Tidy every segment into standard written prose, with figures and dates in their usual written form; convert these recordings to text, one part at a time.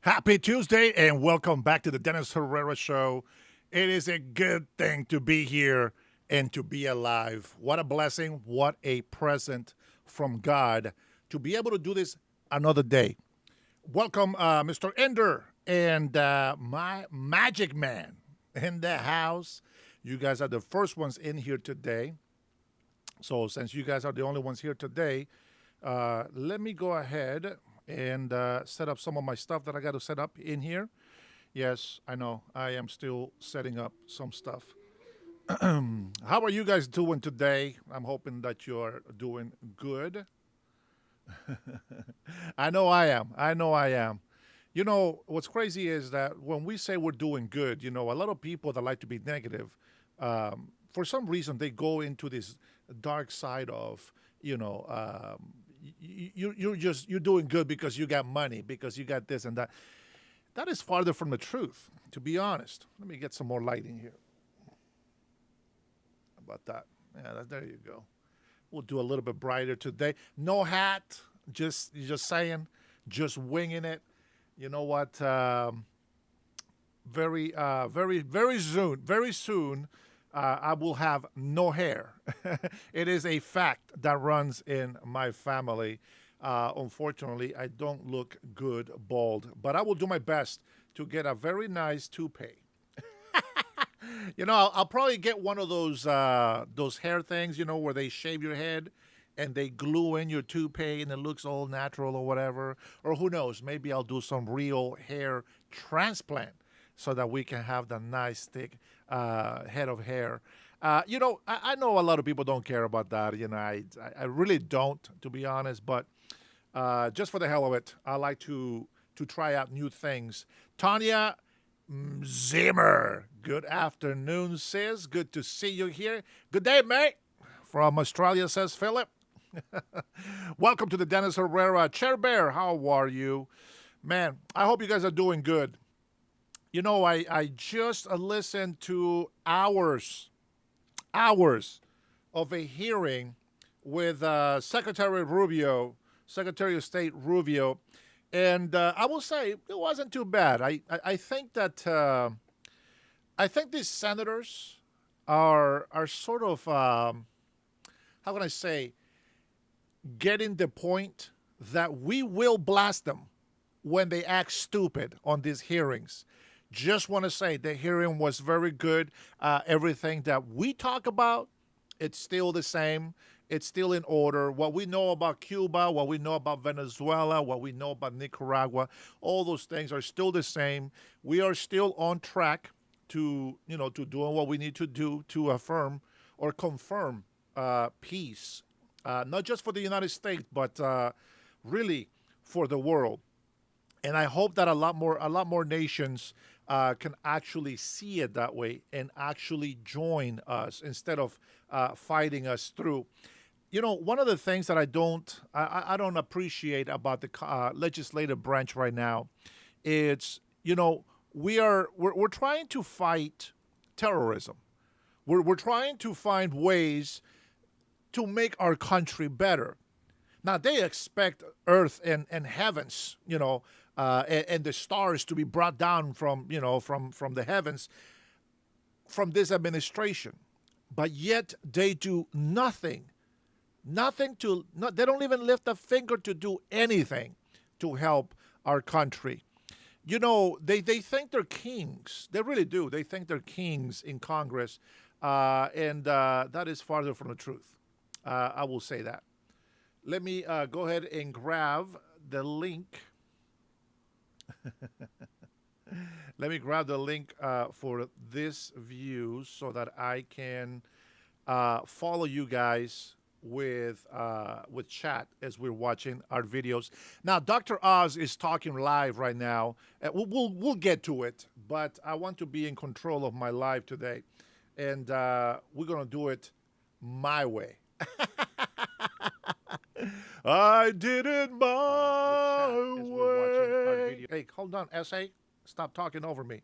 Happy Tuesday and welcome back to the Dennis Herrera Show. It is a good thing to be here and to be alive. What a blessing, what a present from God to be able to do this another day. Welcome, Mr. Ender and my magic man in the house. You guys are the first ones in here today. So, since you guys are the only ones here today, let me go ahead and set up some of my stuff that I got to set up in here. Yes, I know. I am still setting up some stuff. How are you guys doing today? I'm hoping that you're doing good. I know I am. I know I am. You know, what's crazy is that when we say we're doing good, a lot of people that like to be negative, for some reason, they go into this dark side of, you're doing good because you got money, because you got this and that. That is farther from the truth, to be honest. Let me get some more lighting here. How about that? Yeah, there you go. We'll do a little bit brighter today. No hat, just saying, just winging it. You know what? Very soon, I will have no hair. It is a fact that runs in my family. Unfortunately, I don't look good bald, but I will do my best to get a very nice toupee. I'll probably get one of those hair things, where they shave your head and they glue in your toupee and it looks all natural or whatever. Or who knows, maybe I'll do some real hair transplant so that we can have the nice thick head of hair. I know a lot of people don't care about that. I really don't, to be honest. But just for the hell of it, I like to try out new things. Tanya Zimmer, good afternoon, sis. Good to see you here. Good day, mate. From Australia, says Philip. Welcome to the Dennis Herrera Chair Bear. How are you? Man, I hope you guys are doing good. I just listened to hours of a hearing with Secretary of State Rubio, and I will say it wasn't too bad. I think that I think these senators are sort of how can I say, getting the point that we will blast them when they act stupid on these hearings. Just want to say the hearing was very good. Everything that we talk about, it's still the same. It's still in order. What we know about Cuba, what we know about Venezuela, what we know about Nicaragua, all those things are still the same. We are still on track to doing what we need to do to affirm or confirm peace, not just for the United States, but really for the world. And I hope that a lot more nations can actually see it that way and actually join us instead of fighting us through. One of the things that I don't appreciate about the legislative branch right now, it's we're trying to fight terrorism. We're trying to find ways to make our country better. Now they expect earth and heavens, and the stars to be brought down from the heavens from this administration, but yet they do nothing, they don't even lift a finger to do anything to help our country. They think they're kings. They really do. They think they're kings in Congress, and that is farther from the truth. I will say that. Let me go ahead and grab the link. Let me grab the link for this view so that I can follow you guys with chat as we're watching our videos. Now, Dr. Oz is talking live right now. We'll get to it, but I want to be in control of my live today, and we're gonna do it my way. I did it my way. Hey, hold on, SA. Stop talking over me.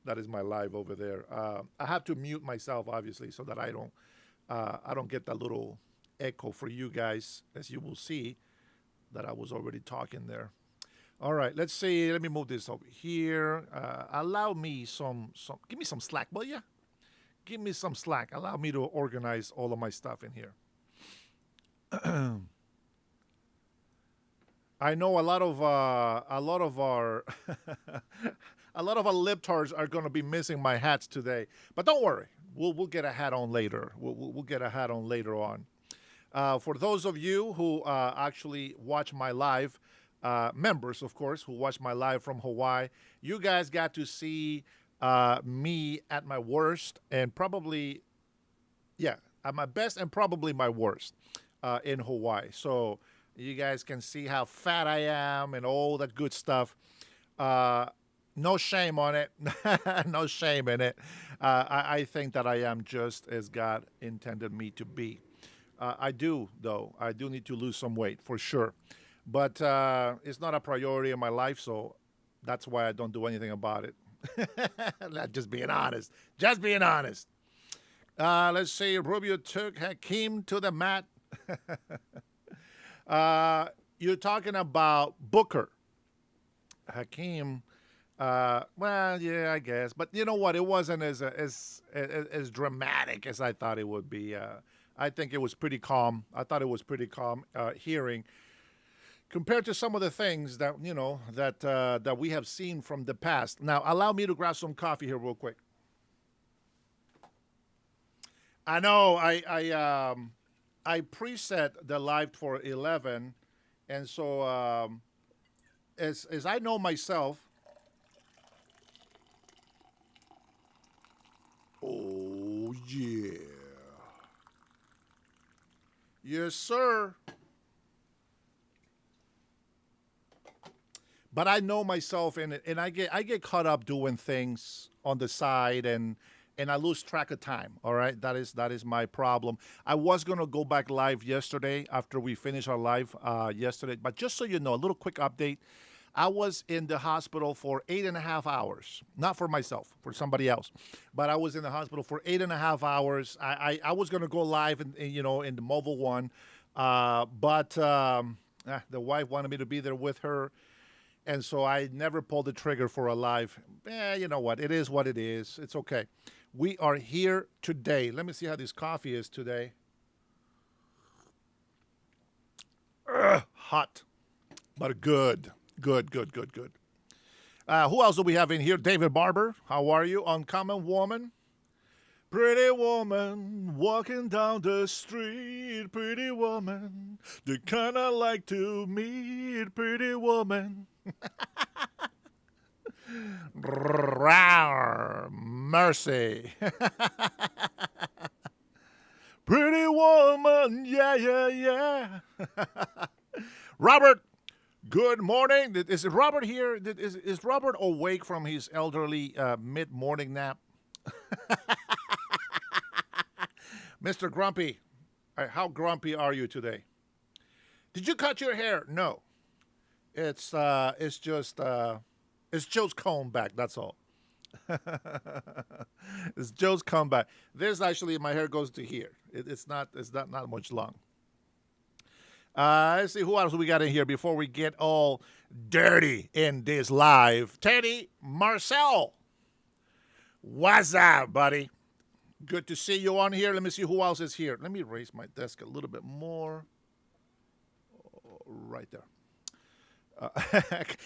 That is my live over there. I have to mute myself, obviously, so that I don't get that little echo for you guys, as you will see that I was already talking there. All right, let's see. Let me move this over here. Allow me some. Give me some slack, will ya? Give me some slack. Allow me to organize all of my stuff in here. I know a lot of our a lot of our libtards are going to be missing my hats today, but don't worry. We'll get a hat on later. We'll get a hat on later on. For those of you who actually watch my live, members, of course, who watch my live from Hawaii, you guys got to see me at my worst and probably, yeah, at my best and probably my worst in Hawaii. So you guys can see how fat I am and all that good stuff. Uh, no shame on it. No shame in it. I think that I am just as God intended me to be. I do, though. I do need to lose some weight for sure. But it's not a priority in my life, so that's why I don't do anything about it. Just being honest. Just being honest. Let's see. Rubio took Hakeem to the mat. You're talking about Booker. Hakeem. Well, yeah, I guess. But you know what? It wasn't as dramatic as I thought it would be. I think it was pretty calm. I thought it was pretty calm hearing compared to some of the things that that we have seen from the past. Now, allow me to grab some coffee here real quick. I know I preset the live for 11, and so as I know myself. Oh yeah, yes sir. But I know myself in it, and I get caught up doing things on the side, and I lose track of time. All right, that is my problem. I was gonna go back live yesterday after we finished our live yesterday, but just so you know, a little quick update. I was in the hospital for 8.5 hours, not for myself, for somebody else, but I was in the hospital for 8.5 hours. I was gonna go live in the mobile one, but the wife wanted me to be there with her. And so I never pulled the trigger for a live. You know what? It is what it is. It's okay. We are here today. Let me see how this coffee is today. Hot, but good. Good, good, good, good. Who else do we have in here? David Barber. How are you? Uncommon Woman. Pretty woman walking down the street. Pretty woman. The kind I like to meet. Pretty woman. Mercy. Pretty woman, yeah, yeah, yeah. Robert, good morning. Is Robert here? Is Robert awake from his elderly mid-morning nap? Mr. Grumpy, how grumpy are you today? Did you cut your hair? No. It's just it's Joe's comeback. That's all. It's Joe's comeback. There's actually my hair goes to here. It's not much long. Let's see who else we got in here before we get all dirty in this live. Teddy Marcel, what's up, buddy? Good to see you on here. Let me see who else is here. Let me raise my desk a little bit more. Right there.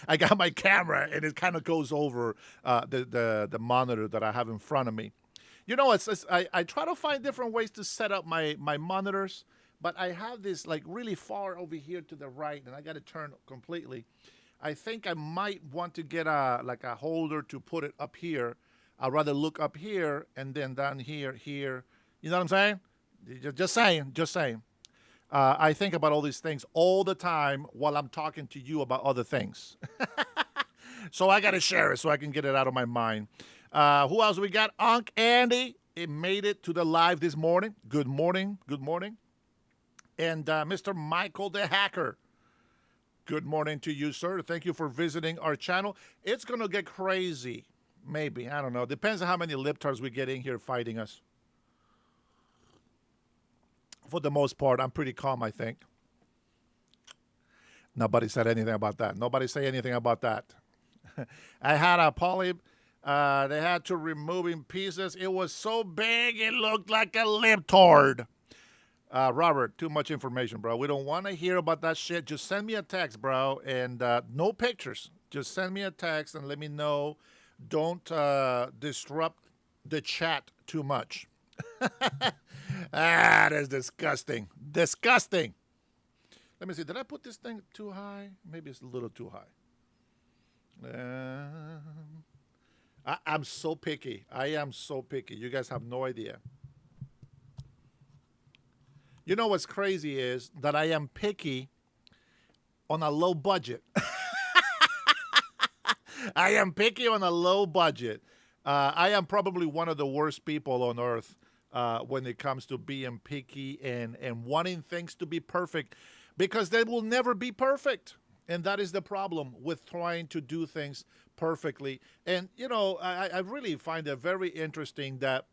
I got my camera, and it kind of goes over the monitor that I have in front of me. You know, I try to find different ways to set up my monitors, but I have this like really far over here to the right, and I got to turn completely. I think I might want to get a holder to put it up here. I'd rather look up here and then down here. You know what I'm saying? Just saying. I think about all these things all the time while I'm talking to you about other things. So I got to share it so I can get it out of my mind. Who else we got? Unc Andy. It made it to the live this morning. Good morning. Good morning. And Mr. Michael the Hacker. Good morning to you, sir. Thank you for visiting our channel. It's going to get crazy. Maybe. I don't know. Depends on how many libtards we get in here fighting us. For the most part, I'm pretty calm, I think. Nobody said anything about that. Nobody say anything about that. I had a polyp. They had to remove in pieces. It was so big, it looked like a lip tord. Robert, too much information, bro. We don't want to hear about that shit. Just send me a text, bro, and no pictures. Just send me a text and let me know. Don't disrupt the chat too much. That's disgusting. Disgusting. Let me see. Did I put this thing too high? Maybe it's a little too high. I'm so picky. I am so picky. You guys have no idea. You know what's crazy is that I am picky on a low budget. I am picky on a low budget. I am probably one of the worst people on earth when it comes to being picky and wanting things to be perfect because they will never be perfect. And that is the problem with trying to do things perfectly. And, you know, I really find it very interesting that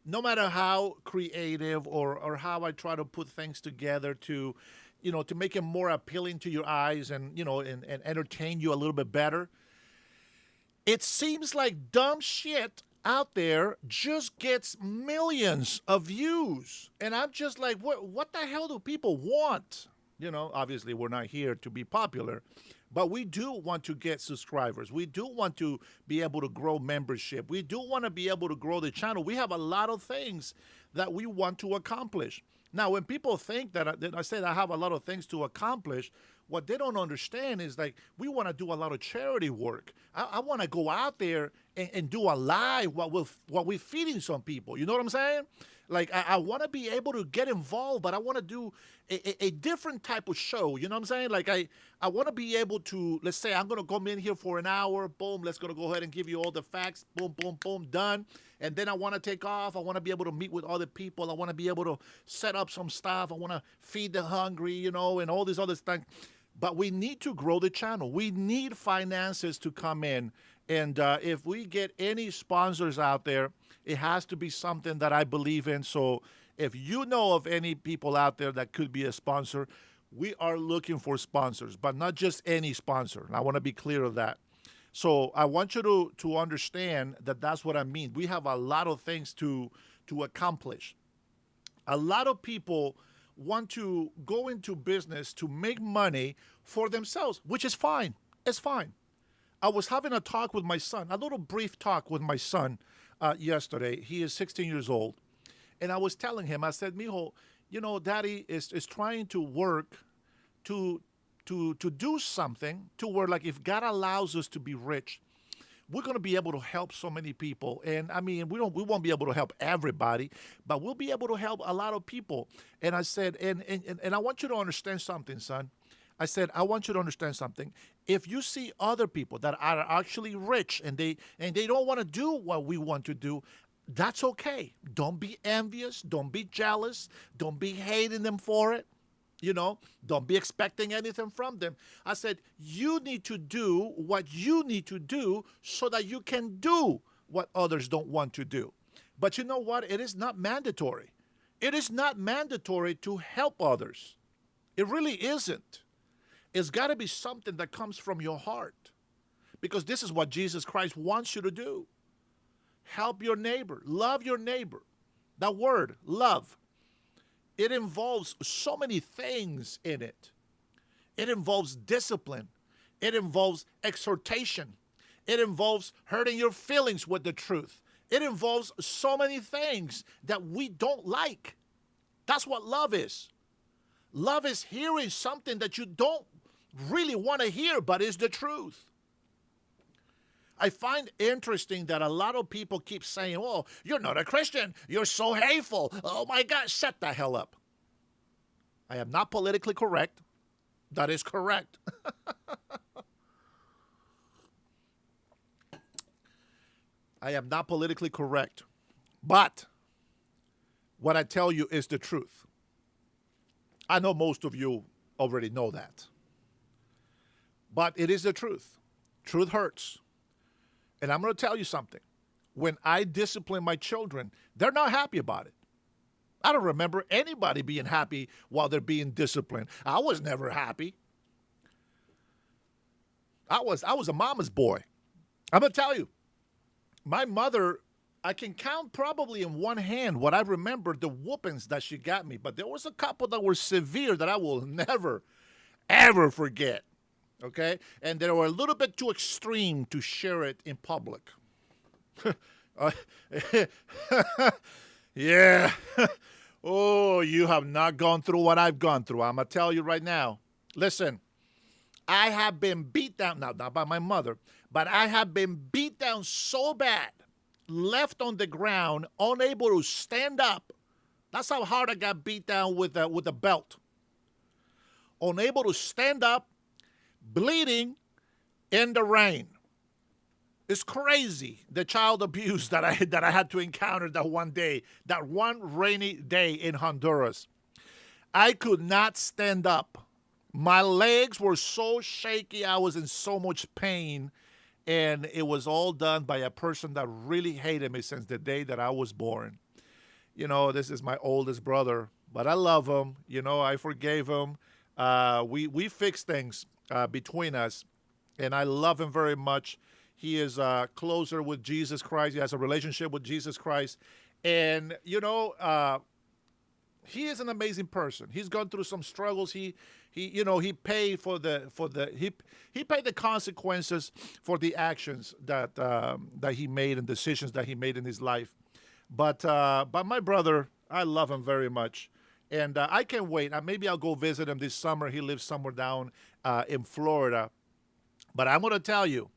no matter how creative or how I try to put things together to, you know, to make it more appealing to your eyes and, you know, and entertain you a little bit better, it seems like dumb shit out there just gets millions of views. And I'm just like, what the hell do people want? You know, obviously we're not here to be popular, but we do want to get subscribers. We do want to be able to grow membership. We do want to be able to grow the channel. We have a lot of things that we want to accomplish. Now, when people think that I said I have a lot of things to accomplish, what they don't understand is like we want to do a lot of charity work. I want to go out there and do a live while we're feeding some people. You know what I'm saying? Like I want to be able to get involved, but I want to do a different type of show. You know what I'm saying? Like I want to be able to, let's say I'm going to come in here for an hour. Boom, let's go ahead and give you all the facts. Boom, boom, boom, done. And then I want to take off. I want to be able to meet with other people. I want to be able to set up some stuff. I want to feed the hungry, you know, and all these other things. But we need to grow the channel. We need finances to come in. And if we get any sponsors out there, it has to be something that I believe in. So if you know of any people out there that could be a sponsor, we are looking for sponsors, but not just any sponsor. And I want to be clear of that. So I want you to understand that that's what I mean. We have a lot of things to accomplish. A lot of people want to go into business to make money for themselves, which is fine. It's fine. I was having a talk with my son, a little brief talk with my son yesterday. He is 16 years old. And I was telling him, I said, Mijo, you know, Daddy is trying to work to do something to where, like, if God allows us to be rich, we're going to be able to help so many people. And I mean, we won't be able to help everybody, but we'll be able to help a lot of people. And I said, and I want you to understand something, son. I said, I want you to understand something. If you see other people that are actually rich and they don't want to do what we want to do, that's okay. Don't be envious. Don't be jealous. Don't be hating them for it. You know, don't be expecting anything from them. I said, you need to do what you need to do so that you can do what others don't want to do. But you know what? It is not mandatory. It is not mandatory to help others. It really isn't. It's got to be something that comes from your heart, because this is what Jesus Christ wants you to do. Help your neighbor. Love your neighbor. That word, love, it involves so many things in it. It involves discipline. It involves exhortation. It involves hurting your feelings with the truth. It involves so many things that we don't like. That's what love is. Love is hearing something that you don't really want to hear, but is the truth. I find interesting that a lot of people keep saying, oh, you're not a Christian. You're so hateful. Oh, my God, shut the hell up. I am not politically correct. That is correct. I am not politically correct. But what I tell you is the truth. I know most of you already know that. But it is the truth. Truth hurts. And I'm going to tell you something. When I discipline my children, they're not happy about it. I don't remember anybody being happy while they're being disciplined. I was never happy. I was a mama's boy. I'm gonna tell you, my mother. I can count probably in one hand what I remember the whoopings that she got me, but there was a couple that were severe that I will never ever forget. Okay, and they were a little bit too extreme to share it in public. Uh, yeah. Oh, you have not gone through what I've gone through. I'm going to tell you right now. Listen, I have been beat down, now, not by my mother, but I have been beat down so bad, left on the ground, unable to stand up. That's how hard I got beat down with a belt. Unable to stand up, bleeding in the rain. It's crazy the child abuse that I had to encounter that one day, that one rainy day in Honduras. I could not stand up. My legs were so shaky. I was in so much pain, and it was all done by a person that really hated me since the day that I was born. This is my oldest brother, but I love him. I forgave him. We fixed things between us, and I love him very much. He is closer with Jesus Christ. He has a relationship with Jesus Christ. And, he is an amazing person. He's gone through some struggles. He paid he paid the consequences for the actions that he made and decisions that he made in his life. But my brother, I love him very much. And I can't wait. Maybe I'll go visit him this summer. He lives somewhere down in Florida. But I'm going to tell you,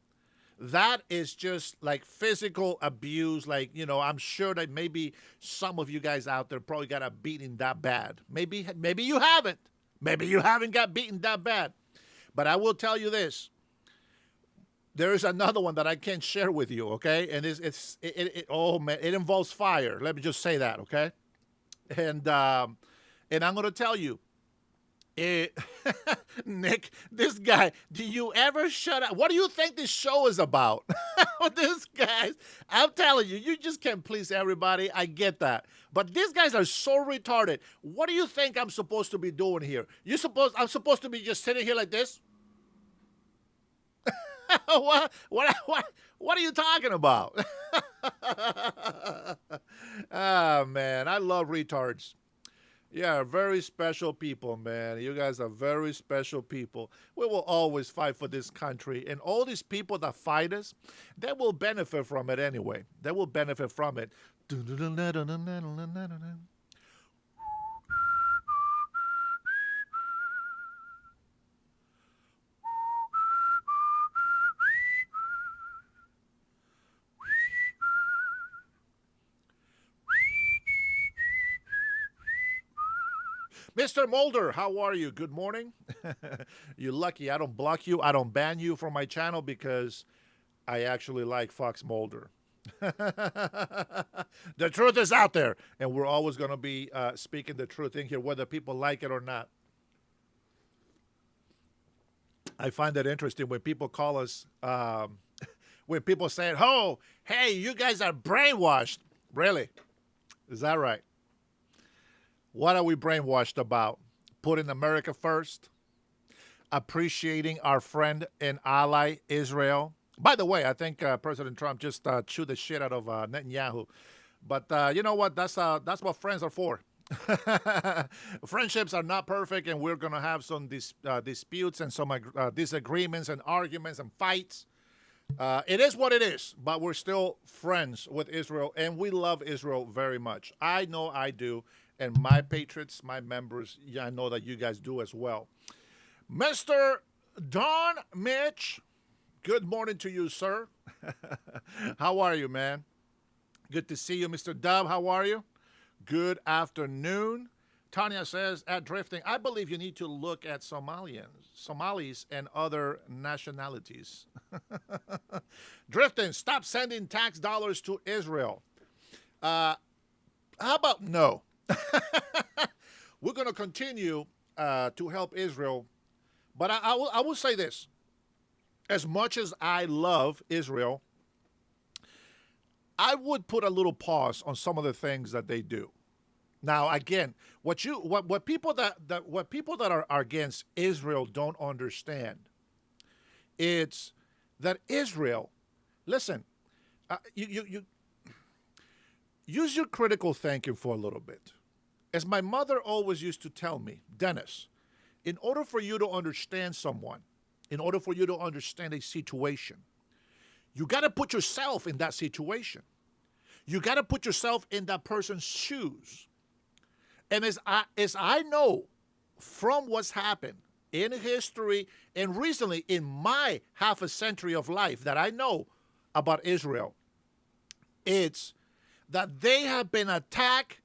that is just like physical abuse. Like, I'm sure that maybe some of you guys out there probably got a beating that bad. Maybe you haven't. Maybe you haven't got beaten that bad. But I will tell you this. There is another one that I can't share with you, okay? And oh man, it involves fire. Let me just say that, okay? And I'm going to tell you, Nick, this guy, do you ever shut up? What do you think this show is about? This guys, I'm telling you, you just can't please everybody. I get that. But these guys are so retarded. What do you think I'm supposed to be doing here? I'm supposed to be just sitting here like this? What are you talking about? Ah, man, I love retards. Yeah, very special people, man. You guys are very special people. We will always fight for this country. And all these people that fight us, they will benefit from it anyway. They will benefit from it. Mr. Mulder, how are you? Good morning. You're lucky I don't block you. I don't ban you from my channel because I actually like Fox Mulder. The truth is out there, and we're always going to be speaking the truth in here, whether people like it or not. I find that interesting when people call us, when people say, oh, hey, you guys are brainwashed. Really? Is that right? What are we brainwashed about? Putting America first? Appreciating our friend and ally, Israel? By the way, I think President Trump just chewed the shit out of Netanyahu. But you know what? That's what friends are for. Friendships are not perfect, and we're going to have some disputes and some disagreements and arguments and fights. It is what it is, but we're still friends with Israel, and we love Israel very much. I know I do, and my patriots, my members, yeah, I know that you guys do as well. Mr. Don Mitch, good morning to you, sir. How are you, man? Good to see you, Mr. Dub. How are you? Good afternoon. Tanya says, at Drifting, I believe you need to look at Somalis, and other nationalities. Drifting, stop sending tax dollars to Israel. How about no? We're going to continue to help Israel. But I will say this. As much as I love Israel, I would put a little pause on some of the things that they do. Now, again, what people that are against Israel don't understand It's that Israel, listen, you use your critical thinking for a little bit. As my mother always used to tell me, Dennis, in order for you to understand someone, in order for you to understand a situation, you got to put yourself in that situation. You got to put yourself in that person's shoes. And as I know from what's happened in history and recently in my half a century of life that I know about Israel, it's that they have been attacked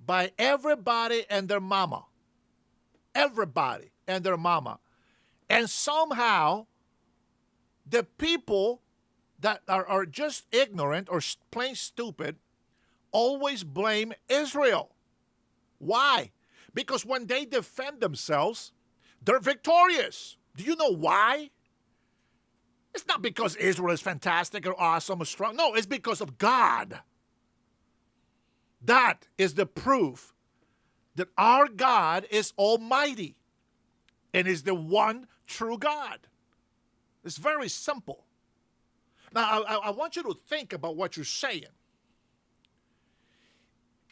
by everybody and their mama. Everybody and their mama. And somehow, the people that are just ignorant or plain stupid always blame Israel. Why? Because when they defend themselves, they're victorious. Do you know why? It's not because Israel is fantastic or awesome or strong. No, it's because of God. That is the proof that our God is almighty and is the one true God. It's very simple. Now, I want you to think about what you're saying.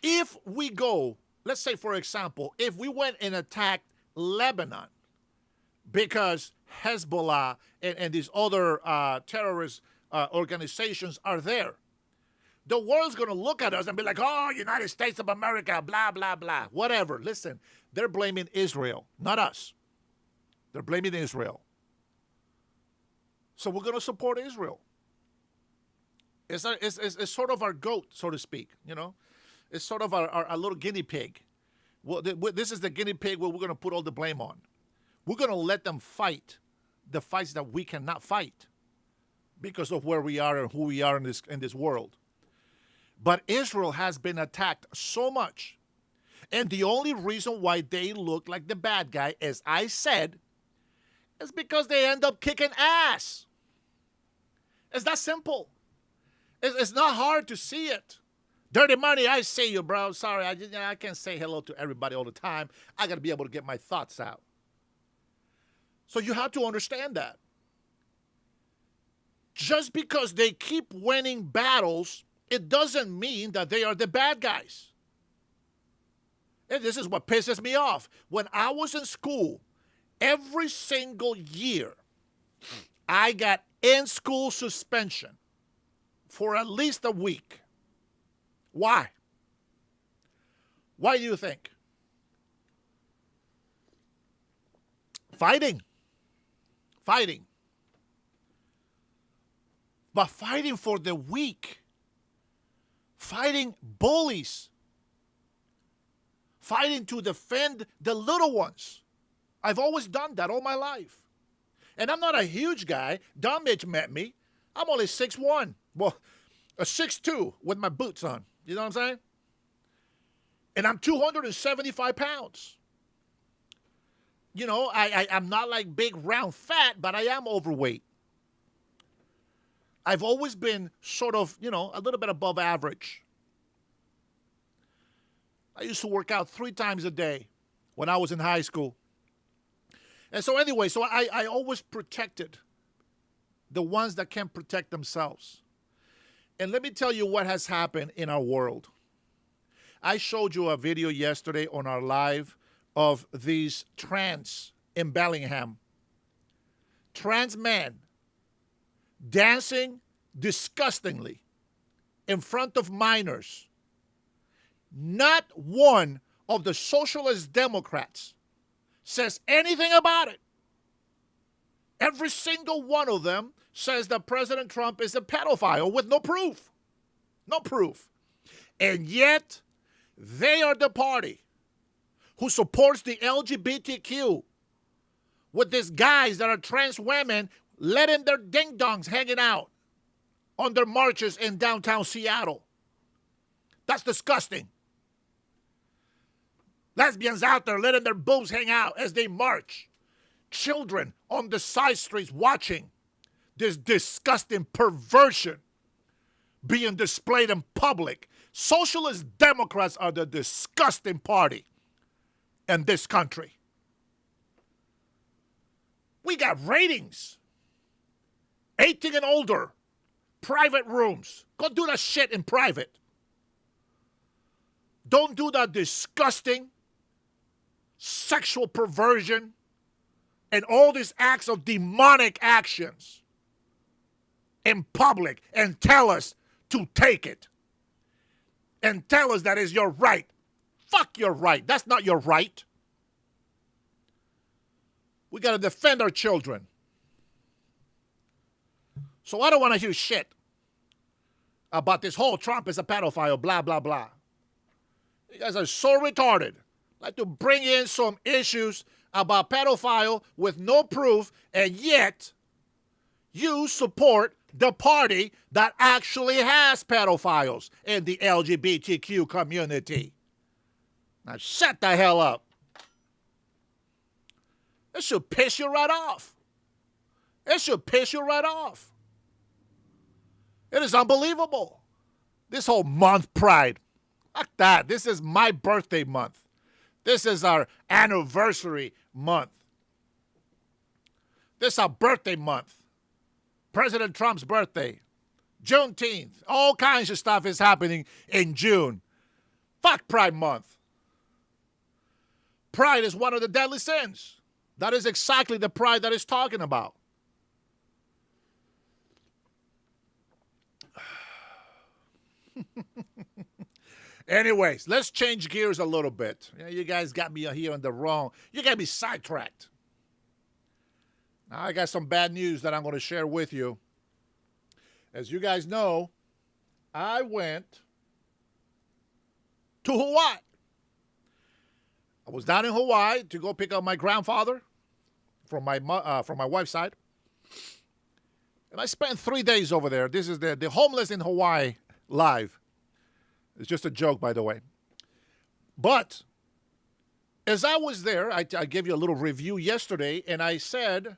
If we go, let's say, for example, if we went and attacked Lebanon because Hezbollah and these other terrorist organizations are there, the world's going to look at us and be like, oh, United States of America, blah, blah, blah, whatever. Listen, they're blaming Israel, not us. They're blaming Israel. So we're going to support Israel. It's sort of our goat, so to speak, you know. It's sort of our little guinea pig. Well, this is the guinea pig where we're going to put all the blame on. We're going to let them fight the fights that we cannot fight because of where we are and who we are in this world. But Israel has been attacked so much. And the only reason why they look like the bad guy, as I said, is because they end up kicking ass. It's that simple. It's not hard to see it. Dirty money, I see you, bro. Sorry, I can't say hello to everybody all the time. I got to be able to get my thoughts out. So you have to understand that. Just because they keep winning battles, it doesn't mean that they are the bad guys. And this is what pisses me off. When I was in school, every single year, I got in-school suspension for at least a week. Why? Why do you think? Fighting. But fighting for the weak. Fighting bullies. Fighting to defend the little ones. I've always done that all my life. And I'm not a huge guy. Don Mitch met me. I'm only 6'1". Well, a 6'2" with my boots on. You know what I'm saying? And I'm 275 pounds. You know, I'm not like big, round, fat, but I am overweight. I've always been sort of, you know, a little bit above average. I used to work out 3 times a day when I was in high school. And so anyway, I always protected the ones that can protect themselves. And let me tell you what has happened in our world. I showed you a video yesterday on our live of these trans in Bellingham. Trans men dancing disgustingly in front of minors. Not one of the socialist Democrats says anything about it. Every single one of them says that President Trump is a pedophile with no proof. No proof. And yet, they are the party who supports the LGBTQ with these guys that are trans women letting their ding-dongs hanging out on their marches in downtown Seattle. That's disgusting. Lesbians out there letting their boobs hang out as they march. Children on the side streets watching this disgusting perversion being displayed in public. Socialist Democrats are the disgusting party in this country. We got ratings. 18 and older. Private rooms. Go do that shit in private. Don't do that disgusting sexual perversion and all these acts of demonic actions in public and tell us to take it. And tell us that is your right. Fuck your right. That's not your right. We got to defend our children. So I don't want to hear shit about this whole Trump is a pedophile, blah, blah, blah. You guys are so retarded. Like to bring in some issues about pedophile with no proof, and yet you support the party that actually has pedophiles in the LGBTQ community. Now shut the hell up. It should piss you right off. It should piss you right off. It is unbelievable. This whole month, Pride. Fuck that. This is my birthday month. This is our anniversary month. This is our birthday month. President Trump's birthday. Juneteenth. All kinds of stuff is happening in June. Fuck Pride Month. Pride is one of the deadly sins. That is exactly the pride that it's talking about. Anyways, let's change gears a little bit. You guys got me here on the wrong. You got me sidetracked. Now I got some bad news that I'm going to share with you. As you guys know, I went to Hawaii. I was down in Hawaii to go pick up my grandfather from my wife's side. And I spent 3 days over there. This is the Homeless in Hawaii live. It's just a joke, by the way. But as I was there, I gave you a little review yesterday, and I said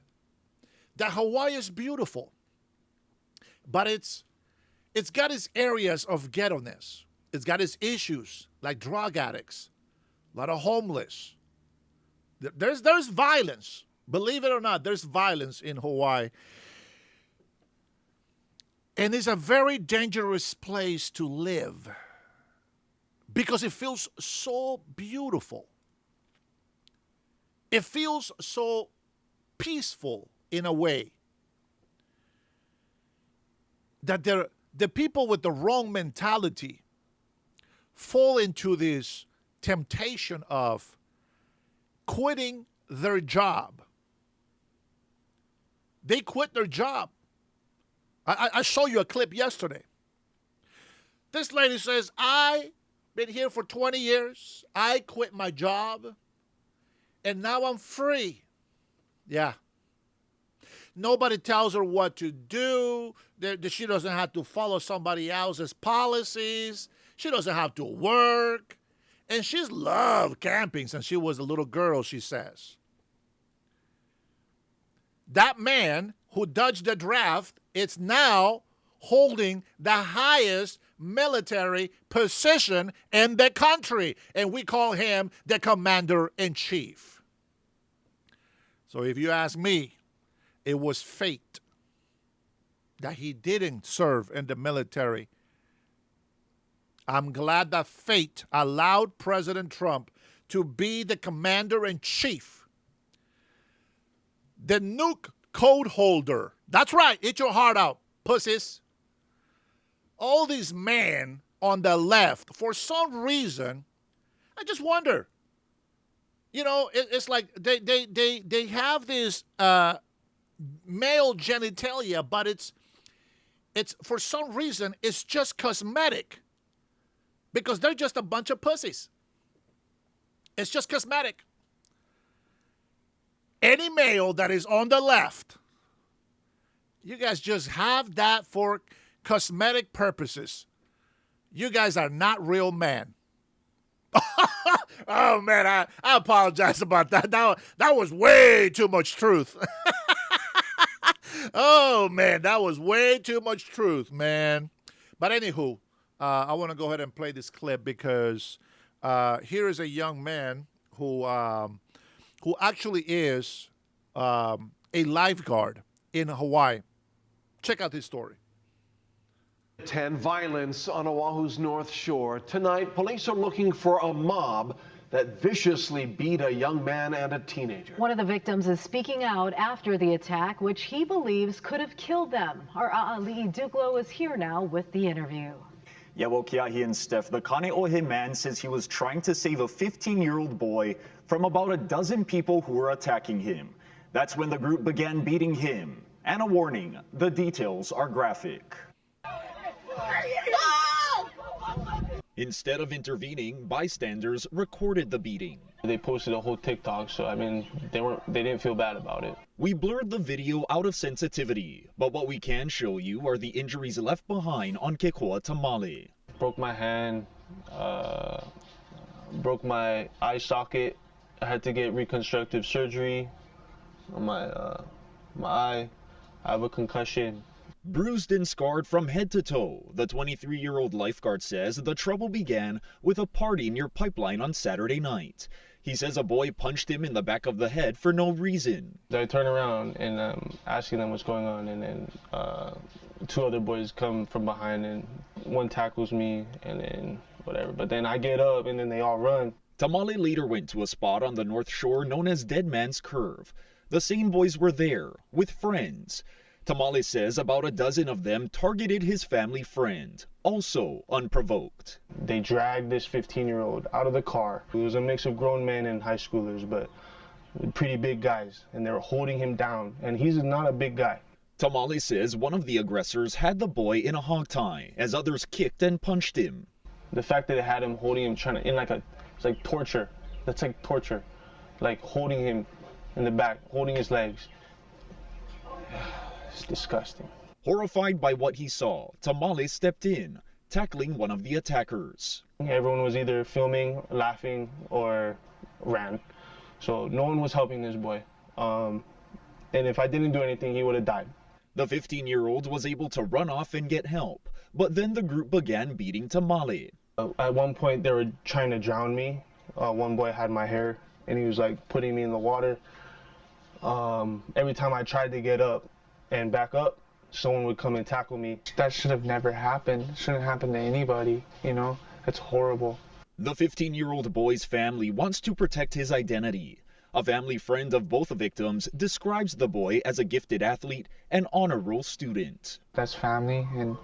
that Hawaii is beautiful. But it's got its areas of ghetto-ness. It's got its issues, like drug addicts, a lot of homeless. There's violence. Believe it or not, there's violence in Hawaii. And it's a very dangerous place to live because it feels so beautiful. It feels so peaceful in a way that the people with the wrong mentality fall into this temptation of quitting their job. They quit their job. I showed you a clip yesterday. This lady says, I've been here for 20 years. I quit my job, and now I'm free. Yeah. Nobody tells her what to do. She doesn't have to follow somebody else's policies. She doesn't have to work. And she's loved camping since she was a little girl, she says. That man who dodged the draft is now holding the highest military position in the country. And we call him the commander-in-chief. So if you ask me, it was fate that he didn't serve in the military. I'm glad that fate allowed President Trump to be the commander-in-chief. The nuke code holder. That's right. Eat your heart out, pussies. All these men on the left, for some reason, I just wonder. You know, it's like they have this male genitalia, but it's for some reason it's just cosmetic because they're just a bunch of pussies. It's just cosmetic. Any male that is on the left, you guys just have that for cosmetic purposes. You guys are not real men. Oh, man, I apologize about that. That was way too much truth. Oh, man, that was way too much truth, man. But anywho, I want to go ahead and play this clip because here is a young man who actually is a lifeguard in Hawaii. Check out this story. 10 violence on Oahu's North Shore. Tonight, police are looking for a mob that viciously beat a young man and a teenager. One of the victims is speaking out after the attack, which he believes could have killed them. Our Ali Duklo is here now with the interview. Yeah, well, Kiahi and Steph, the Kaneohe man says he was trying to save a 15-year-old boy from about a dozen people who were attacking him. That's when the group began beating him. And a warning, the details are graphic. Instead of intervening, bystanders recorded the beating. They posted a whole TikTok, so I mean, they didn't feel bad about it. We blurred the video out of sensitivity, but what we can show you are the injuries left behind on Kekoa Tamale. Broke my hand, broke my eye socket. I had to get reconstructive surgery on my eye. I have a concussion. Bruised and scarred from head to toe, the 23-year-old lifeguard says the trouble began with a party near Pipeline on Saturday night. He says a boy punched him in the back of the head for no reason. I turn around and asking them what's going on, and then two other boys come from behind, and one tackles me, and then whatever. But then I get up, and then they all run. Tamale later went to a spot on the North Shore known as Dead Man's Curve. The same boys were there, with friends. Tamale says about a dozen of them targeted his family friend, also unprovoked. They dragged this 15-year-old out of the car. It was a mix of grown men and high schoolers, but pretty big guys, and they were holding him down, and he's not a big guy. Tamale says one of the aggressors had the boy in a hog tie as others kicked and punched him. The fact that they had him holding him, it's like torture. That's like torture. Like holding him in the back, holding his legs. It's disgusting. Horrified by what he saw, Tamale stepped in, tackling one of the attackers. Everyone was either filming, laughing, or ran. So no one was helping this boy. And if I didn't do anything, he would have died. The 15-year-old was able to run off and get help, but then the group began beating Tamale. At one point, they were trying to drown me. One boy had my hair, and he was like putting me in the water. Every time I tried to get up and back up, someone would come and tackle me. That should have never happened. It shouldn't happen to anybody, you know? It's horrible. The 15-year-old boy's family wants to protect his identity. A family friend of both victims describes the boy as a gifted athlete and honor roll student. That's family, and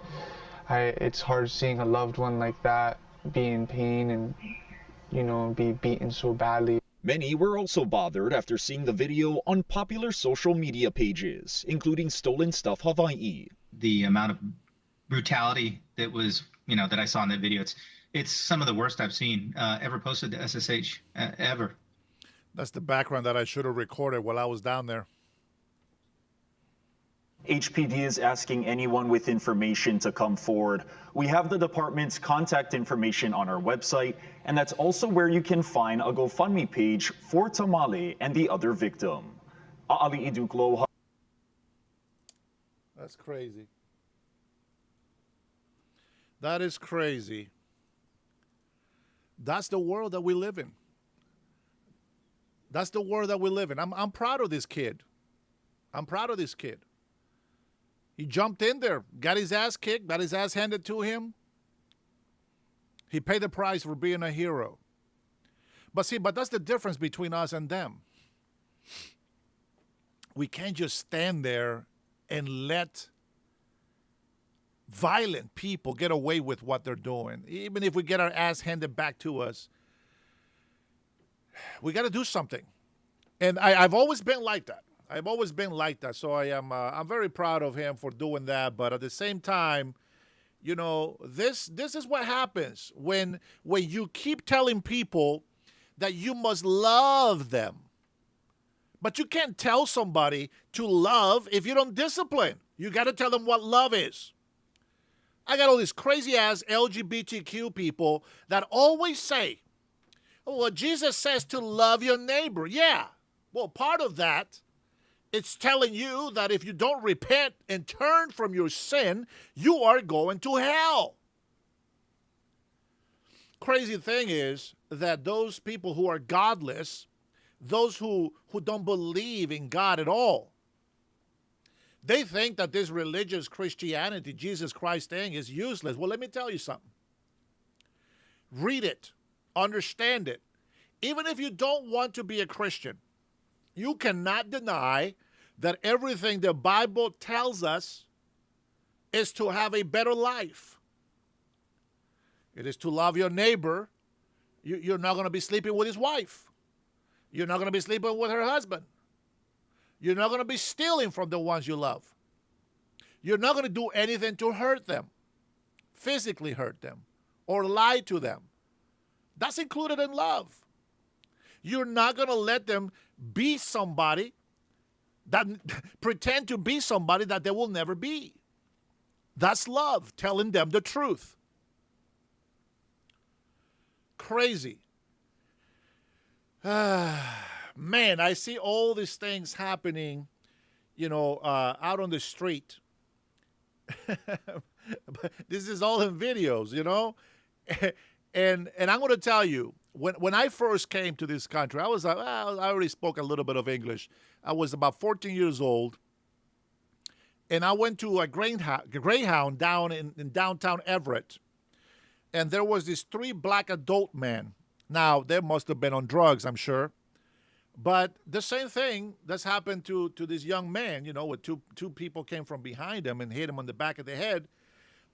it's hard seeing a loved one like that be in pain and, you know, be beaten so badly. Many were also bothered after seeing the video on popular social media pages, including Stolen Stuff Hawaii. The amount of brutality that was, that I saw in that video, it's some of the worst I've seen ever posted to SSH, ever. That's the background that I should have recorded while I was down there. HPD is asking anyone with information to come forward. We have the department's contact information on our website, and that's also where you can find a GoFundMe page for Tamale and the other victim. Ali Iduklo. That's crazy. That is crazy. That's the world that we live in. That's the world that we live in. I'm proud of this kid. I'm proud of this kid. He jumped in there, got his ass kicked, got his ass handed to him. He paid the price for being a hero. But that's the difference between us and them. We can't just stand there and let violent people get away with what they're doing. Even if we get our ass handed back to us, we got to do something. And I've always been like that. I've always been like that. So I'm very proud of him for doing that. But at the same time, this is what happens when you keep telling people that you must love them. But you can't tell somebody to love if you don't discipline. You got to tell them what love is. I got all these crazy ass LGBTQ people that always say, oh, well, Jesus says to love your neighbor. Yeah. Well, part of that, it's telling you that if you don't repent and turn from your sin, you are going to hell. Crazy thing is that those people who are godless, those who don't believe in God at all, They think that this religious Christianity, Jesus Christ thing is useless. Well, let me tell you something. Read it, understand it. Even if you don't want to be a Christian, you cannot deny that everything the Bible tells us is to have a better life. It is to love your neighbor. You're not going to be sleeping with his wife. You're not going to be sleeping with her husband. You're not going to be stealing from the ones you love. You're not going to do anything to hurt them, physically hurt them, or lie to them. That's included in love. You're not going to let them be somebody that pretend to be somebody that they will never be. That's love, telling them the truth. Crazy. Man, I see all these things happening, out on the street. This is all in videos, and I'm going to tell you, when I first came to this country, I was I already spoke a little bit of English. I was about 14 years old, and I went to a Greyhound down in downtown Everett, and there was these 3 black adult men. Now, they must have been on drugs, I'm sure. But the same thing that's happened to this young man, with two people came from behind him and hit him on the back of the head.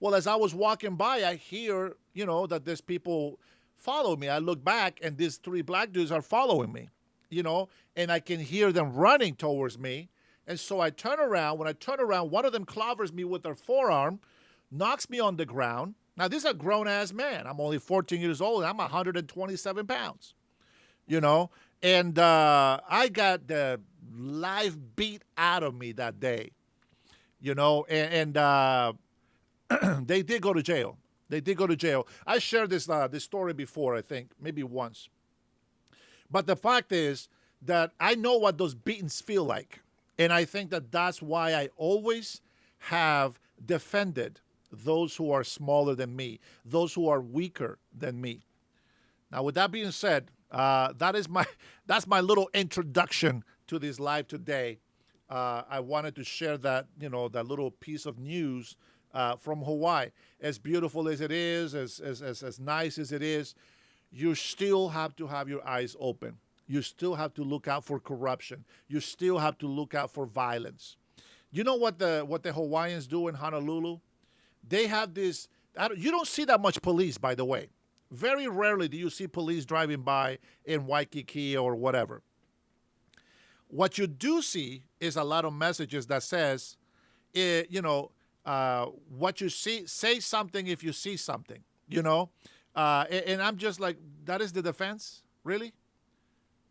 Well, as I was walking by, I hear, that there's people follow me. I look back, and these 3 black dudes are following me, and I can hear them running towards me. And so I turn around. When I turn around, one of them clobbers me with their forearm, knocks me on the ground. Now, this is a grown-ass man. I'm only 14 years old, and I'm 127 pounds, And I got the life beat out of me that day, and they did go to jail. They did go to jail. I shared this story before, I think, maybe once. But the fact is that I know what those beatings feel like. And I think that that's why I always have defended those who are smaller than me, those who are weaker than me. Now, with that being said, that's my little introduction to this live today. I wanted to share that, that little piece of news from Hawaii. As beautiful as it is, as nice as it is, you still have to have your eyes open. You still have to look out for corruption. You still have to look out for violence. You know what the Hawaiians do in Honolulu? They have this. You don't see that much police, by the way. Very rarely do you see police driving by in Waikiki or whatever. What you do see is a lot of messages that says, what you see, say something if you see something, and I'm just like, that is the defense? Really?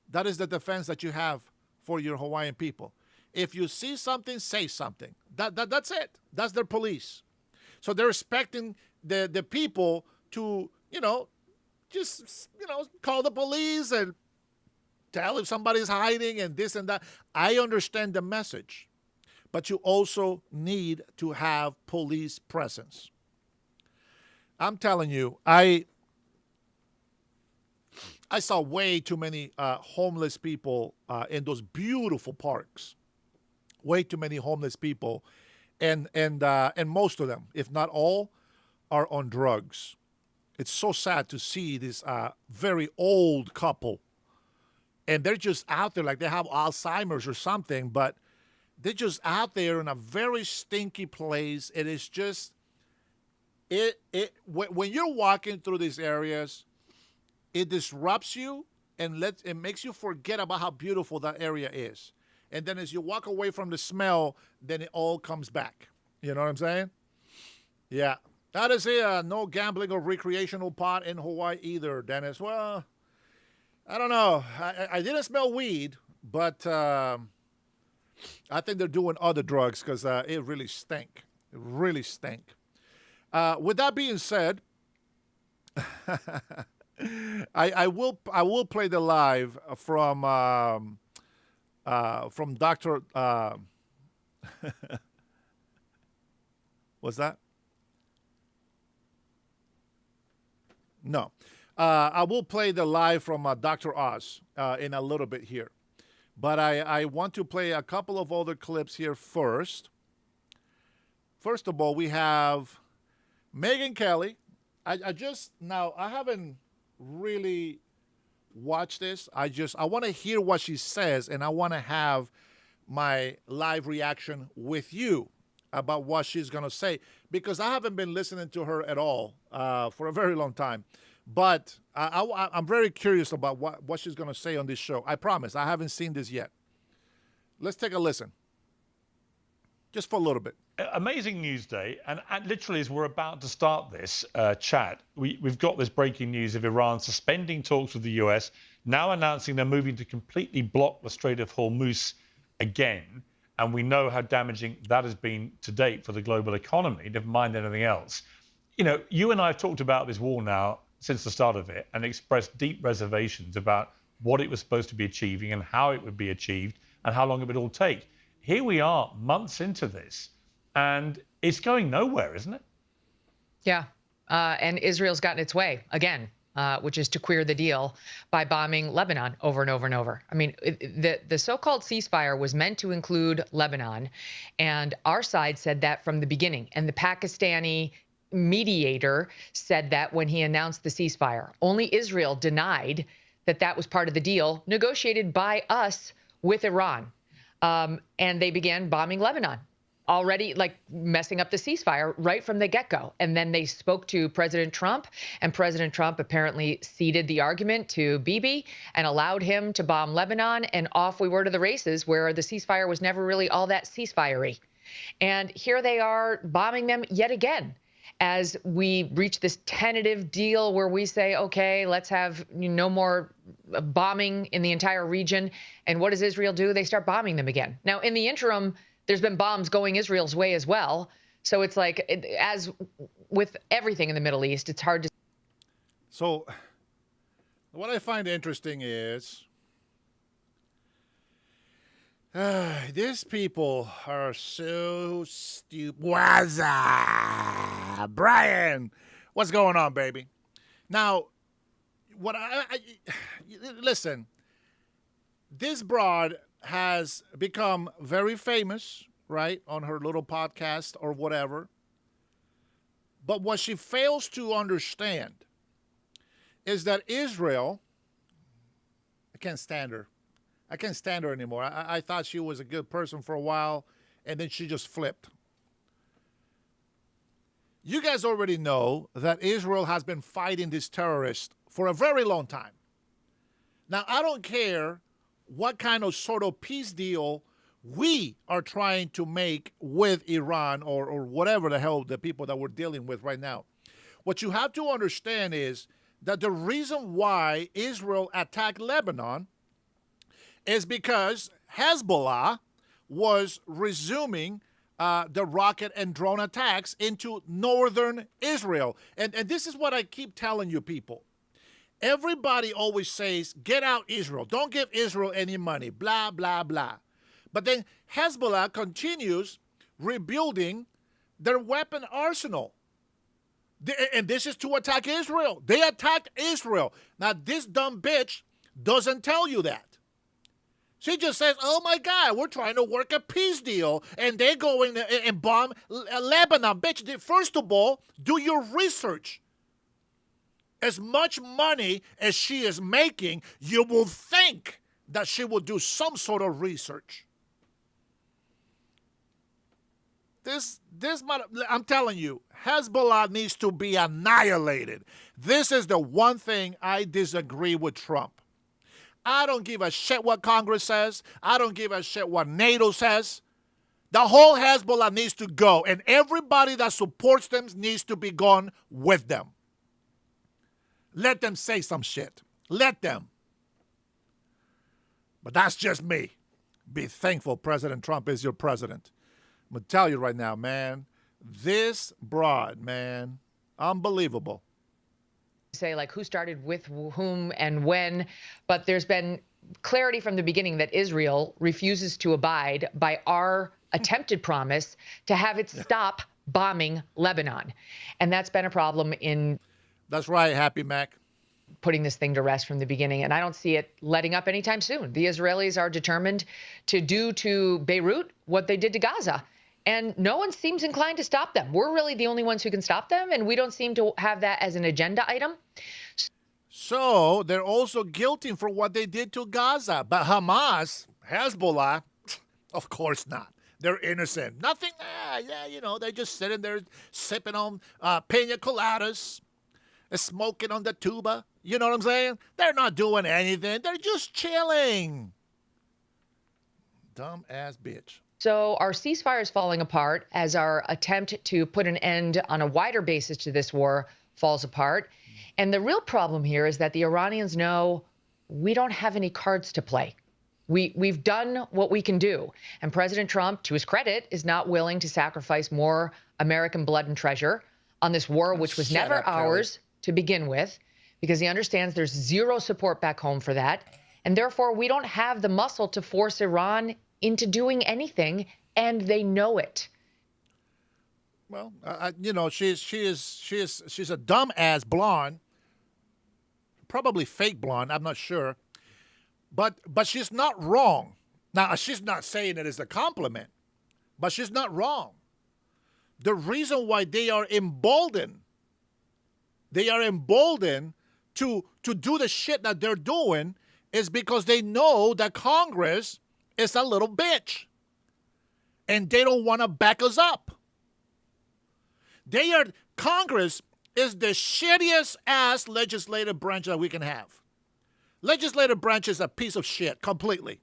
That is the defense that you have for your Hawaiian people. If you see something, say something. That's it. That's their police. So they're expecting the people to, just, call the police and tell if somebody's hiding and this and that. I understand the message, but you also need to have police presence. I'm telling you, I saw way too many homeless people in those beautiful parks. Way too many homeless people, and most of them, if not all, are on drugs. It's so sad to see this very old couple, and they're just out there like they have Alzheimer's or something, but they're just out there in a very stinky place. It is just when you're walking through these areas, it disrupts you and it makes you forget about how beautiful that area is. And then as you walk away from the smell, then it all comes back. You know what I'm saying? Yeah. That is no gambling or recreational pot in Hawaii either, Dennis. Well, I don't know. I didn't smell weed, but I think they're doing other drugs because it really stink. It really stink. With that being said, I will play the live from Dr. What's that? No. I will play the live from Dr. Oz in a little bit here. But I want to play a couple of other clips here first. First of all, we have Megyn Kelly. I haven't really watched this. I want to hear what she says, and I want to have my live reaction with you about what she's going to say, because I haven't been listening to her at all for a very long time. But I'm very curious about what she's going to say on this show. I promise, I haven't seen this yet. Let's take a listen, just for a little bit. Amazing news day, and literally as we're about to start this chat, we've got this breaking news of Iran suspending talks with the US, now announcing they're moving to completely block the Strait of Hormuz again, and we know how damaging that has been to date for the global economy, never mind anything else. You know, you and I have talked about this war now since the start of it and expressed deep reservations about what it was supposed to be achieving and how it would be achieved and how long it would all take. Here we are, months into this, and it's going nowhere, isn't it? Yeah, and Israel's gotten its way again, which is to queer the deal by bombing Lebanon over and over and over. I mean, the so-called ceasefire was meant to include Lebanon, and our side said that from the beginning, and the Pakistani mediator said that when he announced the ceasefire. Only Israel denied that that was part of the deal negotiated by us with Iran. And they began bombing Lebanon, already like messing up the ceasefire right from the get-go. And then they spoke to President Trump, and President Trump apparently ceded the argument to Bibi and allowed him to bomb Lebanon. And off we were to the races, where the ceasefire was never really all that ceasefire-y. And here they are bombing them yet again, as we reach this tentative deal where we say, okay, let's have no more bombing in the entire region. And what does Israel do? They start bombing them again. Now, in the interim, there's been bombs going Israel's way as well. So it's like, as with everything in the Middle East, it's hard to. So what I find interesting is these people are so stupid. Wazza! Brian, what's going on, baby? Now, listen, this broad has become very famous, right, on her little podcast or whatever. But what she fails to understand is that Israel, I can't stand her. I can't stand her anymore. I thought she was a good person for a while, and then she just flipped. You guys already know that Israel has been fighting these terrorists for a very long time. Now, I don't care what kind of sort of peace deal we are trying to make with Iran or whatever the hell the people that we're dealing with right now. What you have to understand is that the reason why Israel attacked Lebanon is because Hezbollah was resuming the rocket and drone attacks into northern Israel. And this is what I keep telling you people. Everybody always says, get out Israel. Don't give Israel any money, blah, blah, blah. But then Hezbollah continues rebuilding their weapon arsenal. And this is to attack Israel. They attacked Israel. Now, this dumb bitch doesn't tell you that. She just says, oh, my God, we're trying to work a peace deal, and they go in and bomb Lebanon. Bitch, first of all, do your research. As much money as she is making, you will think that she will do some sort of research. I'm telling you, Hezbollah needs to be annihilated. This is the one thing I disagree with Trump. I don't give a shit what Congress says. I don't give a shit what NATO says. The whole Hezbollah needs to go, and everybody that supports them needs to be gone with them. Let them say some shit. Let them. But that's just me. Be thankful President Trump is your president. I'm going to tell you right now, man, this broad, man, unbelievable. Say like who started with whom and when, but there's been clarity from the beginning that Israel refuses to abide by our attempted promise to have it stop bombing Lebanon. And that's been a problem in... That's right, Happy Mac. Putting this thing to rest from the beginning, and I don't see it letting up anytime soon. The Israelis are determined to do to Beirut what they did to Gaza. And no one seems inclined to stop them. We're really the only ones who can stop them, and we don't seem to have that as an agenda item. So they're also guilty for what they did to Gaza. But Hamas, Hezbollah, of course not. They're innocent. Nothing, they're just sitting there sipping on pina coladas, smoking on the tuba. You know what I'm saying? They're not doing anything. They're just chilling. Dumb ass bitch. So our ceasefire is falling apart as our attempt to put an end on a wider basis to this war falls apart. And the real problem here is that the Iranians know we don't have any cards to play. We've done what we can do. And President Trump, to his credit, is not willing to sacrifice more American blood and treasure on this war, which was never ours to begin with, because he understands there's zero support back home for that. And therefore, we don't have the muscle to force Iran into doing anything, and they know it. Well, she's a dumb ass blonde, probably fake blonde. I'm not sure, but she's not wrong. Now she's not saying it as a compliment, but she's not wrong. The reason why they are emboldened to do the shit that they're doing is because they know that Congress is a little bitch, and they don't want to back us up. Congress is the shittiest ass legislative branch that we can have. Legislative branch is a piece of shit completely.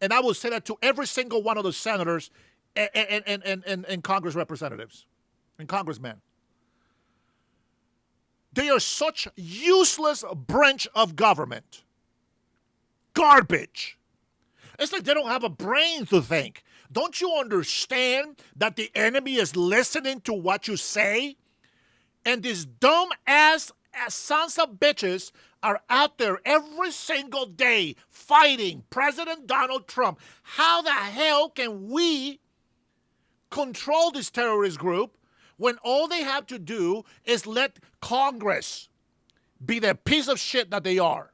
And I will say that to every single one of the senators and Congress representatives and congressmen. They are such useless branch of government. Garbage. It's like they don't have a brain to think. Don't you understand that the enemy is listening to what you say? And these dumb ass sons of bitches are out there every single day fighting President Donald Trump. How the hell can we control this terrorist group when all they have to do is let Congress be the piece of shit that they are?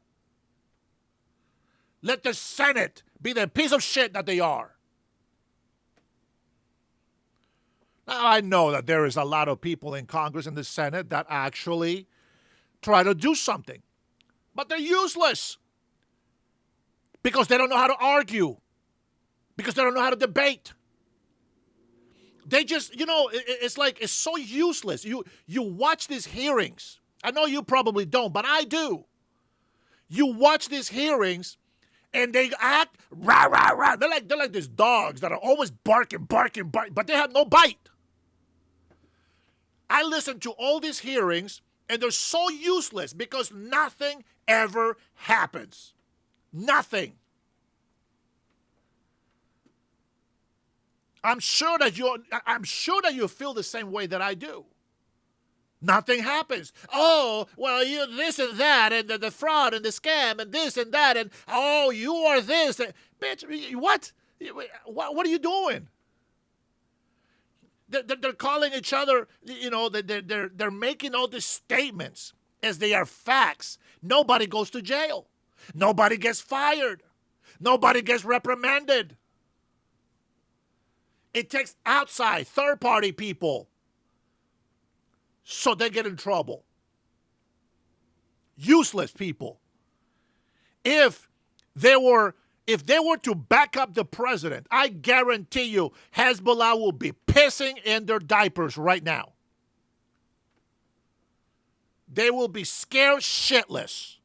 Let the Senate be the piece of shit that they are. Now, I know that there is a lot of people in Congress and the Senate that actually try to do something. But they're useless. Because they don't know how to argue. Because they don't know how to debate. They just, it's like, it's so useless. You watch these hearings. I know you probably don't, but I do. You watch these hearings, and they act rah, rah, rah. They're like these dogs that are always barking, but they have no bite. I listen to all these hearings, and they're so useless because nothing ever happens. Nothing. I'm sure that you feel the same way that I do. Nothing happens. Oh, well, you this and that, and the fraud and the scam and this and that, and oh, you are this. Bitch, what? What are you doing? They're calling each other, they're making all these statements as they are facts. Nobody goes to jail. Nobody gets fired. Nobody gets reprimanded. It takes outside, third-party people. So they get in trouble. Useless people. If they were to back up the president, I guarantee you Hezbollah will be pissing in their diapers right now. They will be scared shitless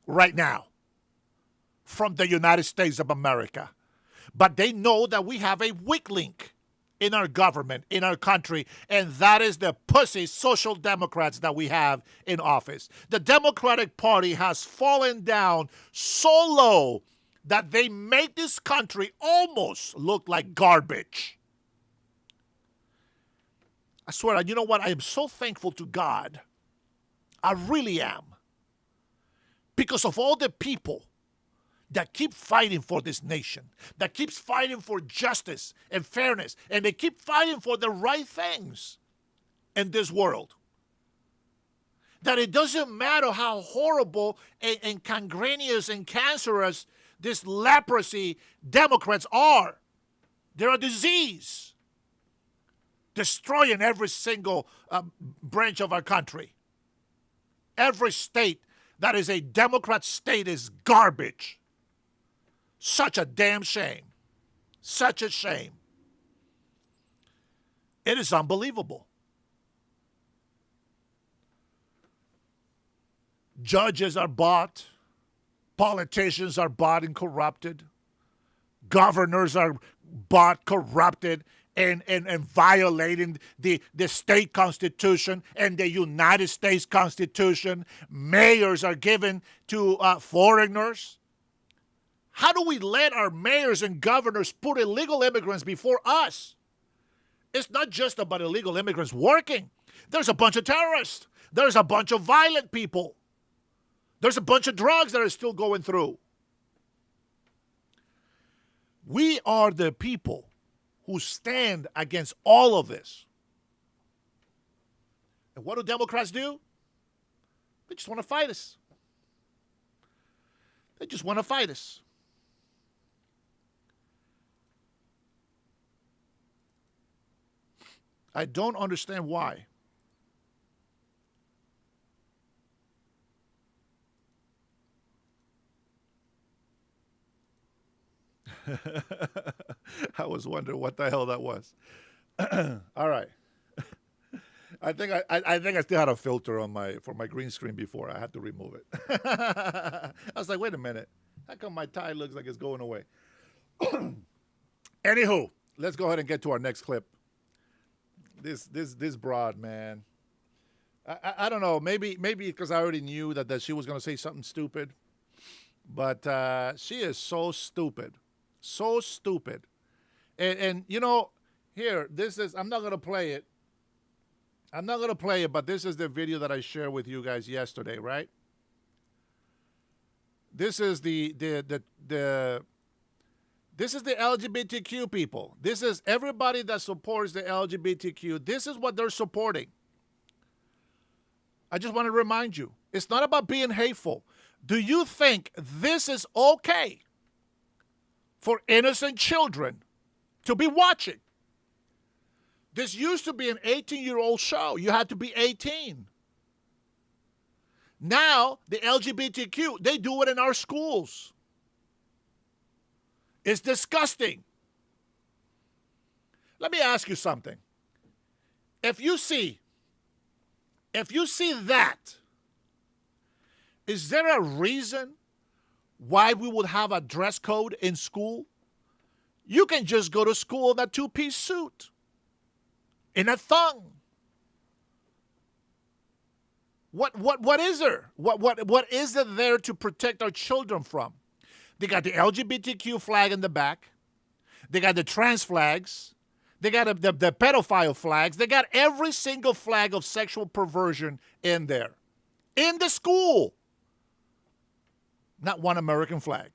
right now from the United States of America. But they know that we have a weak link in our government, in our country, and that is the pussy social democrats that we have in office. The Democratic Party has fallen down so low that they make this country almost look like garbage. I swear, you know what? I am so thankful to God. I really am. Because of all the people that keep fighting for this nation, that keeps fighting for justice and fairness, and they keep fighting for the right things in this world. That it doesn't matter how horrible and gangrenous and cancerous this leprosy Democrats are. They're a disease. destroying every single branch of our country. Every state that is a Democrat state is garbage. Such a damn shame. Such a shame. It is unbelievable. Judges are bought. Politicians are bought and corrupted. Governors are bought, corrupted, and violating the state constitution and the United States Constitution. Mayors are given to foreigners. How do we let our mayors and governors put illegal immigrants before us? It's not just about illegal immigrants working. There's a bunch of terrorists. There's a bunch of violent people. There's a bunch of drugs that are still going through. We are the people who stand against all of this. And what do Democrats do? They just want to fight us. They just want to fight us. I don't understand why. I was wondering what the hell that was. All right. I think I still had a filter on for my green screen before. I had to remove it. I was like, wait a minute. How come my tie looks like it's going away? Anywho, let's go ahead and get to our next clip. This broad, man. I don't know. Maybe because I already knew that she was going to say something stupid. But she is so stupid. So stupid. And you know, here, I'm not going to play it. I'm not going to play it, but this is the video that I shared with you guys yesterday, right? This is this is the LGBTQ people. This is everybody that supports the LGBTQ. This is what they're supporting. I just want to remind you, it's not about being hateful. Do you think this is okay for innocent children to be watching? This used to be an 18-year-old show. You had to be 18. Now, the LGBTQ, they do it in our schools. It's disgusting. Let me ask you something. If you see that, is there a reason why we would have a dress code in school? You can just go to school in a two-piece suit, in a thong. What is there? What is there to protect our children from? They got the LGBTQ flag in the back. They got the trans flags. They got the pedophile flags. They got every single flag of sexual perversion in there. In the school. Not one American flag.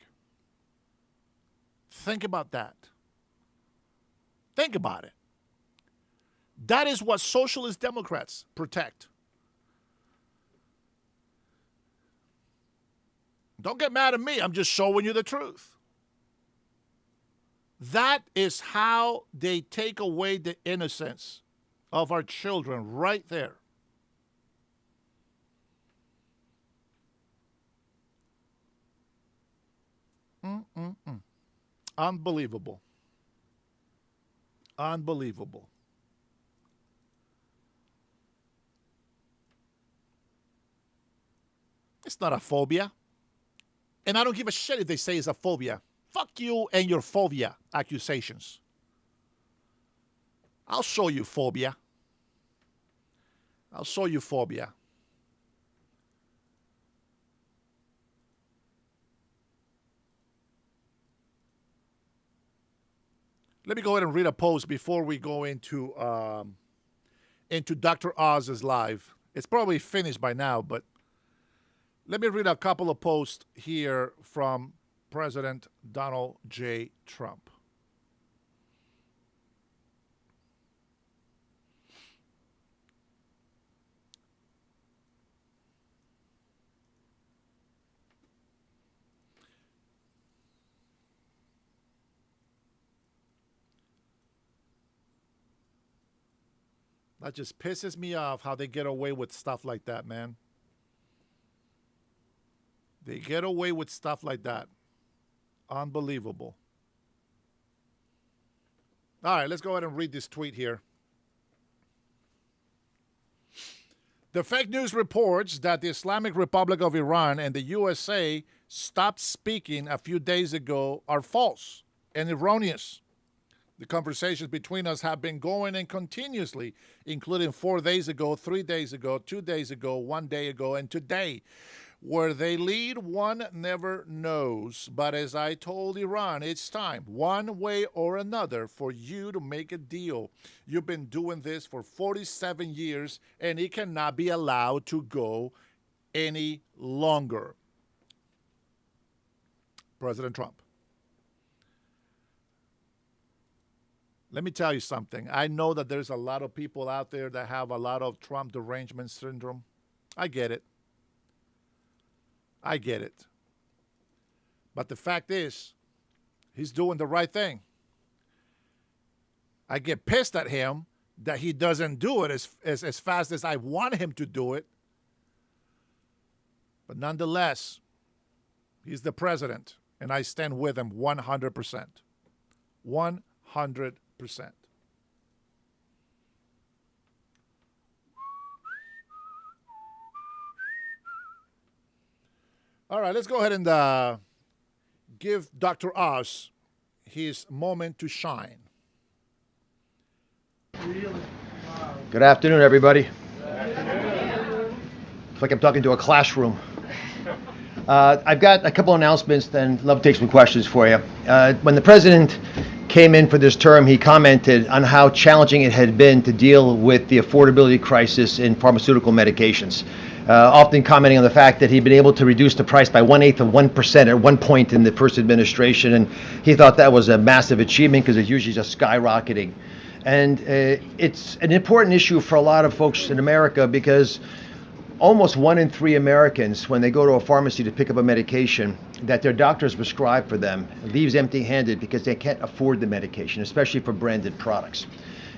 Think about that. Think about it. That is what socialist Democrats protect. Don't get mad at me. I'm just showing you the truth. That is how they take away the innocence of our children right there. Unbelievable. Unbelievable. It's not a phobia. And I don't give a shit if they say it's a phobia. Fuck you and your phobia accusations. I'll show you phobia. I'll show you phobia. Let me go ahead and read a post before we go into Dr. Oz's live. It's probably finished by now, but let me read a couple of posts here from President Donald J. Trump. That just pisses me off how they get away with stuff like that, man. They get away with stuff like that. Unbelievable. All right, let's go ahead and read this tweet here. The fake news reports that the Islamic Republic of Iran and the USA stopped speaking a few days ago are false and erroneous. The conversations between us have been going and continuously, including 4 days ago, 3 days ago, 2 days ago, 1 day ago, and today. Where they lead, one never knows. But as I told Iran, it's time, one way or another, for you to make a deal. You've been doing this for 47 years, and it cannot be allowed to go any longer. President Trump. Let me tell you something. I know that there's a lot of people out there that have a lot of Trump derangement syndrome. I get it. I get it. But the fact is, he's doing the right thing. I get pissed at him that he doesn't do it as fast as I want him to do it. But nonetheless, he's the president, and I stand with him 100%. 100%. All right, let's go ahead and give Dr. Oz his moment to shine. Good afternoon, everybody. It's like I'm talking to a classroom. I've got a couple announcements and love to take some questions for you. When the president came in for this term, he commented on how challenging it had been to deal with the affordability crisis in pharmaceutical medications. Often commenting on the fact that he'd been able to reduce the price by 1/8 of 1% at one point in the first administration, and he thought that was a massive achievement because it's usually just skyrocketing. And it's an important issue for a lot of folks in America because almost 1 in 3 Americans, when they go to a pharmacy to pick up a medication that their doctors prescribe for them, leaves empty-handed because they can't afford the medication, especially for branded products.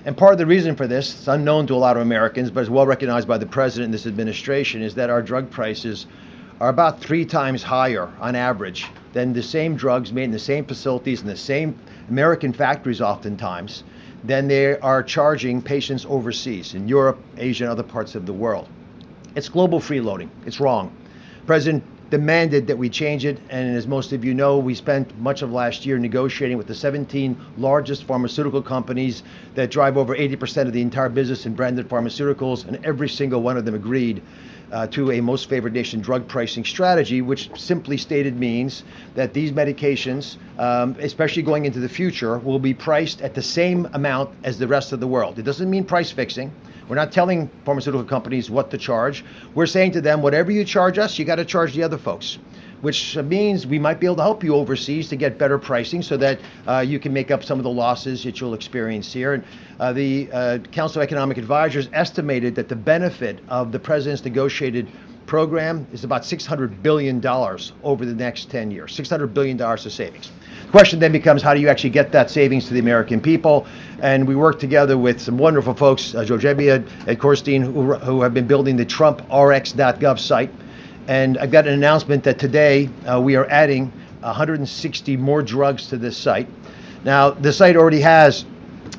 And part of the reason for this, it's unknown to a lot of Americans, but is well recognized by the president and this administration, is that our drug prices are about 3 times higher on average than the same drugs made in the same facilities in the same American factories oftentimes than they are charging patients overseas in Europe, Asia, and other parts of the world. It's global freeloading. It's wrong. The president demanded that we change it, and as most of you know, we spent much of last year negotiating with the 17 largest pharmaceutical companies that drive over 80% of the entire business in branded pharmaceuticals, and every single one of them agreed to a most favored nation drug pricing strategy, which simply stated means that these medications, especially going into the future, will be priced at the same amount as the rest of the world. It doesn't mean price fixing. We're not telling pharmaceutical companies what to charge. We're saying to them, whatever you charge us, you got to charge the other folks, which means we might be able to help you overseas to get better pricing so that you can make up some of the losses that you'll experience here. And the Council of Economic Advisors estimated that the benefit of the president's negotiated program is about $600 billion over the next 10 years, $600 billion of savings. The question then becomes, how do you actually get that savings to the American people? And we work together with some wonderful folks, Joe Jebbia and Korstein, who have been building the TrumpRx.gov site. And I've got an announcement that today we are adding 160 more drugs to this site. Now, the site already has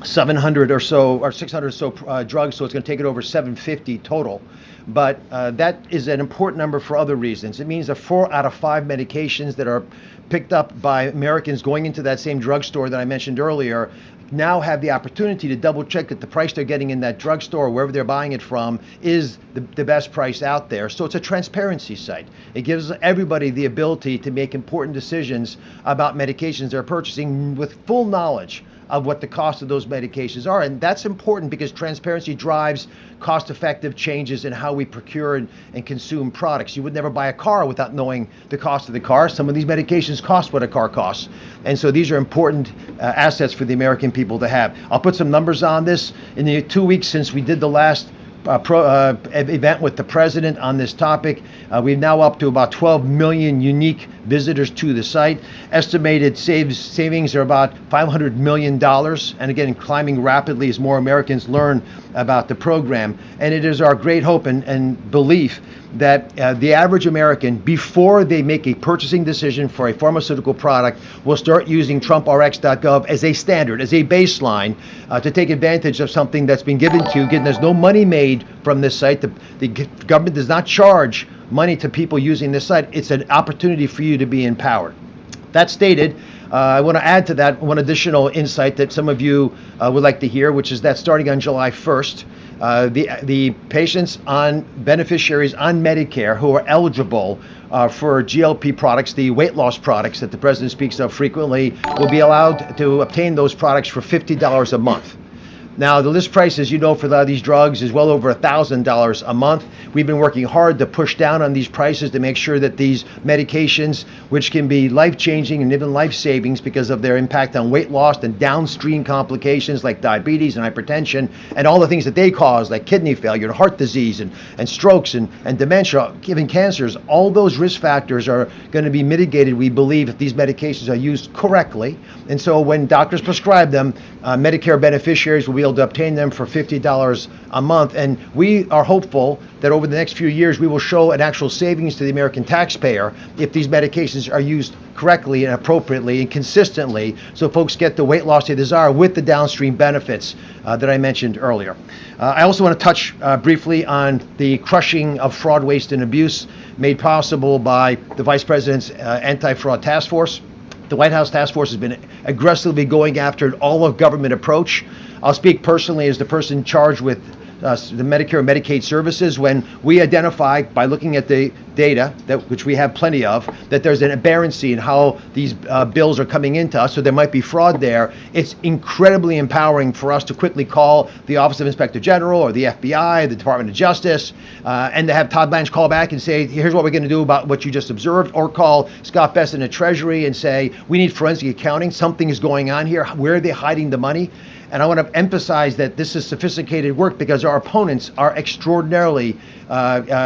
700 or so, or 600 or so drugs, so it's going to take it over 750 total. But that is an important number for other reasons. It means that 4 out of 5 medications that are picked up by Americans going into that same drugstore that I mentioned earlier now have the opportunity to double check that the price they're getting in that drugstore, wherever they're buying it from, is the best price out there. So it's a transparency site. It gives everybody the ability to make important decisions about medications they're purchasing with full knowledge of what the cost of those medications are. And that's important because transparency drives cost-effective changes in how we procure and consume products. You would never buy a car without knowing the cost of the car. Some of these medications cost what a car costs. And so these are important assets for the American people to have. I'll put some numbers on this. In the 2 weeks since we did the last event with the president on this topic. We're now up to about 12 million unique visitors to the site. Estimated savings are about $500 million, and again, climbing rapidly as more Americans learn about the program. And it is our great hope and belief that the average American, before they make a purchasing decision for a pharmaceutical product, will start using TrumpRx.gov as a standard, as a baseline, to take advantage of something that's been given to you. Again, there's no money made from this site. The government does not charge money to people using this site. It's an opportunity for you to be empowered. That stated, I want to add to that one additional insight that some of you would like to hear, which is that starting on July 1st, the patients on beneficiaries on Medicare who are eligible for GLP products, the weight loss products that the president speaks of frequently, will be allowed to obtain those products for $50 a month. Now, the list price, as you know, for a lot of these drugs is well over $1,000 a month. We've been working hard to push down on these prices to make sure that these medications, which can be life-changing and even life savings because of their impact on weight loss and downstream complications like diabetes and hypertension and all the things that they cause, like kidney failure and heart disease and strokes and dementia, even cancers, all those risk factors are going to be mitigated, we believe, if these medications are used correctly. And so when doctors prescribe them, Medicare beneficiaries will be able to obtain them for $50 a month. And we are hopeful that over the next few years, we will show an actual savings to the American taxpayer if these medications are used correctly and appropriately and consistently, so folks get the weight loss they desire with the downstream benefits that I mentioned earlier. I also want to touch briefly on the crushing of fraud, waste, and abuse made possible by the Vice President's Anti-Fraud Task Force. The White House Task Force has been aggressively going after an all-of-government approach. I'll speak personally as the person charged with the Medicare and Medicaid services. When we identify, by looking at the data, which we have plenty of, that there's an aberrancy in how these bills are coming into us, so there might be fraud there, it's incredibly empowering for us to quickly call the Office of Inspector General or the FBI, the Department of Justice, and to have Todd Blanche call back and say, here's what we're going to do about what you just observed, or call Scott Bessent at Treasury and say, we need forensic accounting, something is going on here, where are they hiding the money? And I want to emphasize that this is sophisticated work because our opponents are extraordinarily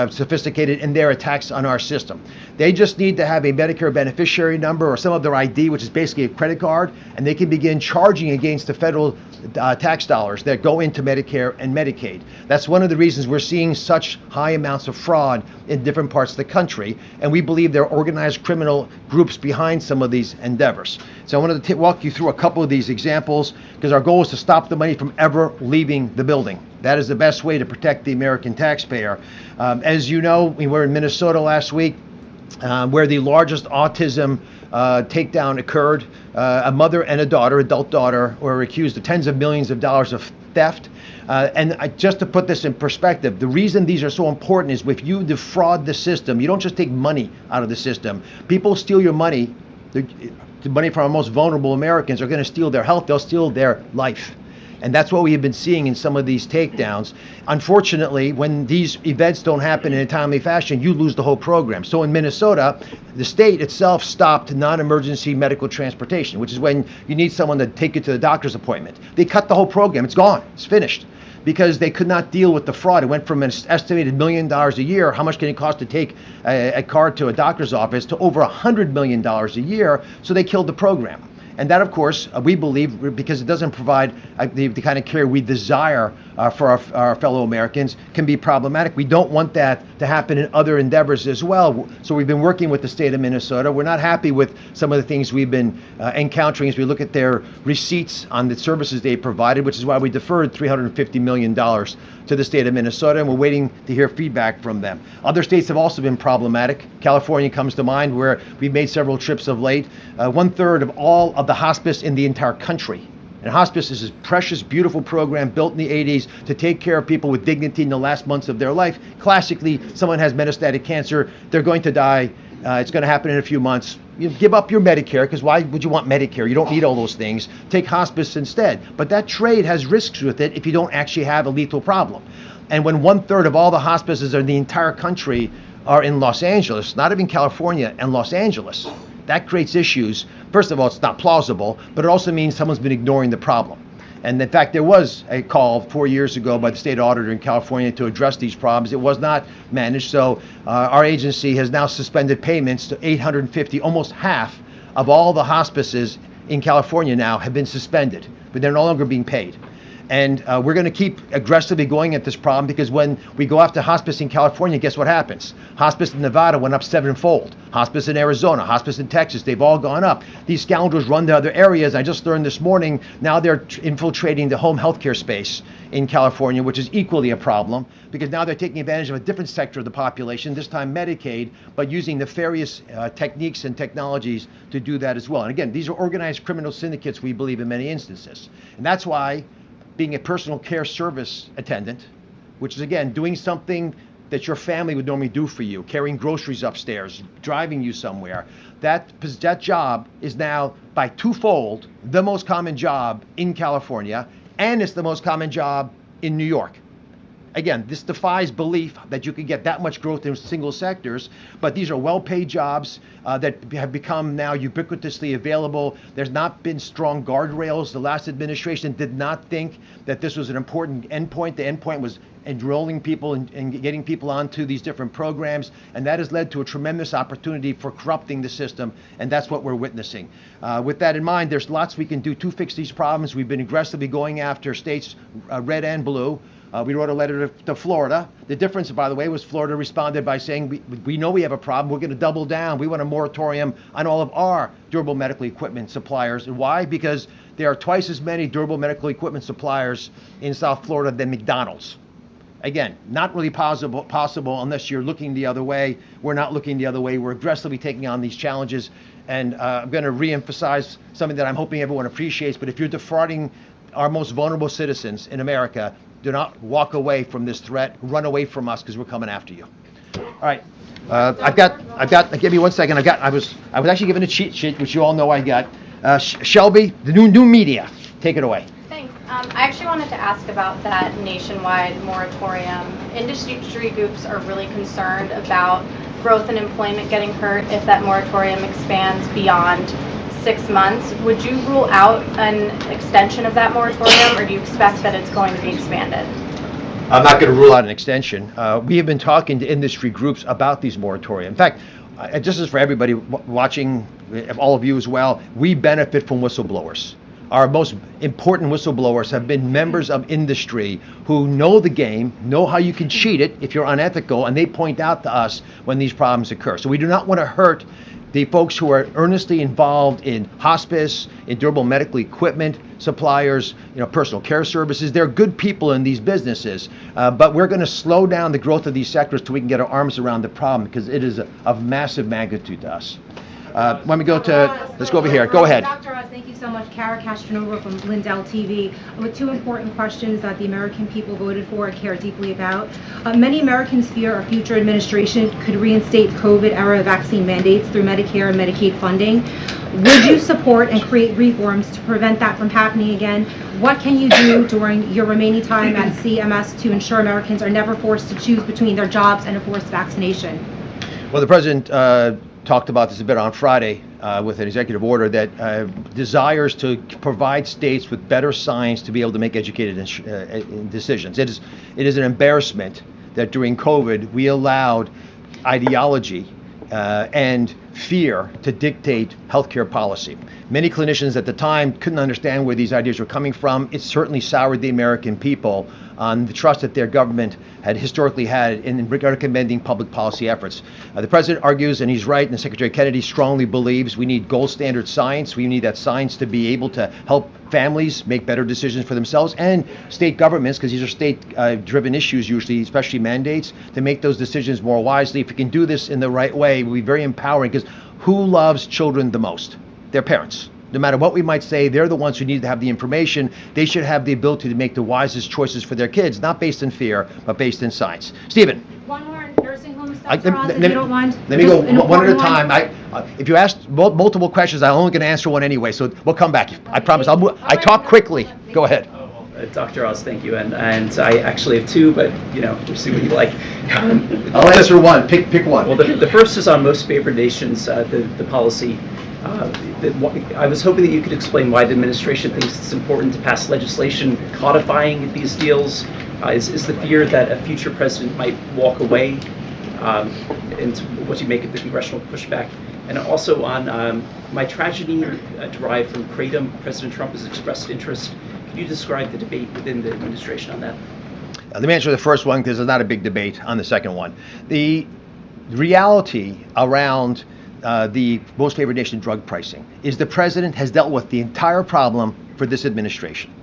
sophisticated in their attacks on our system. They just need to have a Medicare beneficiary number or some of their ID, which is basically a credit card, and they can begin charging against the federal tax dollars that go into Medicare and Medicaid. That's one of the reasons we're seeing such high amounts of fraud in different parts of the country, and we believe there are organized criminal groups behind some of these endeavors. So I wanted to walk you through a couple of these examples because our goal is to stop the money from ever leaving the building. That is the best way to protect the American taxpayer. As you know, we were in Minnesota last week where the largest autism takedown occurred. A mother and a daughter, adult daughter, were accused of tens of millions of dollars of theft. Just to put this in perspective, the reason these are so important is if you defraud the system, you don't just take money out of the system. People steal your money. The money from our most vulnerable Americans are going to steal their health. They'll steal their life. And that's what we have been seeing in some of these takedowns. Unfortunately, when these events don't happen in a timely fashion, you lose the whole program. So in Minnesota, the state itself stopped non-emergency medical transportation, which is when you need someone to take you to the doctor's appointment. They cut the whole program. It's gone. It's finished. Because they could not deal with the fraud. It went from an estimated $1 million a year, how much can it cost to take a card to a doctor's office, to over $100 million a year, so they killed the program. And that, of course, we believe, because it doesn't provide the kind of care we desire for our fellow Americans, can be problematic. We don't want that to happen in other endeavors as well. So we've been working with the state of Minnesota. We're not happy with some of the things we've been encountering as we look at their receipts on the services they provided, which is why we deferred $350 million to the state of Minnesota, and we're waiting to hear feedback from them. Other states have also been problematic. California comes to mind, where we've made several trips of late. 1/3 of all of the hospice in the entire country. And hospice is a precious, beautiful program built in the 80s to take care of people with dignity in the last months of their life. Classically, someone has metastatic cancer, they're going to die. It's going to happen in a few months. You give up your Medicare, because why would you want Medicare? You don't need all those things. Take hospice instead. But that trade has risks with it if you don't actually have a lethal problem. And when 1/3 of all the hospices in the entire country are in Los Angeles, not even California, and Los Angeles, that creates issues. First of all, it's not plausible, but it also means someone's been ignoring the problem. And in fact, there was a call 4 years ago by the state auditor in California to address these problems. It was not managed, so our agency has now suspended payments to 850, almost half of all the hospices in California now have been suspended, but they're no longer being paid. And we're going to keep aggressively going at this problem, because when we go after hospice in California, guess what happens? Hospice in Nevada went up 7-fold. Hospice in Arizona, hospice in Texas, they've all gone up. These scoundrels run to other areas. I just learned this morning, now they're infiltrating the home healthcare space in California, which is equally a problem, because now they're taking advantage of a different sector of the population, this time Medicaid, but using nefarious techniques and technologies to do that as well. And again, these are organized criminal syndicates, we believe, in many instances. And that's why being a personal care service attendant, which is, again, doing something that your family would normally do for you, carrying groceries upstairs, driving you somewhere, that job is now by twofold the most common job in California, and it's the most common job in New York. Again, this defies belief that you could get that much growth in single sectors, but these are well-paid jobs that have become now ubiquitously available. There's not been strong guardrails. The last administration did not think that this was an important endpoint. The endpoint was enrolling people and getting people onto these different programs, and that has led to a tremendous opportunity for corrupting the system, and that's what we're witnessing. With that in mind, there's lots we can do to fix these problems. We've been aggressively going after states, red and blue. We wrote a letter to Florida. The difference, by the way, was Florida responded by saying, we know we have a problem. We're going to double down. We want a moratorium on all of our durable medical equipment suppliers. And why? Because there are twice as many durable medical equipment suppliers in South Florida than McDonald's. Again, not really possible unless you're looking the other way. We're not looking the other way. We're aggressively taking on these challenges. And I'm going to reemphasize something that I'm hoping everyone appreciates. But if you're defrauding our most vulnerable citizens in America, do not walk away from this threat. Run away from us, because we're coming after you. All right. I've got. Give me 1 second. I was actually given a cheat sheet, which you all know I got. Shelby, the new media. Take it away. Thanks. I actually wanted to ask about that nationwide moratorium. Industry groups are really concerned about growth and employment getting hurt if that moratorium expands beyond 6 months. Would you rule out an extension of that moratorium, or do you expect that it's going to be expanded? I'm not going to rule out an extension. We have been talking to industry groups about these moratoria. In fact, just as for everybody watching, all of you as well, we benefit from whistleblowers. Our most important whistleblowers have been members of industry who know the game, know how you can cheat it if you're unethical, and they point out to us when these problems occur. So we do not want to hurt the folks who are earnestly involved in hospice, in durable medical equipment suppliers, personal care services. They're good people in these businesses, but we're going to slow down the growth of these sectors till we can get our arms around the problem, because it is of massive magnitude to us. When we go to, let's go over here. Go ahead. Dr. Oz, thank you so much. Kara Castronova from Lindell TV with two important questions that the American people voted for and care deeply about. Many Americans fear our future administration could reinstate COVID-era vaccine mandates through Medicare and Medicaid funding. Would you support and create reforms to prevent that from happening again? What can you do during your remaining time at CMS to ensure Americans are never forced to choose between their jobs and a forced vaccination? Well, the president talked about this a bit on Friday with an executive order that desires to provide states with better science to be able to make educated decisions. It is an embarrassment that during COVID we allowed ideology and fear to dictate healthcare policy. Many clinicians at the time couldn't understand where these ideas were coming from. It certainly soured the American people on the trust that their government had historically had in recommending public policy efforts. The president argues, and he's right, and Secretary Kennedy strongly believes we need gold standard science. We need that science to be able to help families make better decisions for themselves, and state governments, because these are state-driven issues usually, especially mandates, to make those decisions more wisely. If we can do this in the right way, it will be very empowering, because who loves children the most? Their parents. No matter what we might say, they're the ones who need to have the information. They should have the ability to make the wisest choices for their kids, not based in fear, but based in science. Stephen. One more in nursing homes, Dr. Oz, if you don't mind. Let me go one at a time. If you ask multiple questions, I'm only going to answer one anyway, so we'll come back. I promise. I talk quickly. Go ahead. Dr. Oz, thank you. And I actually have two, but we'll see what you like. I'll answer one. Pick one. Well, the first is on most favored nations, the policy I was hoping that you could explain why the administration thinks it's important to pass legislation codifying these deals. Is the fear that a future president might walk away, and what you make of the congressional pushback? And also on my tragedy derived from Kratom, President Trump has expressed interest. Can you describe the debate within the administration on that? Let me answer the first one because there's not a big debate on the second one. The reality around the most favored nation drug pricing is the president has dealt with the entire problem for this administration.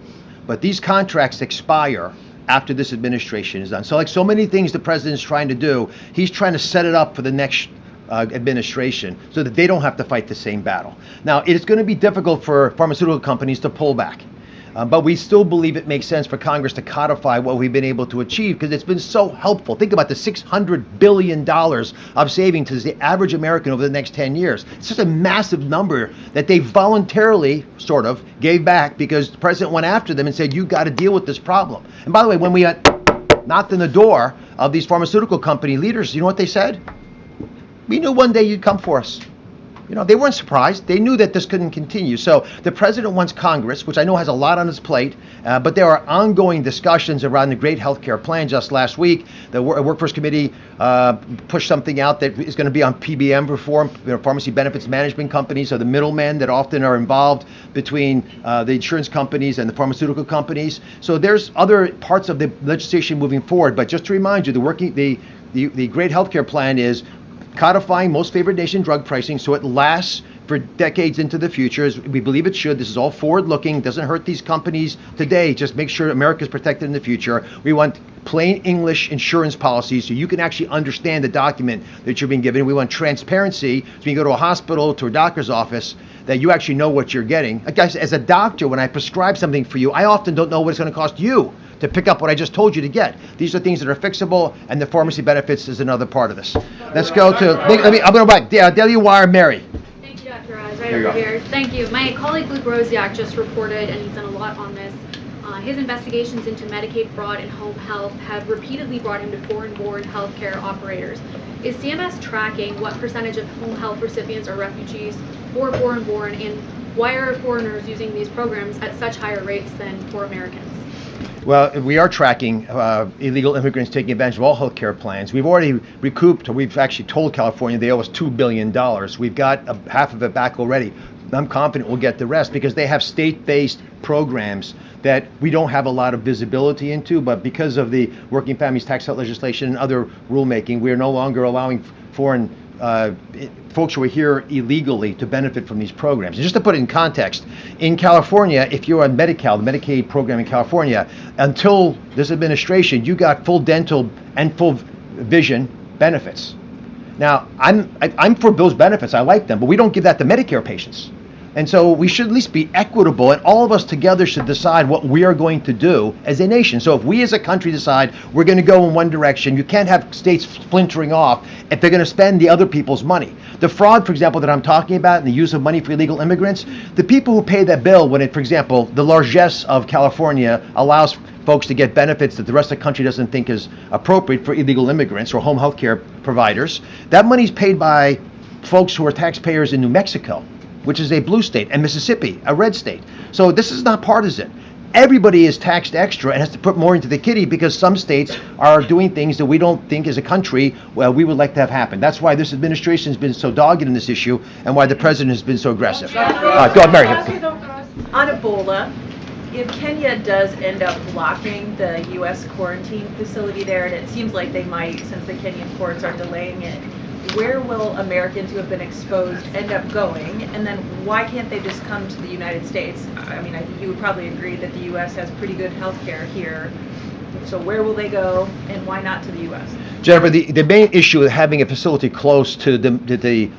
But these contracts expire after this administration is done. So like so many things the president's trying to do, he's trying to set it up for the next administration so that they don't have to fight the same battle. Now, it's going to be difficult for pharmaceutical companies to pull back. But we still believe it makes sense for Congress to codify what we've been able to achieve because it's been so helpful. Think about the $600 billion of savings to the average American over the next 10 years. It's just a massive number that they voluntarily, sort of, gave back because the president went after them and said, you got to deal with this problem. And by the way, when we knocked on the door of these pharmaceutical company leaders, you know what they said? We knew one day you'd come for us. You know, they weren't surprised. They knew that this couldn't continue. So the president wants Congress, which I know has a lot on its plate, but there are ongoing discussions around the great health care plan. Just last week, the Workforce Committee pushed something out that is going to be on PBM reform, pharmacy benefits management companies, or the middlemen that often are involved between the insurance companies and the pharmaceutical companies. So there's other parts of the legislation moving forward. But just to remind you, the great health care plan is codifying most favored nation drug pricing so it lasts for decades into the future, as we believe it should. This is all forward-looking, doesn't hurt these companies today, just make sure America's protected in the future. We want plain English insurance policies so you can actually understand the document that you're being given. We want transparency so when you go to a hospital, to a doctor's office, that you actually know what you're getting. Guys, as a doctor, when I prescribe something for you, I often don't know what it's going to cost you to pick up what I just told you to get. These are things that are fixable, and the pharmacy benefits is another part of this. Let's go to, I'm going to back, Daily Wire, Mary. Thank you, Dr. Oz. Right over here. Thank you. My colleague Luke Rosiak just reported, and he's done a lot on this, his investigations into Medicaid fraud and home health have repeatedly brought him to foreign-born healthcare operators. Is CMS tracking what percentage of home health recipients are refugees or foreign-born, and why are foreigners using these programs at such higher rates than for Americans? Well, we are tracking illegal immigrants taking advantage of all health care plans. We've already recouped, or we've actually told California they owe us $2 billion. We've got half of it back already. I'm confident we'll get the rest because they have state-based programs that we don't have a lot of visibility into, but because of the Working Families Tax Cut legislation and other rulemaking, we are no longer allowing foreign folks who are here illegally to benefit from these programs. And just to put it in context, in California, if you're on Medi-Cal, the Medicaid program in California, until this administration, you got full dental and full vision benefits. Now, I'm for those benefits. I like them, but we don't give that to Medicare patients. And so we should at least be equitable, and all of us together should decide what we are going to do as a nation. So if we as a country decide we're going to go in one direction, you can't have states splintering off if they're going to spend the other people's money. The fraud, for example, that I'm talking about and the use of money for illegal immigrants, the people who pay that bill when it, for example, the largesse of California allows folks to get benefits that the rest of the country doesn't think is appropriate for illegal immigrants or home health care providers, that money's paid by folks who are taxpayers in New Mexico, which is a blue state, and Mississippi, a red state. So this is not partisan. Everybody is taxed extra and has to put more into the kitty because some states are doing things that we don't think as a country, well, we would like to have happen. That's why this administration has been so dogged in this issue and why the president has been so aggressive. Go ahead, Mary. On Ebola, if Kenya does end up blocking the U.S. quarantine facility there, and it seems like they might since the Kenyan courts are delaying it, where will Americans who have been exposed end up going? And then why can't they just come to the United States? I mean, I think you would probably agree that the U.S. has pretty good health care here. So where will they go, and why not to the U.S.? Jennifer, the main issue with having a facility close to the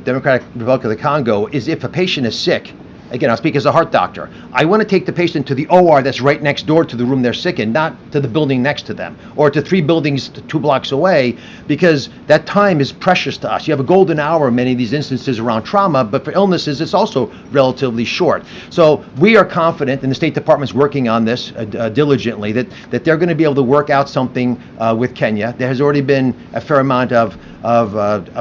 Democratic Republic of the Congo is if a patient is sick, Again, I'll speak as a heart doctor. I want to take the patient to the OR that's right next door to the room they're sick in, not to the building next to them, or to 3 buildings 2 blocks away, because that time is precious to us. You have a golden hour in many of these instances around trauma, but for illnesses, it's also relatively short. So we are confident, and the State Department's working on this diligently, that they're going to be able to work out something with Kenya. There has already been a fair amount of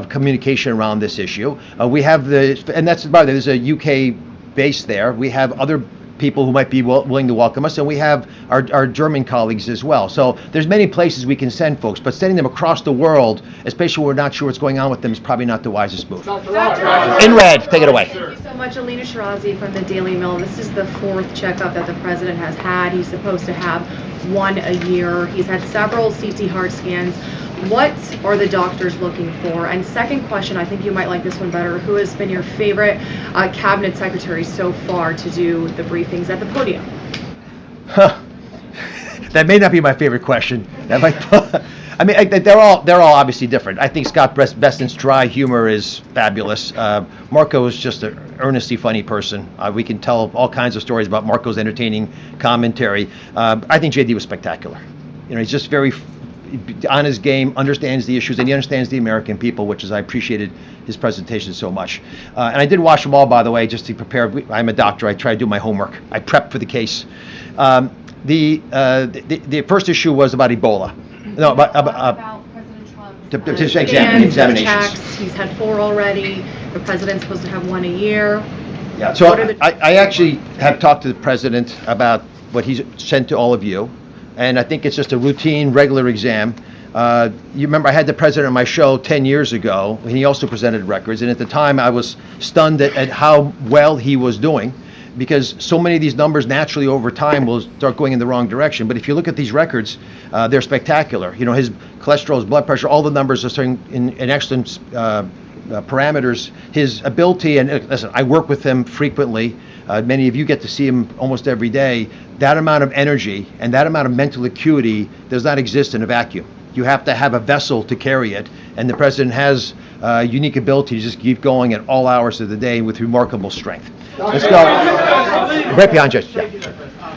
communication around this issue. We have and that's, by the way, there's a UK base there. We have other people who might be willing to welcome us, and we have our German colleagues as well. So there's many places we can send folks, but sending them across the world, especially when we're not sure what's going on with them, is probably not the wisest move. In red, take it away. Thank you so much. Alina Shirazi from the Daily Mail. This is the 4th checkup that the president has had. He's supposed to have 1 a year. He's had several CT heart scans. What are the doctors looking for? And second question, I think you might like this one better. Who has been your favorite cabinet secretary so far to do the briefings at the podium? That may not be my favorite question. That might, I mean, they're all obviously different. I think Scott Bessent's dry humor is fabulous. Marco is just an earnestly funny person. We can tell all kinds of stories about Marco's entertaining commentary. I think JD was spectacular. You know, he's just very on his game, understands the issues, and he understands the American people, which is, I appreciated his presentation so much. And I did watch them all, by the way, just to prepare. I'm a doctor. I try to do my homework. I prepped for the case. The first issue was about Ebola. No, about President Trump's examinations. He's had 4 already. The president's supposed to have 1 a year. Yeah. So I actually have talked to the president about what he's sent to all of you. And I think it's just a routine, regular exam. You remember I had the president on my show 10 years ago, and he also presented records. And at the time, I was stunned at how well he was doing, because so many of these numbers naturally over time will start going in the wrong direction. But if you look at these records, they're spectacular. You know, his cholesterol, his blood pressure, all the numbers are starting in excellent parameters. His ability, and listen, I work with him frequently. Many of you get to see him almost every day. That amount of energy and that amount of mental acuity does not exist in a vacuum. You have to have a vessel to carry it, and the president has a unique ability to just keep going at all hours of the day with remarkable strength. Let's go. Right behind you.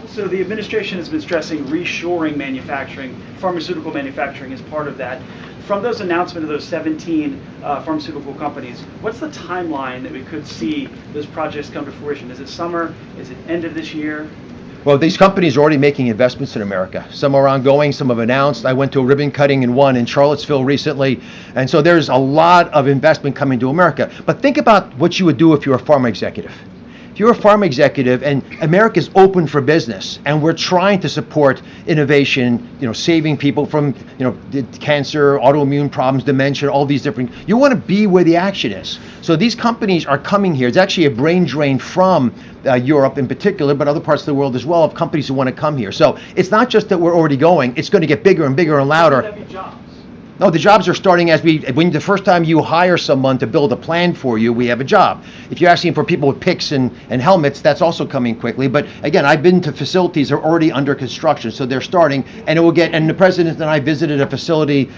So the administration has been stressing reshoring manufacturing, pharmaceutical manufacturing is part of that. From those announcements of those 17 pharmaceutical companies, what's the timeline that we could see those projects come to fruition? Is it summer? Is it end of this year? Well, these companies are already making investments in America. Some are ongoing, some have announced. I went to a ribbon cutting in one in Charlottesville recently. And so there's a lot of investment coming to America. But think about what you would do if you're a pharma executive. If you're a pharma executive and America's open for business and we're trying to support innovation, you know, saving people from, you know, cancer, autoimmune problems, dementia, all these different, you want to be where the action is. So these companies are coming here. It's actually a brain drain from Europe in particular, but other parts of the world as well, of companies who want to come here. So it's not just that we're already going, it's going to get bigger and bigger and louder. Would that be jobs? No, the jobs are starting when the first time you hire someone to build a plan for you, we have a job. If you're asking for people with picks and helmets, that's also coming quickly. But again, I've been to facilities that are already under construction, so they're starting, and it will get. And the president and I visited a facility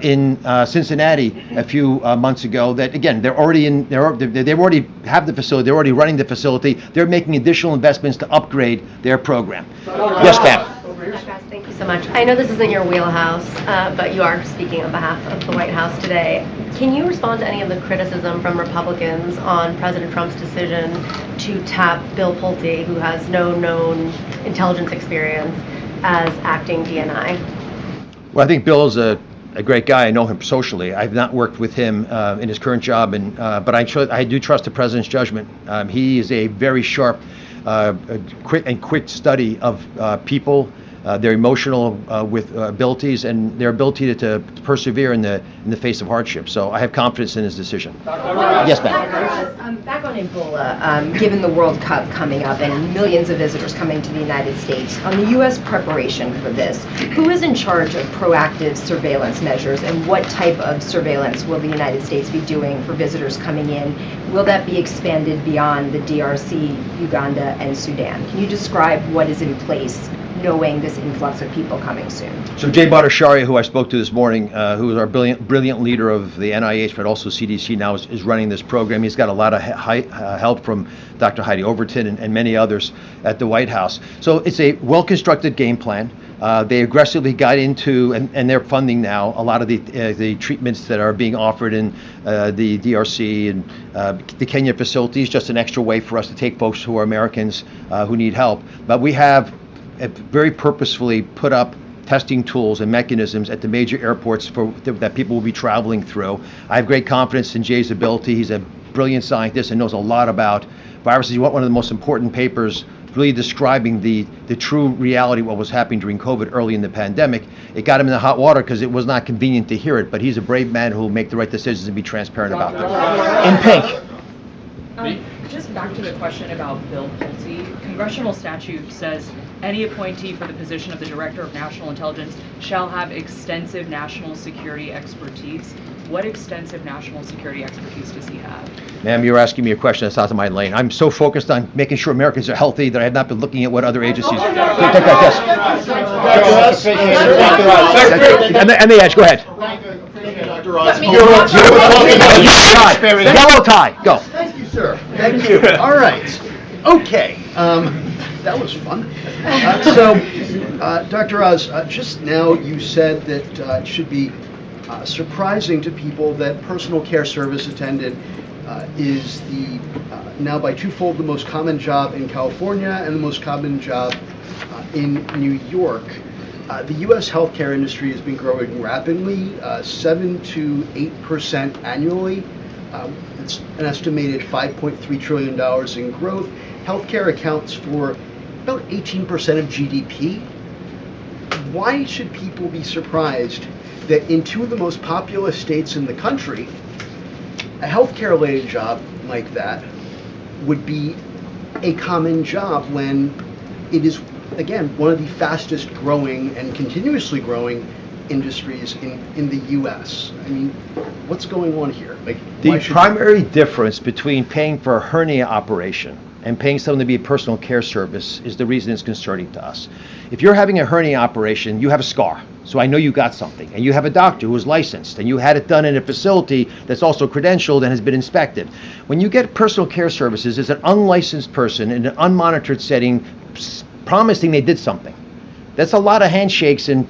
in Cincinnati a few months ago. That again, they're already in. They already have the facility. They're already running the facility. They're making additional investments to upgrade their program. Yes, ma'am. Thank you so much. I know this isn't your wheelhouse, but you are speaking on behalf of the White House today. Can you respond to any of the criticism from Republicans on President Trump's decision to tap Bill Pulte, who has no known intelligence experience, as acting DNI? Well, I think Bill is a great guy. I know him socially. I've not worked with him in his current job, but I do trust the president's judgment. He is a very sharp, quick study of people. Their emotional abilities and their ability to persevere in the face of hardship. So I have confidence in his decision. Yes, ma'am. Back on Ebola, given the World Cup coming up and millions of visitors coming to the United States, on the U.S. preparation for this, who is in charge of proactive surveillance measures, and what type of surveillance will the United States be doing for visitors coming in? Will that be expanded beyond the DRC, Uganda, and Sudan? Can you describe what is in place knowing this influx of people coming soon? So Jay Bhattacharya, who I spoke to this morning, who is our brilliant leader of the NIH, but also CDC now, is running this program. He's got a lot of help from Dr. Heidi Overton and many others at the White House. So it's a well-constructed game plan. They aggressively got into, and they're funding now, a lot of the treatments that are being offered in the DRC and the Kenya facilities, just an extra way for us to take folks who are Americans who need help. But we have very purposefully put up testing tools and mechanisms at the major airports that people will be traveling through. I have great confidence in Jay's ability. He's a brilliant scientist and knows a lot about viruses. You want one of the most important papers really describing the true reality of what was happening during COVID early in the pandemic. It got him in the hot water because it was not convenient to hear it, but he's a brave man who will make the right decisions and be transparent about them. In pink. Just back to the question about Bill Pulte. Congressional statute says any appointee for the position of the Director of National Intelligence shall have extensive national security expertise. What extensive national security expertise does he have? Ma'am, you're asking me a question that's out of my lane. I'm so focused on making sure Americans are healthy that I have not been looking at what other agencies. Take that, yes. And the edge, go ahead. Dr. Oz. Yellow tie, go. Thank you, sir. Thank you. All right. Okay. That was fun. Dr. Oz, just now you said that it should be surprising to people that personal care service attendant is the now by twofold the most common job in California and the most common job in New York. The U.S. healthcare industry has been growing rapidly, 7 to 8% annually. It's an estimated $5.3 trillion in growth. Healthcare accounts for about 18% of GDP. Why should people be surprised that in two of the most populous states in the country, a healthcare-related job like that would be a common job when it is, again, one of the fastest growing and continuously growing industries in the U.S.? I mean, what's going on here? The primary difference between paying for a hernia operation and paying someone to be a personal care service is the reason it's concerning to us. If you're having a hernia operation, you have a scar. So I know you got something, and you have a doctor who is licensed, and you had it done in a facility that's also credentialed and has been inspected. When you get personal care services, it's an unlicensed person in an unmonitored setting promising they did something. That's a lot of handshakes and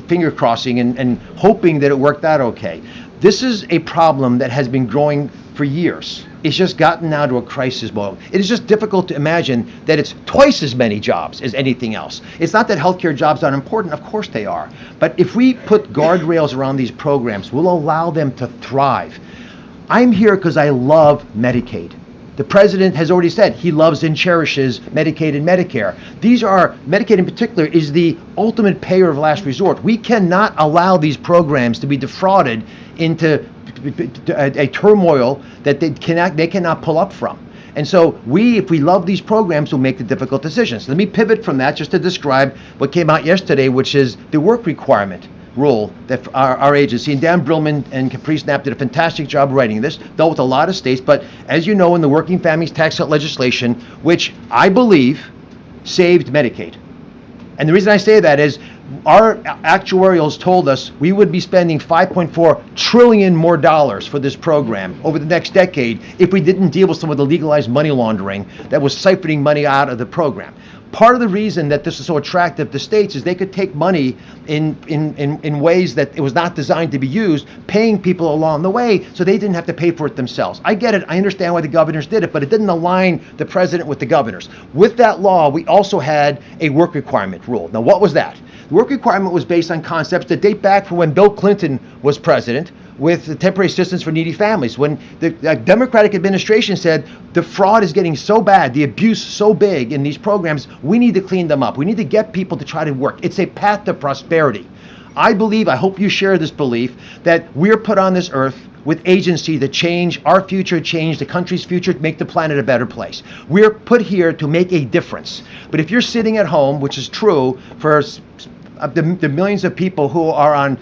finger crossing and hoping that it worked out okay. This is a problem that has been growing for years. It's just gotten now to a crisis mode. It is just difficult to imagine that it's twice as many jobs as anything else. It's not that healthcare jobs aren't important, of course they are. But if we put guardrails around these programs, we'll allow them to thrive. I'm here because I love Medicaid. The president has already said he loves and cherishes Medicaid and Medicare. Medicaid in particular is the ultimate payer of last resort. We cannot allow these programs to be defrauded into a turmoil that they cannot pull up from. And so if we love these programs, we'll make the difficult decisions. Let me pivot from that just to describe what came out yesterday, which is the work requirement rule that our agency, and Dan Brillman and Caprice Knapp did a fantastic job writing this, dealt with a lot of states, but as you know, in the Working Families Tax Cut legislation, which I believe saved Medicaid. And the reason I say that is our actuarials told us we would be spending $5.4 trillion more dollars for this program over the next decade if we didn't deal with some of the legalized money laundering that was siphoning money out of the program. Part of the reason that this is so attractive to states is they could take money in ways that it was not designed to be used, paying people along the way so they didn't have to pay for it themselves. I get it. I understand why the governors did it, but it didn't align the president with the governors. With that law, we also had a work requirement rule. Now, what was that? The work requirement was based on concepts that date back from when Bill Clinton was president, with the temporary assistance for needy families. When the Democratic administration said the fraud is getting so bad, the abuse so big in these programs, we need to clean them up. We need to get people to try to work. It's a path to prosperity. I hope you share this belief, that we're put on this earth with agency to change our future, change the country's future, to make the planet a better place. We're put here to make a difference. But if you're sitting at home, which is true for the millions of people who are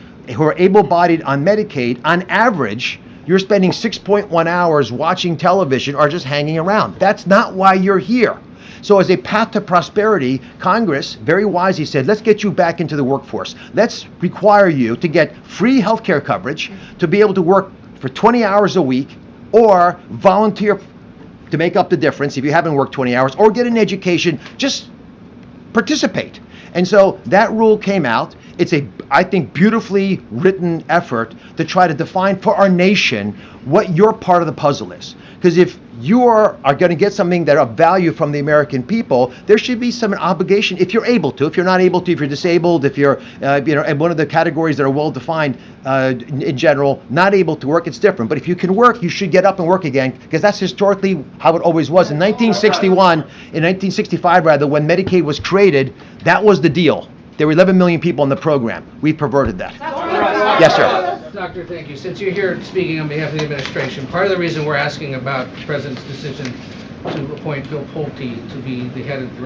able-bodied on Medicaid, on average, you're spending 6.1 hours watching television or just hanging around. That's not why you're here. So as a path to prosperity, Congress very wisely said, let's get you back into the workforce. Let's require you to get free health care coverage, to be able to work for 20 hours a week, or volunteer to make up the difference if you haven't worked 20 hours, or get an education, just participate. And so that rule came out. It's a, I think, beautifully written effort to try to define for our nation what your part of the puzzle is. Because if you are going to get something that of value from the American people, there should be some obligation, if you're able to. If you're not able to, if you're disabled, if you're, in one of the categories that are well defined in general, not able to work, it's different. But if you can work, you should get up and work again, because that's historically how it always was. In 1965 rather, when Medicaid was created, that was the deal. There were 11 million people in the program. We perverted that. Yes, sir. Doctor, thank you. Since you're here speaking on behalf of the administration, part of the reason we're asking about the President's decision to appoint Bill Pulte to be the head of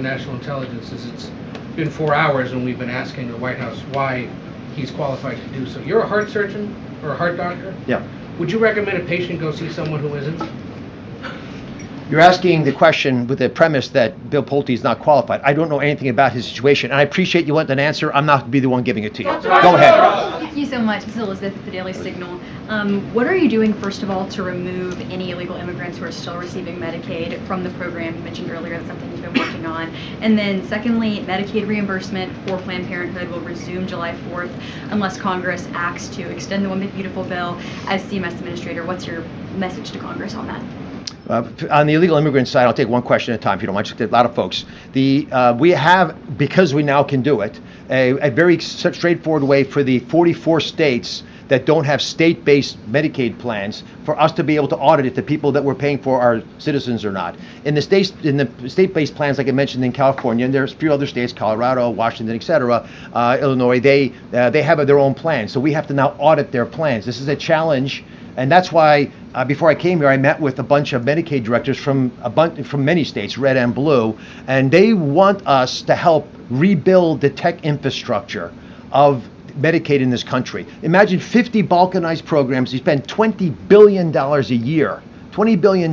National Intelligence is it's been 4 hours and we've been asking the White House why he's qualified to do so. You're a heart surgeon or a heart doctor? Yeah. Would you recommend a patient go see someone who isn't? You're asking the question with the premise that Bill Pulte is not qualified. I don't know anything about his situation, and I appreciate you want an answer. I'm not going to be the one giving it to you. Go ahead. Thank you so much. This is Elizabeth with the Daily Signal. What are you doing, first of all, to remove any illegal immigrants who are still receiving Medicaid from the program? You mentioned earlier that's something you've been working on. And then secondly, Medicaid reimbursement for Planned Parenthood will resume July 4th unless Congress acts to extend the One Big Beautiful bill. As CMS Administrator, what's your message to Congress on that? On the illegal immigrant side, I'll take one question at a time, if you don't mind. Just a lot of folks. We have, because we now can do it, a very straightforward way for the 44 states that don't have state-based Medicaid plans for us to be able to audit if the people that we're paying for are citizens or not. In the state-based plans, like I mentioned in California, and there's a few other states, Colorado, Washington, et cetera, Illinois, they have their own plans. So we have to now audit their plans. This is a challenge. And that's why, before I came here, I met with a bunch of Medicaid directors from many states, red and blue, and they want us to help rebuild the tech infrastructure of Medicaid in this country. Imagine 50 balkanized programs. You spend $20 billion a year, $20 billion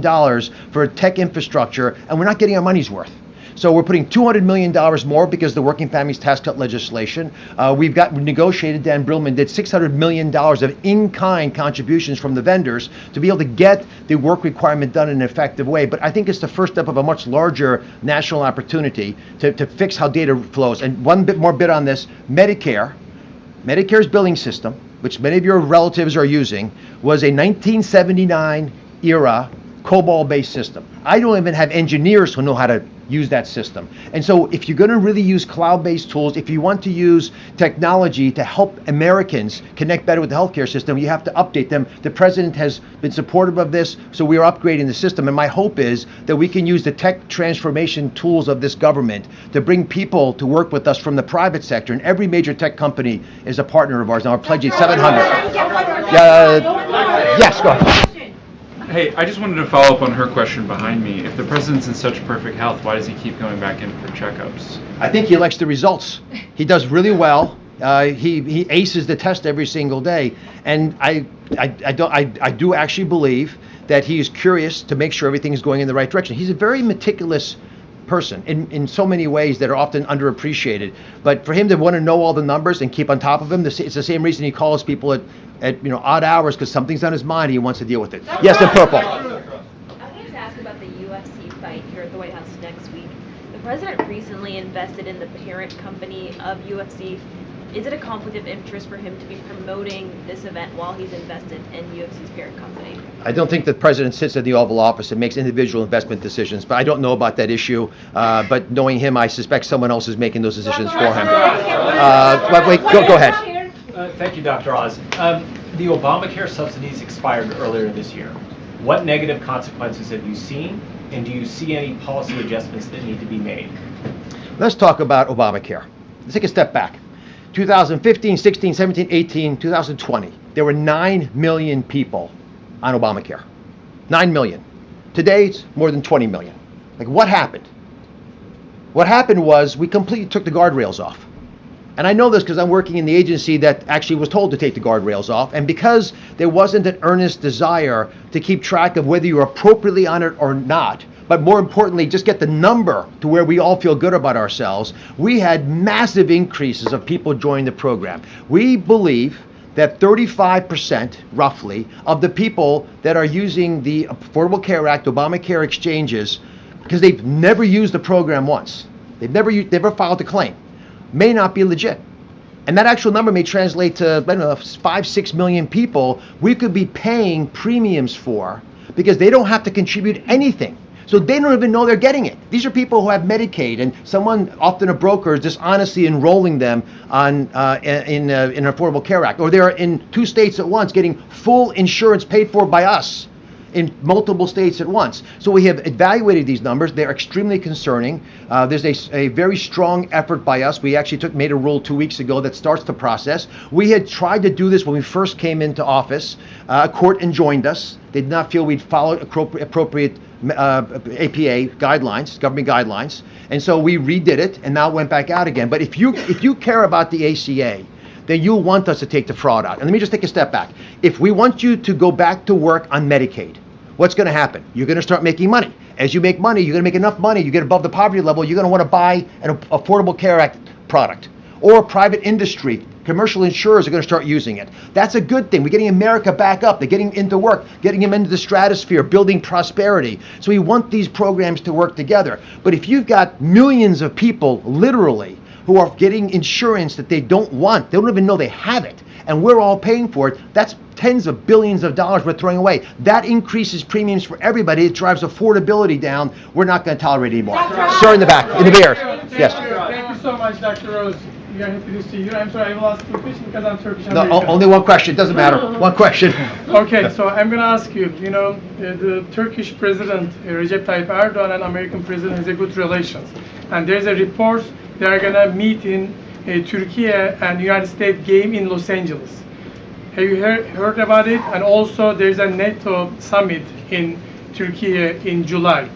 for tech infrastructure, and we're not getting our money's worth. So we're putting $200 million more because the Working Families Tax Cut legislation. We've negotiated, Dan Brillman did $600 million of in-kind contributions from the vendors to be able to get the work requirement done in an effective way. But I think it's the first step of a much larger national opportunity to fix how data flows. And one bit on this, Medicare's billing system, which many of your relatives are using, was a 1979 era COBOL-based system. I don't even have engineers who know how to use that system. And so if you're going to really use cloud-based tools, if you want to use technology to help Americans connect better with the healthcare system, you have to update them. The president has been supportive of this, so we are upgrading the system. And my hope is that we can use the tech transformation tools of this government to bring people to work with us from the private sector. And every major tech company is a partner of ours. Now we're pledging 700. Yes, go ahead. Hey, I just wanted to follow up on her question behind me. If the president's in such perfect health, why does he keep going back in for checkups? I think he likes the results. He does really well. He aces the test every single day, and I do actually believe that he is curious to make sure everything is going in the right direction. He's a very meticulous person in so many ways that are often underappreciated. But for him to want to know all the numbers and keep on top of them, it's the same reason he calls people at odd hours, because something's on his mind. He wants to deal with it. Yes, in purple. I wanted to ask about the UFC fight here at the White House next week. The president recently invested in the parent company of UFC. Is it a conflict of interest for him to be promoting this event while he's invested in UFC's parent company? I don't think the president sits in the Oval Office and makes individual investment decisions, but I don't know about that issue. But knowing him, I suspect someone else is making those decisions for him. Wait, go ahead. Thank you, Dr. Oz. The Obamacare subsidies expired earlier this year. What negative consequences have you seen, and do you see any policy adjustments that need to be made? Let's talk about Obamacare. Let's take a step back. 2015, 16, 17, 18, 2020, there were 9 million people on Obamacare. 9 million. Today, it's more than 20 million. Like, what happened? What happened was we completely took the guardrails off. And I know this because I'm working in the agency that actually was told to take the guardrails off. And because there wasn't an earnest desire to keep track of whether you were appropriately on it or not, but more importantly, just get the number to where we all feel good about ourselves, we had massive increases of people joining the program. We believe that 35%, roughly, of the people that are using the Affordable Care Act, Obamacare exchanges, because they've never used the program once, they've never filed a claim, may not be legit. And that actual number may translate to, I don't know, 5-6 million people we could be paying premiums for because they don't have to contribute anything. So they don't even know they're getting it. These are people who have Medicaid, and someone, often a broker, is dishonestly enrolling them on in an Affordable Care Act, or they're in 2 states at once getting full insurance paid for by us in multiple states at once. So we have evaluated these numbers. They're extremely concerning. There's a very strong effort by us. We actually made a rule 2 weeks ago that starts the process. We had tried to do this when we first came into office. A court enjoined us. They did not feel we'd followed appropriate APA guidelines, government guidelines. And so we redid it and now it went back out again. But if you care about the ACA, then you'll want us to take the fraud out. And let me just take a step back. If we want you to go back to work on Medicaid, what's going to happen? You're going to start making money. As you make money, you're going to make enough money, you get above the poverty level, you're going to want to buy an Affordable Care Act product. Or private industry, commercial insurers are going to start using it. That's a good thing. We're getting America back up. They're getting into work, getting them into the stratosphere, building prosperity. So we want these programs to work together. But if you've got millions of people, literally, who are getting insurance that they don't want, they don't even know they have it, and we're all paying for it, that's tens of billions of dollars we're throwing away. That increases premiums for everybody. It drives affordability down. We're not going to tolerate it anymore. Sir in the back, in the beard. Yes. Thank you so much, Dr. Rose. We are happy to see you. I'm sorry, I will ask two questions because I'm Turkish No, American. only one question. Doesn't matter. One question. Okay, so I'm going to ask you, the Turkish president, Recep Tayyip Erdogan, and American president has a good relations. And there's a report they are going to meet in Turkey and United States game in Los Angeles. Have you heard about it? And also there's a NATO summit in Turkey in July.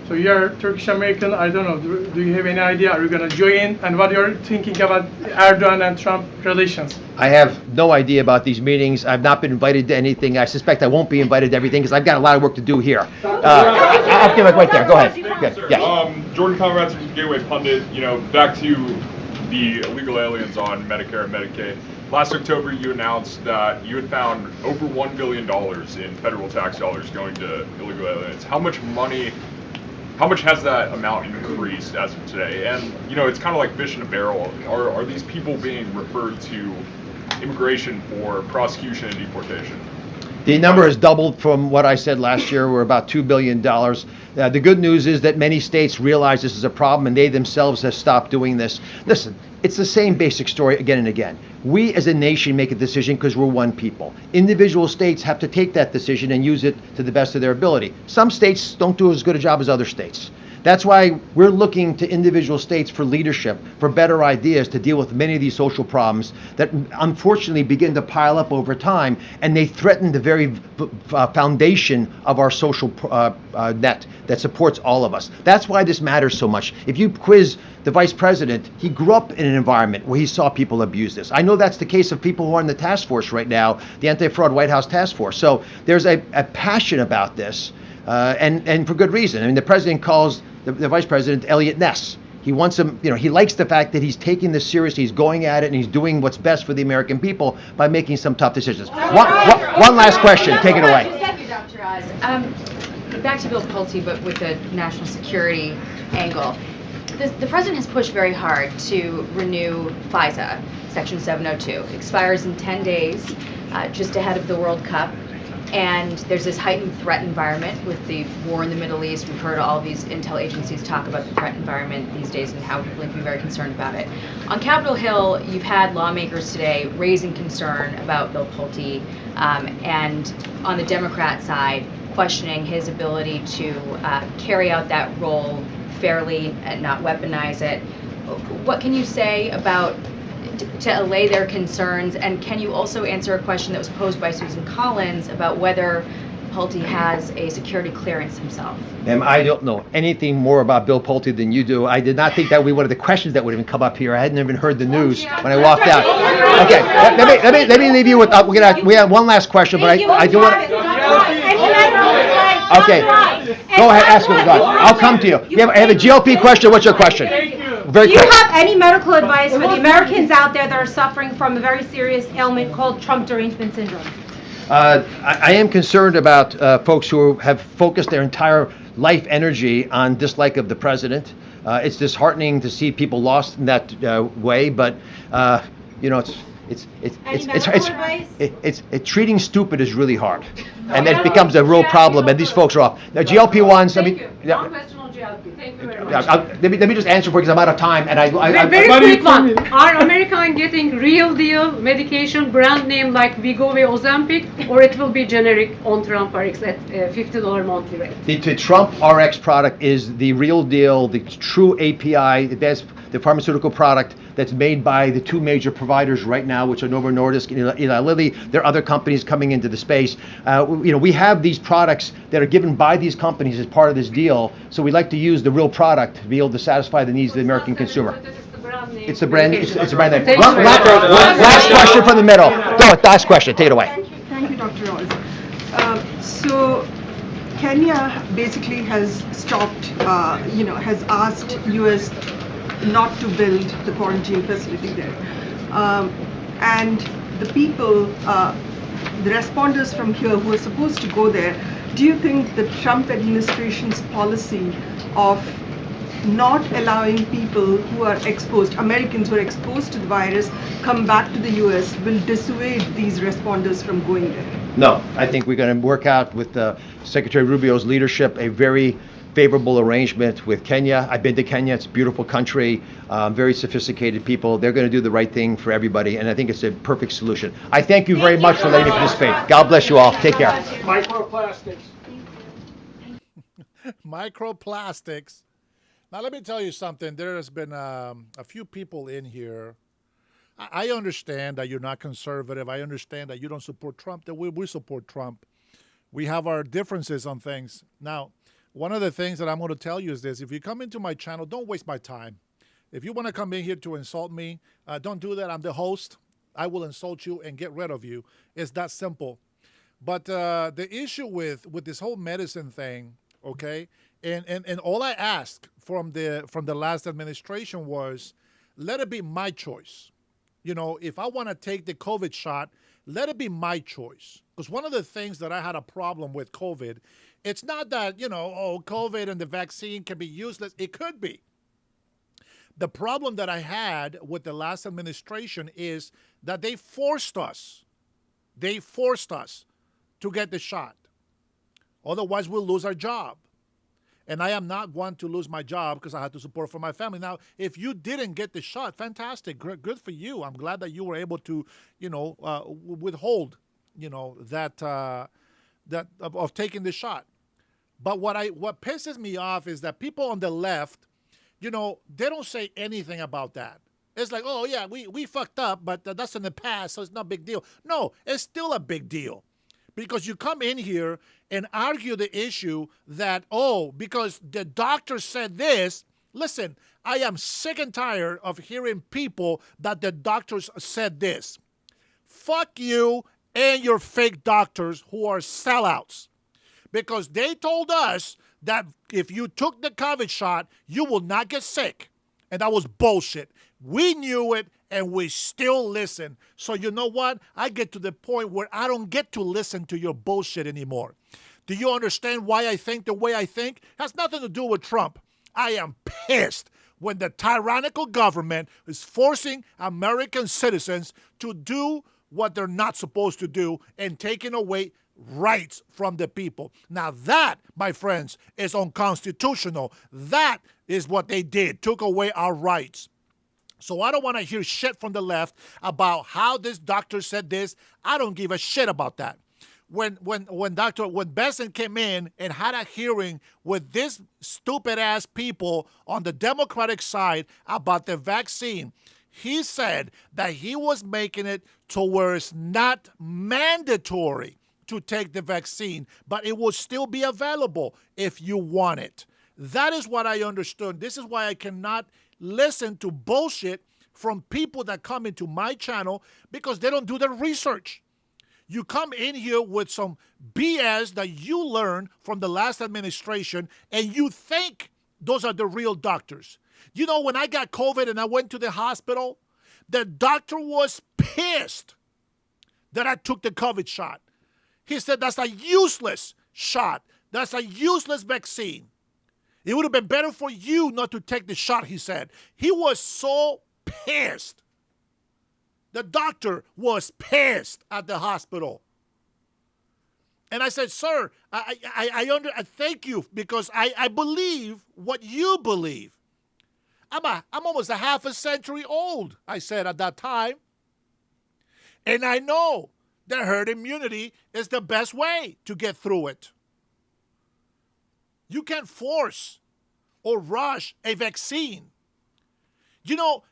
So you're Turkish American, I don't know, do you have any idea? Are you going to join? And what you're thinking about Erdogan and Trump relations? I have no idea about these meetings. I've not been invited to anything. I suspect I won't be invited to everything because I've got a lot of work to do here. I'll give it right there. Go ahead. Good. Yes. Jordan Conrad's from Gateway Pundit. Back to the illegal aliens on Medicare and Medicaid. Last October, you announced that you had found over $1 billion in federal tax dollars going to illegal aliens. How much has that amount increased as of today? And, it's kind of like fish in a barrel. Are these people being referred to immigration for prosecution and deportation? The number has doubled from what I said last year. We're about $2 billion. The good news is that many states realize this is a problem and they themselves have stopped doing this. Listen, it's the same basic story again and again. We as a nation make a decision because we're one people. Individual states have to take that decision and use it to the best of their ability. Some states don't do as good a job as other states. That's why we're looking to individual states for leadership, for better ideas to deal with many of these social problems that unfortunately begin to pile up over time, and they threaten the very foundation of our social net that supports all of us. That's why this matters so much. If you quiz the vice president, he grew up in an environment where he saw people abuse this. I know that's the case of people who are in the task force right now, the Anti-Fraud White House Task Force. So there's a passion about this, and for good reason. I mean, the president calls the vice president Elliot Ness. He wants him, he likes the fact that he's taking this seriously, he's going at it, and he's doing what's best for the American people by making some tough decisions. One last question, take it away. Thank you, Dr. Oz. Back to Bill Pulte, but with the national security angle. The president has pushed very hard to renew FISA, Section 702. It expires in 10 days, just ahead of the World Cup. And there's this heightened threat environment with the war in the Middle East. We've heard all these intel agencies talk about the threat environment these days and how people can be very concerned about it. On Capitol Hill, you've had lawmakers today raising concern about Bill Pulte, and on the Democrat side, questioning his ability to carry out that role fairly and not weaponize it. What can you say about to allay their concerns, and can you also answer a question that was posed by Susan Collins about whether Pulte has a security clearance himself? Ma'am, I don't know anything more about Bill Pulte than you do. I did not think that would be one of the questions that would even come up here. I hadn't even heard the news when I walked out. Okay, let me leave you with. We have one last question, but I do want. Okay. Go ahead, ask him. I'll come to you. I have a GOP question. What's your question? Very Do you quick. have any medical advice for the Americans out there that are suffering from a very serious ailment called Trump derangement syndrome? I am concerned about folks who have focused their entire life energy on dislike of the president. It's disheartening to see people lost in that way, but you know, treating stupid is really hard, and that becomes a real problem. And these folks are off. Now, GLP-1s. I mean, let me just answer for you because I'm out of time. And very quick one. Are American getting real deal medication, brand name like Wegovy, Ozempic, or it will be generic on Trump RX at $50 monthly rate? The Trump RX product is the real deal, the true API. That's the pharmaceutical product that's made by the two major providers right now, which are Novo Nordisk and Eli Lilly. There are other companies coming into the space. We have these products that are given by these companies as part of this deal. So we like to use the real product to be able to satisfy the needs of the American consumer. It's a brand. It's a brand name. Last question from the middle. Go. Last question. Take it away. Thank you, Dr. Oz. So Kenya basically has stopped, has asked U.S. not to build the quarantine facility there. And the people, the responders from here who are supposed to go there, do you think the Trump administration's policy of not allowing people who are exposed, Americans who are exposed to the virus, come back to the U.S. will dissuade these responders from going there? No, I think we're going to work out with Secretary Rubio's leadership a very favorable arrangement with Kenya. I've been to Kenya. It's a beautiful country, very sophisticated people. They're going to do the right thing for everybody, and I think it's a perfect solution. I thank you very much for letting me participate. God bless you all. Take care. Microplastics. Microplastics. Now, let me tell you something. There has been a few people in here. I understand that you're not conservative. I understand that you don't support Trump, that we support Trump. We have our differences on things. Now, one of the things that I'm going to tell you is this. If you come into my channel, don't waste my time. If you want to come in here to insult me, don't do that. I'm the host. I will insult you and get rid of you. It's that simple. But the issue with this whole medicine thing, okay, and all I asked from the last administration was, let it be my choice. You know, if I want to take the COVID shot, let it be my choice. Because one of the things that I had a problem with COVID, it's not that, COVID and the vaccine can be useless. It could be. The problem that I had with the last administration is that they forced us to get the shot. Otherwise, we'll lose our job. And I am not one to lose my job because I had to support for my family. Now, if you didn't get the shot, fantastic, good for you. I'm glad that you were able to, withhold, that of taking the shot. But what pisses me off is that people on the left, they don't say anything about that. It's like, oh yeah, we fucked up, but that's in the past, so it's not a big deal. No, it's still a big deal. Because you come in here and argue the issue that, because the doctor said this. Listen, I am sick and tired of hearing people that the doctors said this. Fuck you and your fake doctors who are sellouts. Because they told us that if you took the COVID shot, you will not get sick. And that was bullshit. We knew it, and we still listen. So you know what? I get to the point where I don't get to listen to your bullshit anymore. Do you understand why I think the way I think? It has nothing to do with Trump. I am pissed when the tyrannical government is forcing American citizens to do what they're not supposed to do and taking away rights from the people. Now that, my friends, is unconstitutional. That is what they did, took away our rights. So I don't want to hear shit from the left about how this doctor said this. I don't give a shit about that. When Besson came in and had a hearing with this stupid ass people on the Democratic side about the vaccine, he said that he was making it to where it's not mandatory to take the vaccine, but it will still be available if you want it. That is what I understood. This is why I cannot listen to bullshit from people that come into my channel because they don't do their research. You come in here with some BS that you learned from the last administration, and you think those are the real doctors. You know, when I got COVID and I went to the hospital, the doctor was pissed that I took the COVID shot. He said, that's a useless shot. That's a useless vaccine. It would have been better for you not to take the shot, he said. He was so pissed. The doctor was pissed at the hospital. And I said, sir, I thank you because I believe what you believe. I'm almost a half a century old, I said at that time. And I know that herd immunity is the best way to get through it. You can't force or rush a vaccine. You know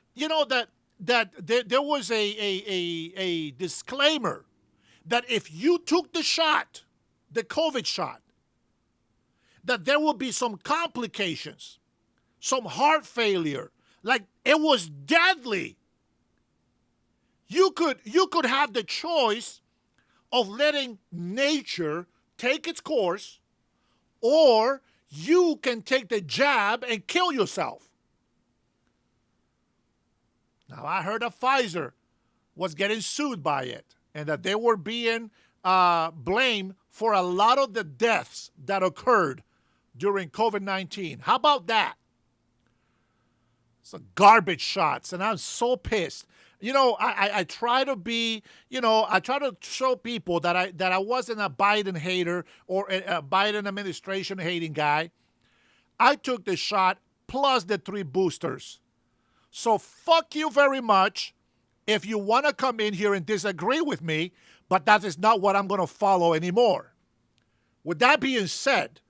that there was a disclaimer that if you took the shot, the COVID shot, that there will be some complications, some heart failure, like it was deadly. You could have the choice of letting nature take its course, or you can take the jab and kill yourself. Now, I heard that Pfizer was getting sued by it and that they were being blamed for a lot of the deaths that occurred during COVID-19. How about that? Some garbage shots, and I'm so pissed. You know, I try to be, I try to show people that I wasn't a Biden hater or a Biden administration hating guy. I took the shot plus the 3 boosters. So fuck you very much if you want to come in here and disagree with me, but that is not what I'm going to follow anymore. With that being said,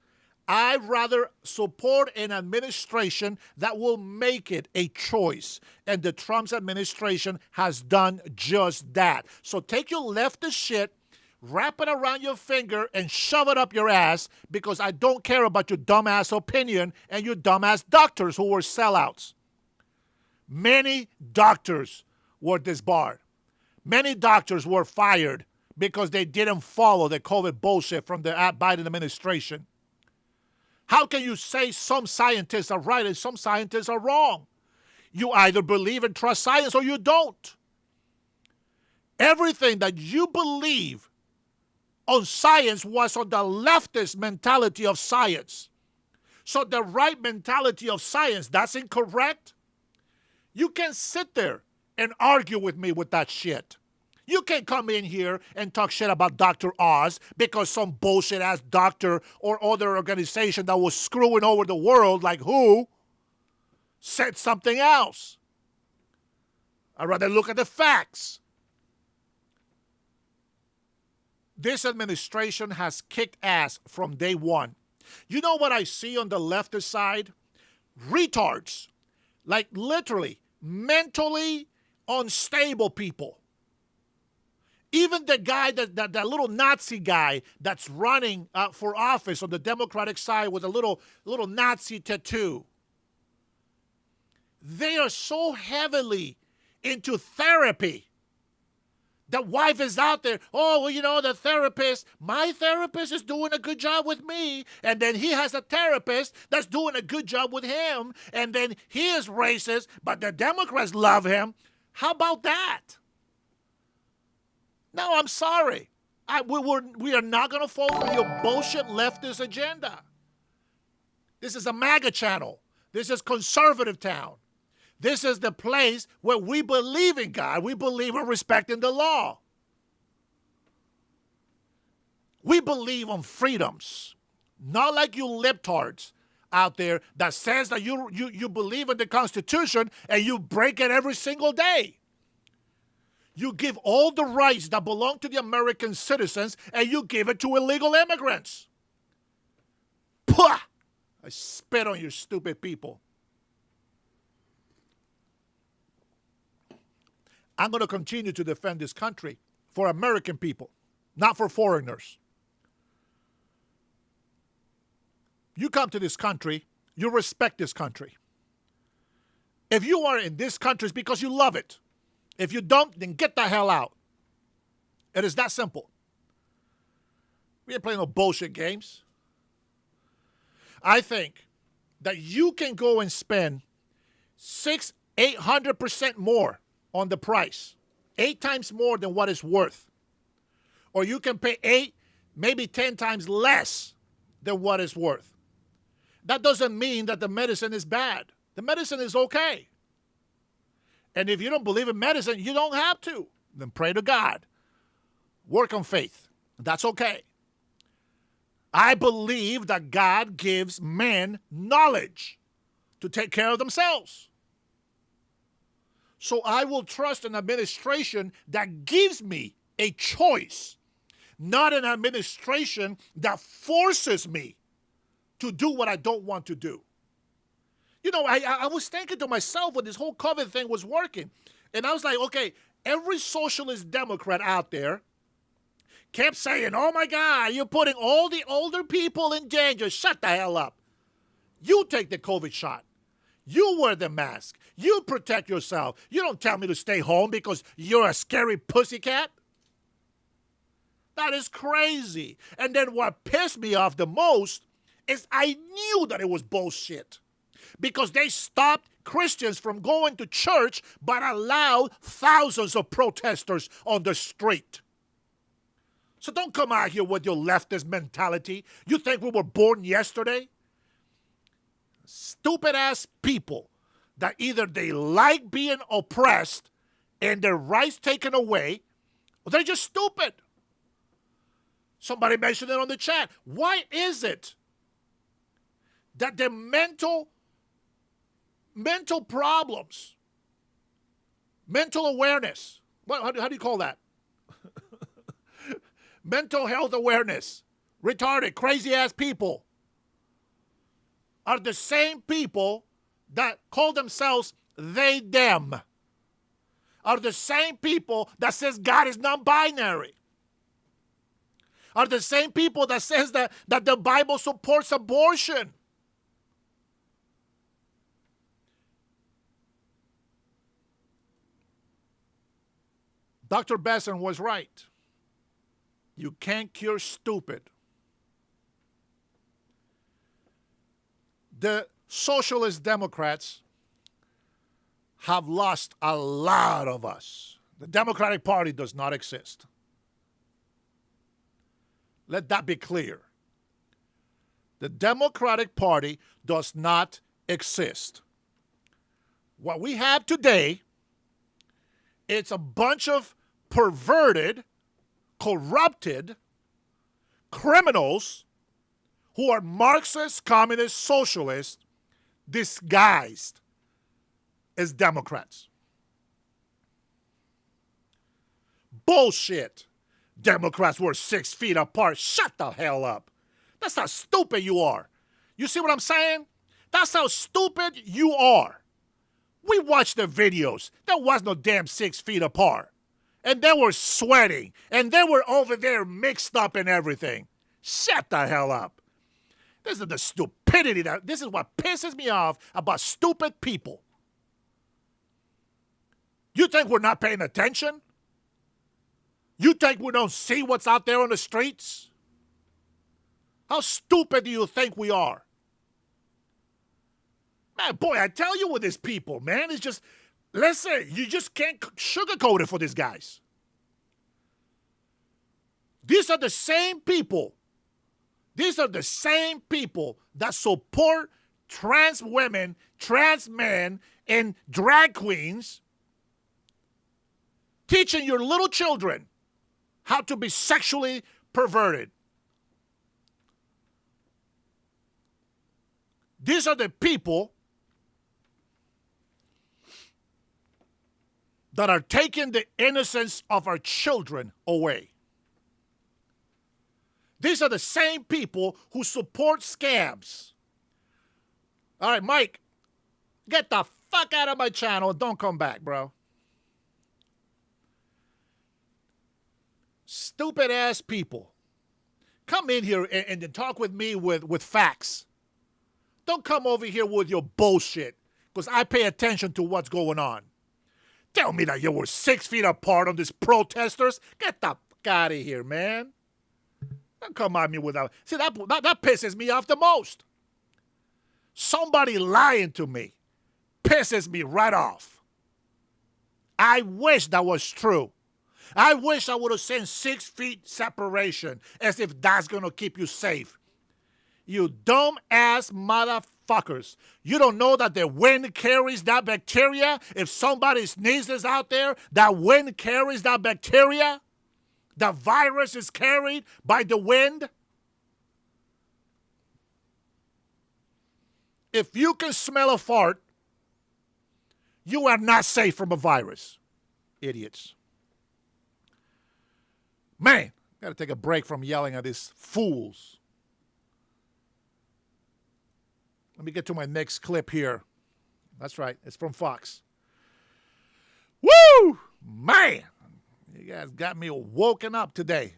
I'd rather support an administration that will make it a choice. And the Trump administration has done just that. So take your leftist shit, wrap it around your finger, and shove it up your ass, because I don't care about your dumbass opinion and your dumbass doctors who were sellouts. Many doctors were disbarred. Many doctors were fired because they didn't follow the COVID bullshit from the Biden administration. How can you say some scientists are right and some scientists are wrong? You either believe and trust science or you don't. Everything that you believe on science was on the leftist mentality of science. So the right mentality of science, that's incorrect. You can't sit there and argue with me with that shit. You can't come in here and talk shit about Dr. Oz because some bullshit-ass doctor or other organization that was screwing over the world, like WHO, said something else. I'd rather look at the facts. This administration has kicked ass from day one. You know what I see on the leftist side? Retards. Like literally, mentally unstable people. Even the guy, that little Nazi guy that's running for office on the Democratic side with a little Nazi tattoo. They are so heavily into therapy. The wife is out there, oh, well, you know, my therapist is doing a good job with me. And then he has a therapist that's doing a good job with him. And then he is racist, but the Democrats love him. How about that? No, I'm sorry. We are not going to fall for your bullshit leftist agenda. This is a MAGA channel. This is conservative town. This is the place where we believe in God. We believe in respecting the law. We believe on freedoms. Not like you libtards out there that says that you believe in the Constitution and you break it every single day. You give all the rights that belong to the American citizens and you give it to illegal immigrants. Pah! I spit on you stupid people. I'm going to continue to defend this country for American people, not for foreigners. You come to this country, you respect this country. If you are in this country, it's because you love it. If you don't, then get the hell out. It is that simple. We ain't playing no bullshit games. I think that you can go and spend 800% more on the price, 8 times more than what it's worth. Or you can pay 8, maybe 10 times less than what it's worth. That doesn't mean that the medicine is bad. The medicine is okay. And if you don't believe in medicine, you don't have to. Then pray to God. Work on faith. That's okay. I believe that God gives men knowledge to take care of themselves. So I will trust an administration that gives me a choice, not an administration that forces me to do what I don't want to do. You know, I was thinking to myself when this whole COVID thing was working, and I was like, okay, every socialist Democrat out there kept saying, oh my God, you're putting all the older people in danger. Shut the hell up. You take the COVID shot. You wear the mask. You protect yourself. You don't tell me to stay home because you're a scary pussycat. That is crazy. And then what pissed me off the most is I knew that it was bullshit. Because they stopped Christians from going to church but allowed thousands of protesters on the street. So don't come out here with your leftist mentality. You think we were born yesterday? Stupid ass people that either they like being oppressed and their rights taken away, or they're just stupid. Somebody mentioned it on the chat. Why is it that the mental problems, mental awareness, how do you call that? Mental health awareness, retarded, crazy-ass people are the same people that call themselves they, them, are the same people that says God is non-binary, are the same people that says that the Bible supports abortion. Dr. Besson was right. You can't cure stupid. The socialist Democrats have lost a lot of us. The Democratic Party does not exist. Let that be clear. The Democratic Party does not exist. What we have today, it's a bunch of perverted, corrupted criminals who are Marxist, communist, socialists disguised as Democrats. Bullshit. Democrats were 6 feet apart. Shut the hell up. That's how stupid you are. You see what I'm saying? That's how stupid you are. We watched the videos. There was no damn 6 feet apart. And they were sweating. And they were over there mixed up and everything. Shut the hell up. This is the stupidity this is what pisses me off about stupid people. You think we're not paying attention? You think we don't see what's out there on the streets? How stupid do you think we are? Man, boy, I tell you with these people, man, it's just, listen, you just can't sugarcoat it for these guys. These are the same people. These are the same people that support trans women, trans men, and drag queens teaching your little children how to be sexually perverted. These are the people that are taking the innocence of our children away. These are the same people who support scams. All right, Mike, get the fuck out of my channel and don't come back, bro. Stupid ass people. Come in here and talk with me with facts. Don't come over here with your bullshit, because I pay attention to what's going on. Tell me that you were 6 feet apart on these protesters. Get the Fuck out of here, man. Don't come at me with that. See, that pisses me off the most. Somebody lying to me pisses me right off. I wish that was true. I wish I would have sent 6 feet separation, as if that's going to keep you safe. You dumb-ass motherfuckers. You don't know that the wind carries that bacteria? If somebody sneezes out there, that wind carries that bacteria? The virus is carried by the wind? If you can smell a fart, you are not safe from a virus. Idiots. Man, got to take a break from yelling at these fools. Let me get to my next clip here. That's right, it's from Fox. Woo! Man, you guys got me woken up today.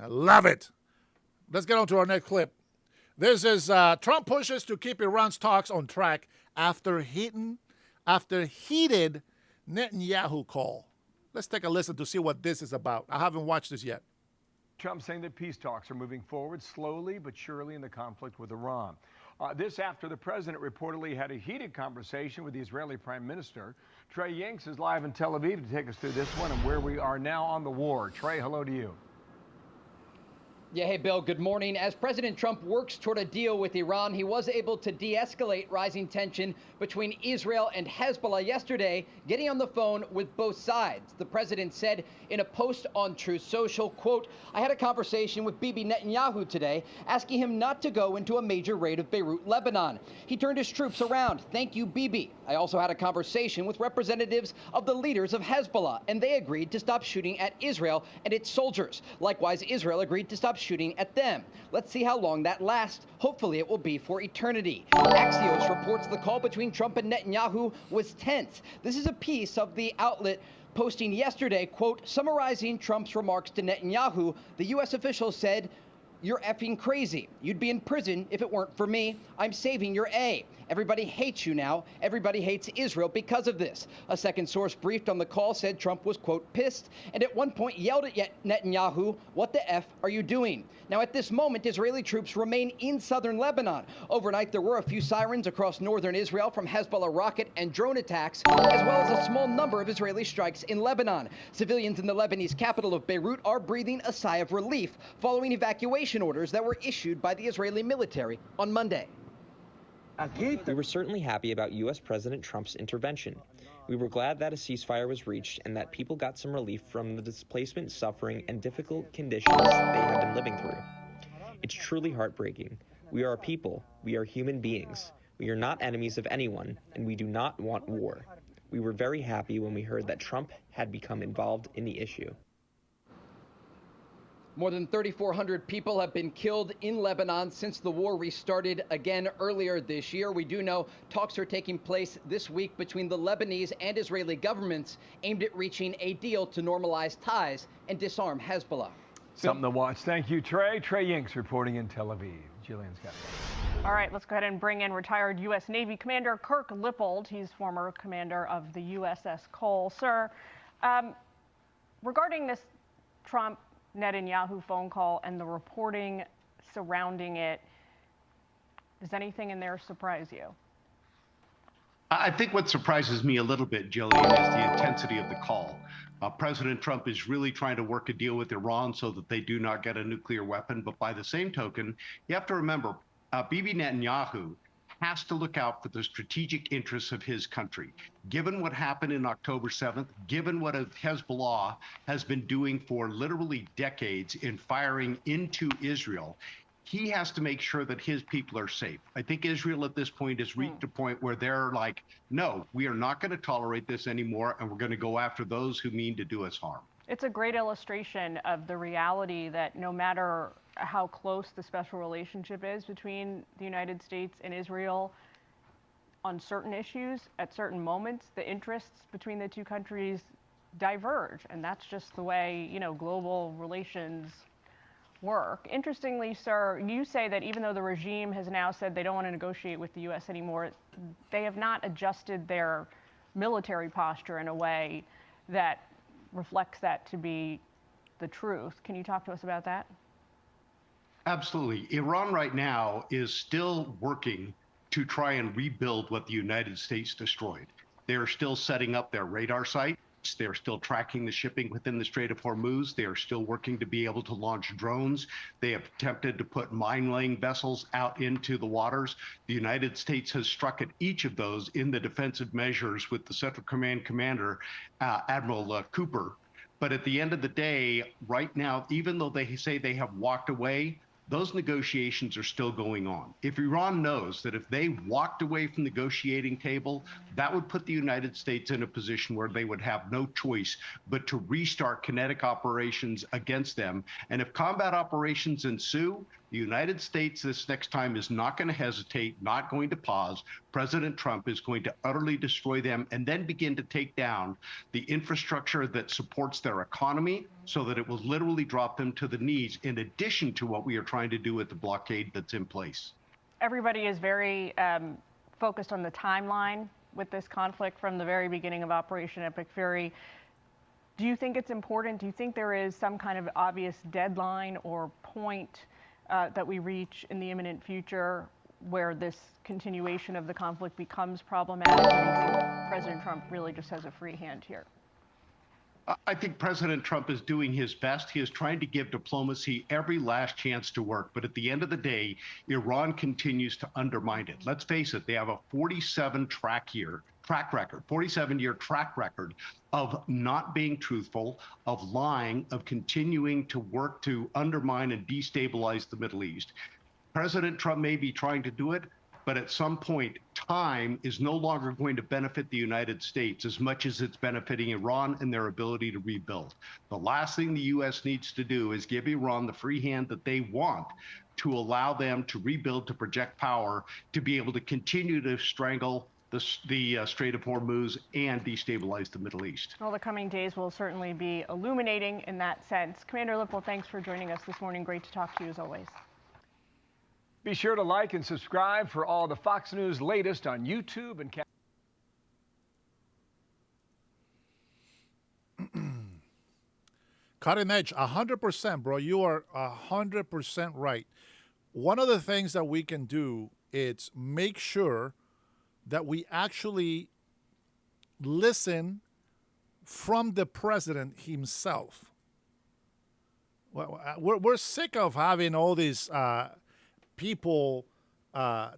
I love it. Let's get on to our next clip. This is Trump pushes to keep Iran's talks on track after heated Netanyahu call. Let's take a listen to see what this is about. I haven't watched this yet. Trump saying that peace talks are moving forward slowly but surely in the conflict with Iran. This after the president reportedly had a heated conversation with the Israeli Prime Minister. Trey Yanks is live in Tel Aviv to take us through this one and where we are now on the war. Trey, hello to you. Yeah, hey, Bill, good morning. As President Trump works toward a deal with Iran, he was able to de-escalate rising tension between Israel and Hezbollah yesterday, getting on the phone with both sides. The president said in a post on Truth Social, quote, I had a conversation with Bibi Netanyahu today, asking him not to go into a major raid of Beirut, Lebanon. He turned his troops around. Thank you, Bibi. I also had a conversation with representatives of the leaders of Hezbollah, and they agreed to stop shooting at Israel and its soldiers. Likewise, Israel agreed to stop shooting at them. Let's see how long that lasts. Hopefully it will be for eternity. Axios reports the call between Trump and Netanyahu was tense. This is a piece of the outlet posting yesterday, quote, summarizing Trump's remarks to Netanyahu. The U.S. official said, you're effing crazy. You'd be in prison if it weren't for me. I'm saving your A. Everybody hates you now. Everybody hates Israel because of this. A second source briefed on the call said Trump was, quote, pissed, and at one point yelled at Netanyahu, what the F are you doing? Now, at this moment, Israeli troops remain in southern Lebanon. Overnight, there were a few sirens across northern Israel from Hezbollah rocket and drone attacks, as well as a small number of Israeli strikes in Lebanon. Civilians in the Lebanese capital of Beirut are breathing a sigh of relief following evacuation orders that were issued by the Israeli military on Monday. We were certainly happy about U.S. President Trump's intervention. We were glad that a ceasefire was reached and that people got some relief from the displacement, suffering, and difficult conditions they have been living through. It's truly heartbreaking. We are a people. We are human beings. We are not enemies of anyone, and we do not want war. We were very happy when we heard that Trump had become involved in the issue. More than 3,400 people have been killed in Lebanon since the war restarted again earlier this year. We do know talks are taking place this week between the Lebanese and Israeli governments aimed at reaching a deal to normalize ties and disarm Hezbollah. Something to watch. Thank you, Trey. Trey Yanks reporting in Tel Aviv. Jillian's got it. All right, let's go ahead and bring in retired U.S. Navy Commander Kirk Lippold. He's former commander of the USS Cole. Sir, regarding this Trump-Netanyahu phone call and the reporting surrounding it, does anything in there surprise you? I think what surprises me a little bit, Jillian, is the intensity of the call. President Trump is really trying to work a deal with Iran so that they do not get a nuclear weapon. But by the same token, you have to remember, Bibi Netanyahu has to look out for the strategic interests of his country. Given what happened in October 7th, given what Hezbollah has been doing for literally decades in firing into Israel, he has to make sure that his people are safe. I think Israel at this point has reached a point where they're like, no, we are not going to tolerate this anymore, and we're going to go after those who mean to do us harm. It's a great illustration of the reality that no matter how close the special relationship is between the United States and Israel, on certain issues, at certain moments, the interests between the two countries diverge. And that's just the way, global relations work. Interestingly, sir, you say that even though the regime has now said they don't want to negotiate with the U.S. anymore, they have not adjusted their military posture in a way that reflects that to be the truth. Can you talk to us about that? Absolutely. Iran right now is still working to try and rebuild what the United States destroyed. They are still setting up their radar sites. They're still tracking the shipping within the Strait of Hormuz. They are still working to be able to launch drones. They have attempted to put mine-laying vessels out into the waters. The United States has struck at each of those in the defensive measures with the Central Command Commander, Admiral Cooper. But at the end of the day, right now, even though they say they have walked away, those negotiations are still going on. If Iran knows that if they walked away from the negotiating table, that would put the United States in a position where they would have no choice but to restart kinetic operations against them. And if combat operations ensue, the United States this next time is not going to hesitate, not going to pause. President Trump is going to utterly destroy them and then begin to take down the infrastructure that supports their economy so that it will literally drop them to the knees, in addition to what we are trying to do with the blockade that's in place. Everybody is very focused on the timeline with this conflict from the very beginning of Operation Epic Fury. Do you think it's important? Do you think there is some kind of obvious deadline or point that we reach in the imminent future where this continuation of the conflict becomes problematic? Or do you think President Trump really just has a free hand here? I think President Trump is doing his best. He is trying to give diplomacy every last chance to work. But at the end of the day, Iran continues to undermine it. Let's face it, they have a 47-year track record of not being truthful, of lying, of continuing to work to undermine and destabilize the Middle East. President Trump may be trying to do it, but at some point, time is no longer going to benefit the United States as much as it's benefiting Iran and their ability to rebuild. The last thing the U.S. needs to do is give Iran the free hand that they want to allow them to rebuild, to project power, to be able to continue to strangle the Strait of Hormuz and destabilize the Middle East. Well, the coming days will certainly be illuminating in that sense. Commander Lipple, thanks for joining us this morning. Great to talk to you as always. Be sure to like and subscribe for all the Fox News latest on YouTube and Cutting edge, 100%, bro. You are 100% right. One of the things that we can do is make sure that we actually listen from the president himself. Well, we're sick of having all these people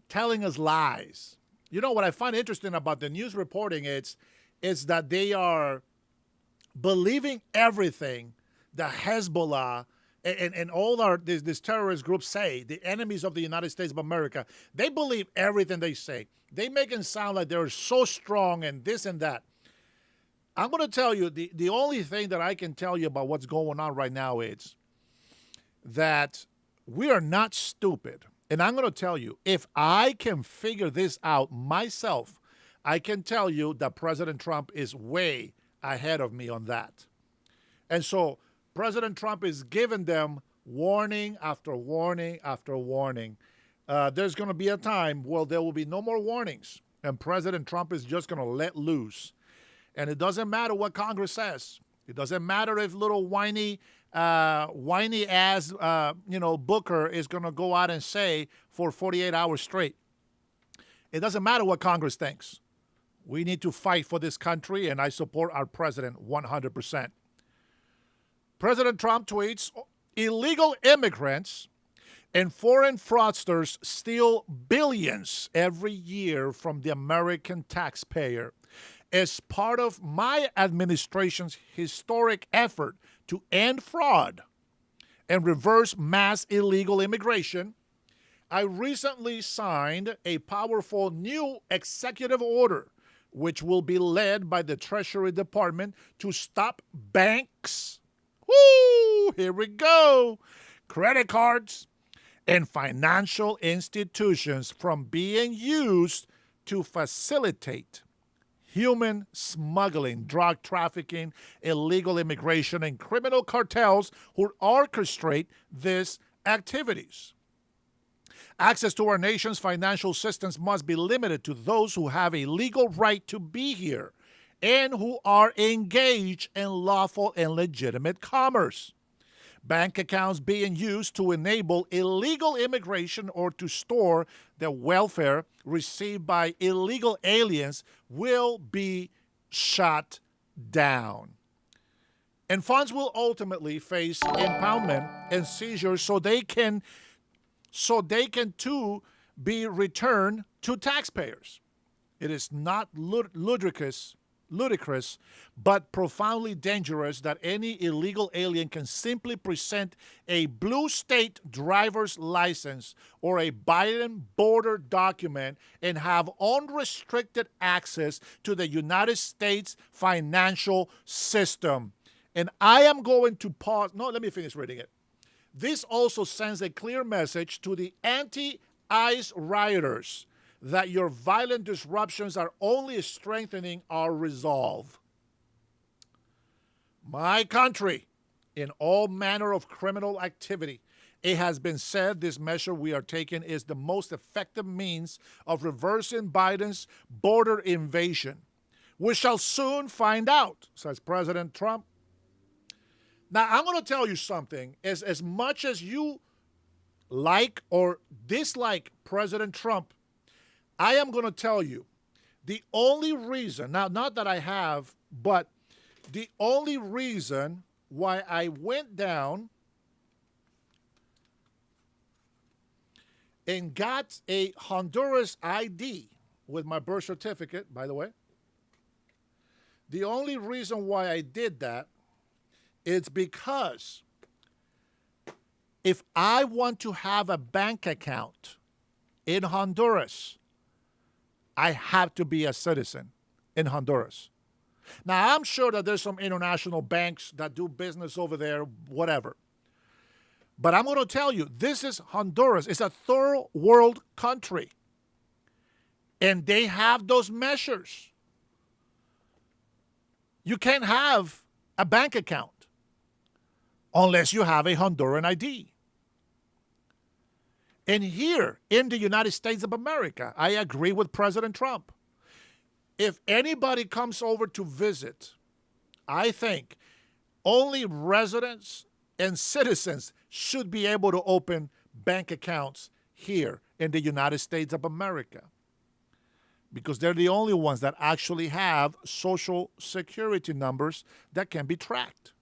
telling us lies. You know what I find interesting about the news reporting is that they are believing everything that Hezbollah and all these terrorist groups say, the enemies of the United States of America. They believe everything they say. They make it sound like they're so strong and this and that. I'm going to tell you, the only thing that I can tell you about what's going on right now is that we are not stupid. And I'm going to tell you, if I can figure this out myself, I can tell you that President Trump is way ahead of me on that. And so President Trump is giving them warning after warning after warning. There's going to be a time where there will be no more warnings, and President Trump is just going to let loose. And it doesn't matter what Congress says. It doesn't matter if little whiny ass, Booker is going to go out and say for 48 hours straight. It doesn't matter what Congress thinks. We need to fight for this country, and I support our president 100%. President Trump tweets, illegal immigrants and foreign fraudsters steal billions every year from the American taxpayer. As part of my administration's historic effort to end fraud and reverse mass illegal immigration, I recently signed a powerful new executive order, which will be led by the Treasury Department to stop banks, here we go, credit cards, and financial institutions from being used to facilitate human smuggling, drug trafficking, illegal immigration, and criminal cartels who orchestrate these activities. Access to our nation's financial systems must be limited to those who have a legal right to be here and who are engaged in lawful and legitimate commerce. Bank accounts being used to enable illegal immigration or to store the welfare received by illegal aliens will be shut down. And funds will ultimately face impoundment and seizures so they can too be returned to taxpayers. It is not ludicrous, but profoundly dangerous that any illegal alien can simply present a blue state driver's license or a Biden border document and have unrestricted access to the United States financial system. And I am going to pause. No, let me finish reading it. This also sends a clear message to the anti-ICE rioters that your violent disruptions are only strengthening our resolve. My country, in all manner of criminal activity, it has been said this measure we are taking is the most effective means of reversing Biden's border invasion. We shall soon find out, says President Trump. Now, I'm going to tell you something. As much as you like or dislike President Trump, I am going to tell you the only reason, now not that I have, but the only reason why I went down and got a Honduras ID with my birth certificate, by the way, the only reason why I did that is because if I want to have a bank account in Honduras, I have to be a citizen in Honduras. Now, I'm sure that there's some international banks that do business over there, whatever. But I'm going to tell you, this is Honduras. It's a third world country. And they have those measures. You can't have a bank account unless you have a Honduran ID. And here in the United States of America, I agree with President Trump. If anybody comes over to visit, I think only residents and citizens should be able to open bank accounts here in the United States of America, because they're the only ones that actually have social security numbers that can be tracked.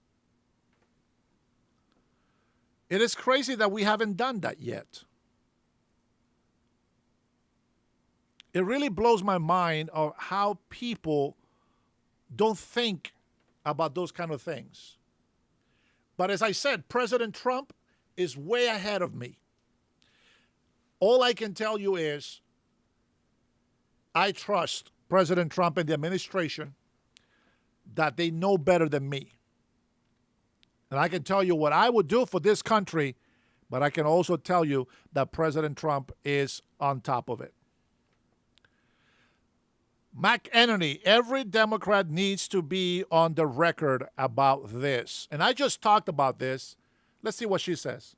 It is crazy that we haven't done that yet. It really blows my mind of how people don't think about those kind of things. But as I said, President Trump is way ahead of me. All I can tell you is I trust President Trump and the administration that they know better than me. And I can tell you what I would do for this country, but I can also tell you that President Trump is on top of it. McEnany, every Democrat needs to be on the record about this. And I just talked about this. Let's see what she says.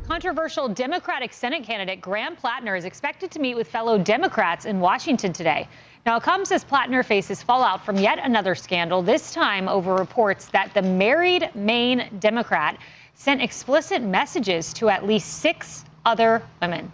Controversial Democratic Senate candidate Graham Plattner is expected to meet with fellow Democrats in Washington today. Now, it comes as Plattner faces fallout from yet another scandal, this time over reports that the married Maine Democrat sent explicit messages to at least 6 other women.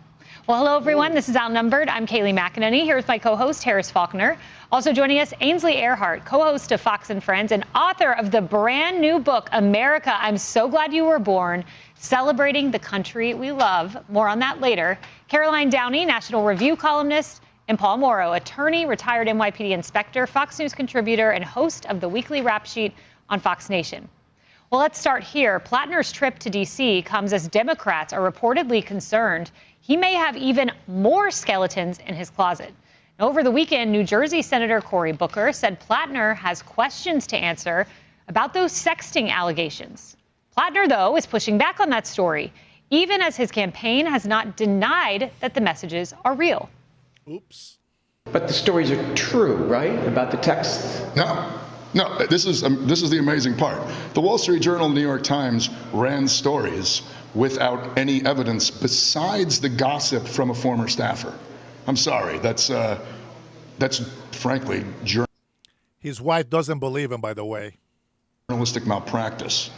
Well, hello, everyone. This is Outnumbered. I'm Kayleigh McEnany. Here with my co-host, Harris Faulkner. Also joining us, Ainsley Earhart, co-host of Fox & Friends and author of the brand new book, America, I'm So Glad You Were Born, Celebrating the Country We Love. More on that later. Caroline Downey, National Review columnist, and Paul Morrow, attorney, retired NYPD inspector, Fox News contributor, and host of the weekly rap sheet on Fox Nation. Well, let's start here. Plattner's trip to D.C. comes as Democrats are reportedly concerned he may have even more skeletons in his closet. Over the weekend, New Jersey Senator Cory Booker said Plattner has questions to answer about those sexting allegations. Plattner, though, is pushing back on that story, even as his campaign has not denied that the messages are real. Oops. But the stories are true, right? About the texts? No, this is the amazing part. The Wall Street Journal and New York Times ran stories without any evidence besides the gossip from a former staffer. I'm sorry, that's frankly His wife doesn't believe him, by the way. journalistic malpractice.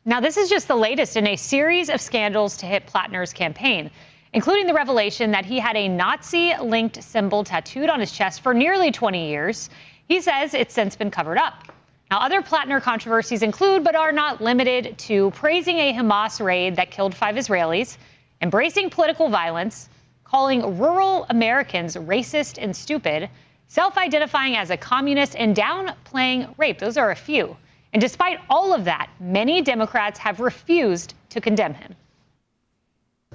Now, this is just the latest in a series of scandals to hit Plattner's campaign, including the revelation that he had a Nazi-linked symbol tattooed on his chest for nearly 20 years. He says it's since been covered up. Now, other Plattner controversies include, but are not limited to, praising a Hamas raid that killed 5 Israelis, embracing political violence, calling rural Americans racist and stupid, self-identifying as a communist, and downplaying rape. Those are a few. And despite all of that, many Democrats have refused to condemn him.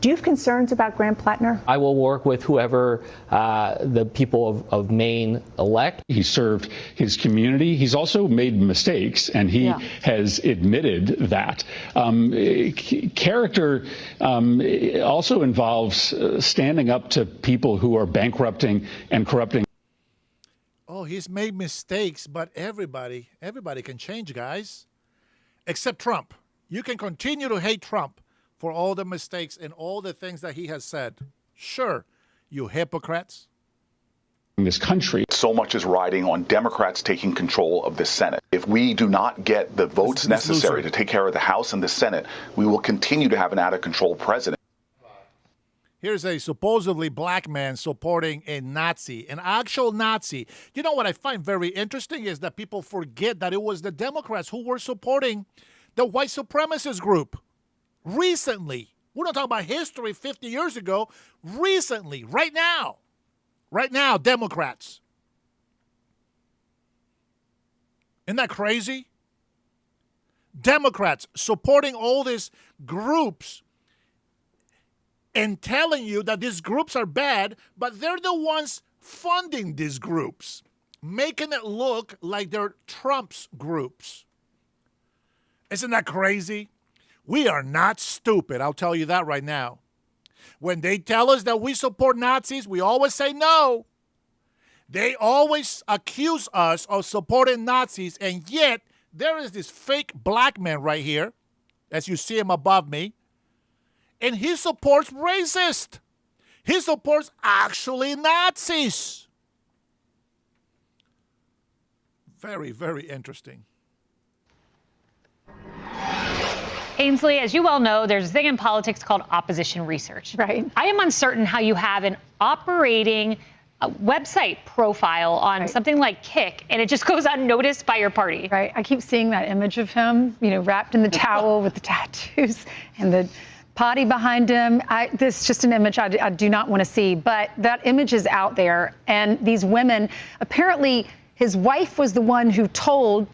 Do you have concerns about Graham Plattner? I will work with whoever the people of Maine elect. He served his community. He's also made mistakes, and he has admitted that. Character also involves standing up to people who are bankrupting and corrupting. Oh, he's made mistakes, but everybody can change, guys, except Trump. You can continue to hate Trump for all the mistakes and all the things that he has said. Sure, you hypocrites. In this country, so much is riding on Democrats taking control of the Senate. If we do not get the votes necessary to take care of the House and the Senate, we will continue to have an out-of-control president. Here's a supposedly black man supporting a Nazi, an actual Nazi. You know what I find very interesting is that people forget that it was the Democrats who were supporting the white supremacist group. Recently, we're not talking about history 50 years ago. Recently, right now, Democrats. Isn't that crazy? Democrats supporting all these groups and telling you that these groups are bad, but they're the ones funding these groups, making it look like they're Trump's groups. Isn't that crazy? We are not stupid, I'll tell you that right now. When they tell us that we support Nazis, we always say no. They always accuse us of supporting Nazis, and yet there is this fake black man right here, as you see him above me, and he supports racists. He supports actually Nazis. Very, very interesting. Ainsley, as you well know, there's a thing in politics called opposition research. Right. I am uncertain how you have an operating website profile on something like Kick, and it just goes unnoticed by your party. Right. I keep seeing that image of him, wrapped in the towel with the tattoos and the potty behind him. This is just an image I do not want to see, but that image is out there. And these women, apparently his wife was the one who told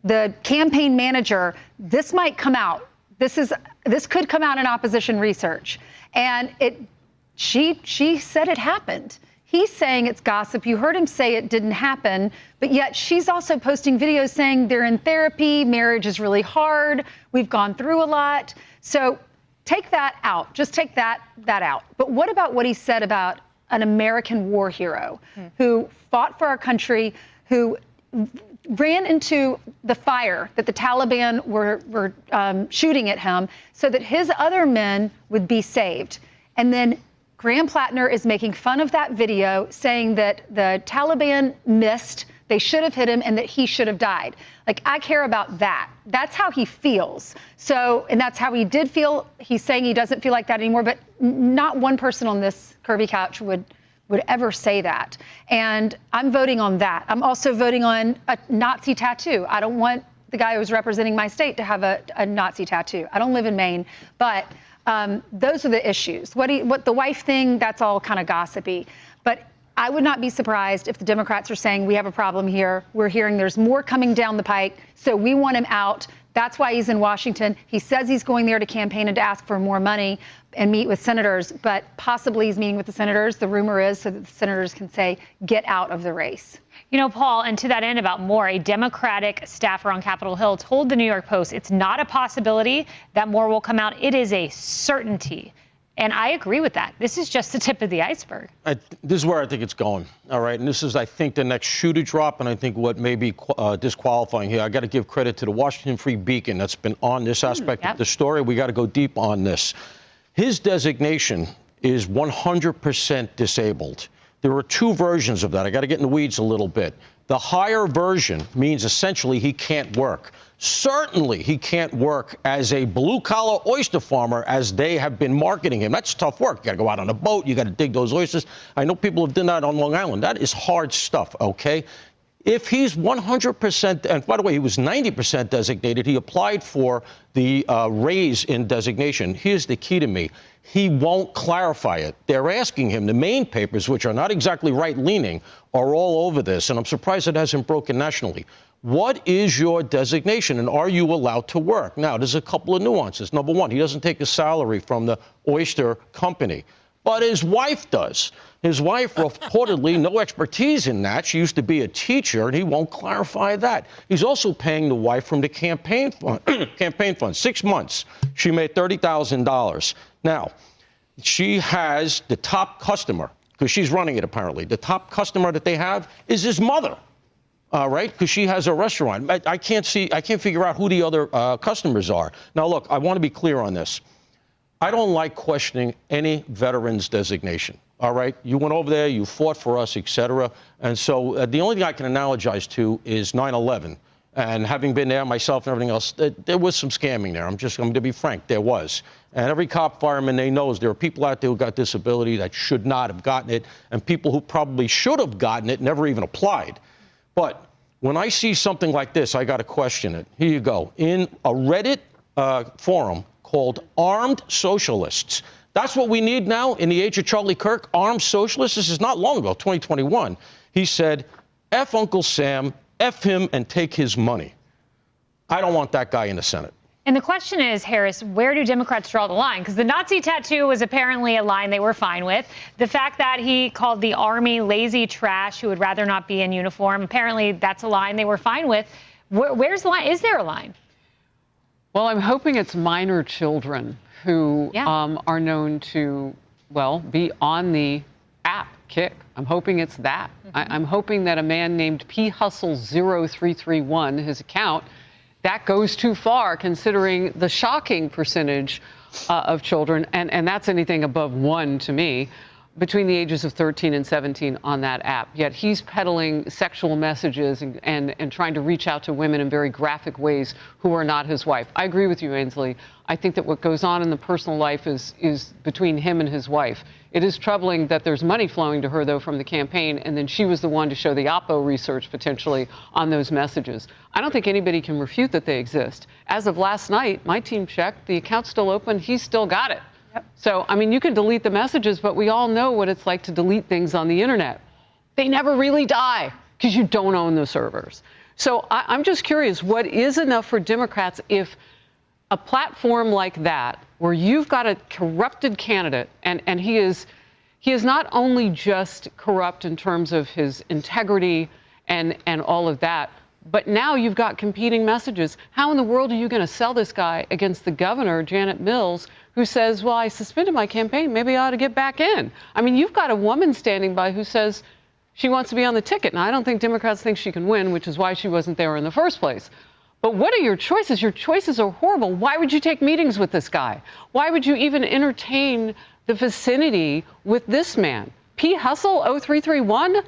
the campaign manager, this might come out. This could come out in opposition research. And she said it happened. He's saying it's gossip. You heard him say it didn't happen, but yet she's also posting videos saying they're in therapy, marriage is really hard, we've gone through a lot. So take that out. Just take that out. But what about what he said about an American war hero who fought for our country, who ran into the fire that the Taliban were shooting at him so that his other men would be saved? And then Graham Plattner is making fun of that video, saying that the Taliban missed, they should have hit him, and that he should have died. Like, I care about that. That's how he feels. So, and that's how he did feel. He's saying he doesn't feel like that anymore, but not one person on this Kirby couch would ever say that. And I'm voting on that. I'm also voting on a Nazi tattoo. I don't want the guy who's representing my state to have a Nazi tattoo. I don't live in Maine, but those are the issues. What the wife thing, that's all kind of gossipy. But I would not be surprised if the Democrats are saying we have a problem here. We're hearing there's more coming down the pike, so we want him out. That's why he's in Washington. He says he's going there to campaign and to ask for more money and meet with senators, but possibly he's meeting with the senators. The rumor is so that the senators can say, get out of the race. You know, Paul, and to that end about Moore, a Democratic staffer on Capitol Hill told the New York Post it's not a possibility that Moore will come out. It is a certainty. And I agree with that. This is just the tip of the iceberg. This is where I think it's going. All right. And this is, I think, the next shoe to drop. And I think what may be disqualifying here, I got to give credit to the Washington Free Beacon that's been on this aspect of the story. We got to go deep on this. His designation is 100% disabled. There are two versions of that. I got to get in the weeds a little bit. The higher version means essentially he can't work. Certainly, he can't work as a blue-collar oyster farmer as they have been marketing him. That's tough work. You got to go out on a boat. You got to dig those oysters. I know people have done that on Long Island. That is hard stuff, okay? If he's 100%, and by the way, he was 90% designated, he applied for the raise in designation. Here's the key to me. He won't clarify it. They're asking him. The main papers, which are not exactly right-leaning, are all over this, and I'm surprised it hasn't broken nationally. What is your designation, and are you allowed to work? Now, there's a couple of nuances. Number one, he doesn't take a salary from the oyster company, but his wife does. His wife reportedly no expertise in that. She used to be a teacher, and he won't clarify that. He's also paying the wife from the campaign fund. 6 months. She made $30,000. Now, she has the top customer, because she's running it apparently. The top customer that they have is his mother. Right? Because she has a restaurant. I can't figure out who the other customers are. Now, look, I want to be clear on this. I don't like questioning any veteran's designation. All right? You went over there, you fought for us, et cetera. And so the only thing I can analogize to is 9/11. And having been there myself and everything else, there was some scamming there. I'm just going to be frank. There was. And every cop, fireman, they knows there are people out there who got disability that should not have gotten it, and people who probably should have gotten it never even applied. But when I see something like this, I got to question it. Here you go. In a Reddit forum called Armed Socialists. That's what we need now in the age of Charlie Kirk, armed socialists. This is not long ago, 2021. He said, F Uncle Sam, F him and take his money. I don't want that guy in the Senate. And the question is, Harris, where do Democrats draw the line? Because the Nazi tattoo was apparently a line they were fine with. The fact that he called the Army lazy trash who would rather not be in uniform, apparently that's a line they were fine with. Where's the line? Is there a line? Well, I'm hoping it's minor children who are known to, well, be on the app Kick. I'm hoping it's that. I'm hoping that a man named P Hustle 0331, his account, that goes too far considering the shocking percentage of children, and that's anything above 1 to me, between the ages of 13 and 17 on that app. Yet he's peddling sexual messages and trying to reach out to women in very graphic ways who are not his wife. I agree with you, Ainsley. I think that what goes on in the personal life is between him and his wife. It is troubling that there's money flowing to her, though, from the campaign, and then she was the one to show the Oppo research potentially on those messages. I don't think anybody can refute that they exist. As of last night, my team checked, the account's still open, he's still got it. So, I mean, you can delete the messages, but we all know what it's like to delete things on the internet. They never really die because you don't own the servers. So I'm just curious, what is enough for Democrats if a platform like that, where you've got a corrupted candidate, and he is not only just corrupt in terms of his integrity and all of that, but now you've got competing messages. How in the world are you going to sell this guy against the governor, Janet Mills, who says, well, I suspended my campaign, maybe I ought to get back in? I mean, you've got a woman standing by who says she wants to be on the ticket. Now, I don't think Democrats think she can win, which is why she wasn't there in the first place. But what are your choices? Your choices are horrible. Why would you take meetings with this guy? Why would you even entertain the vicinity with this man? P. Hustle 0331?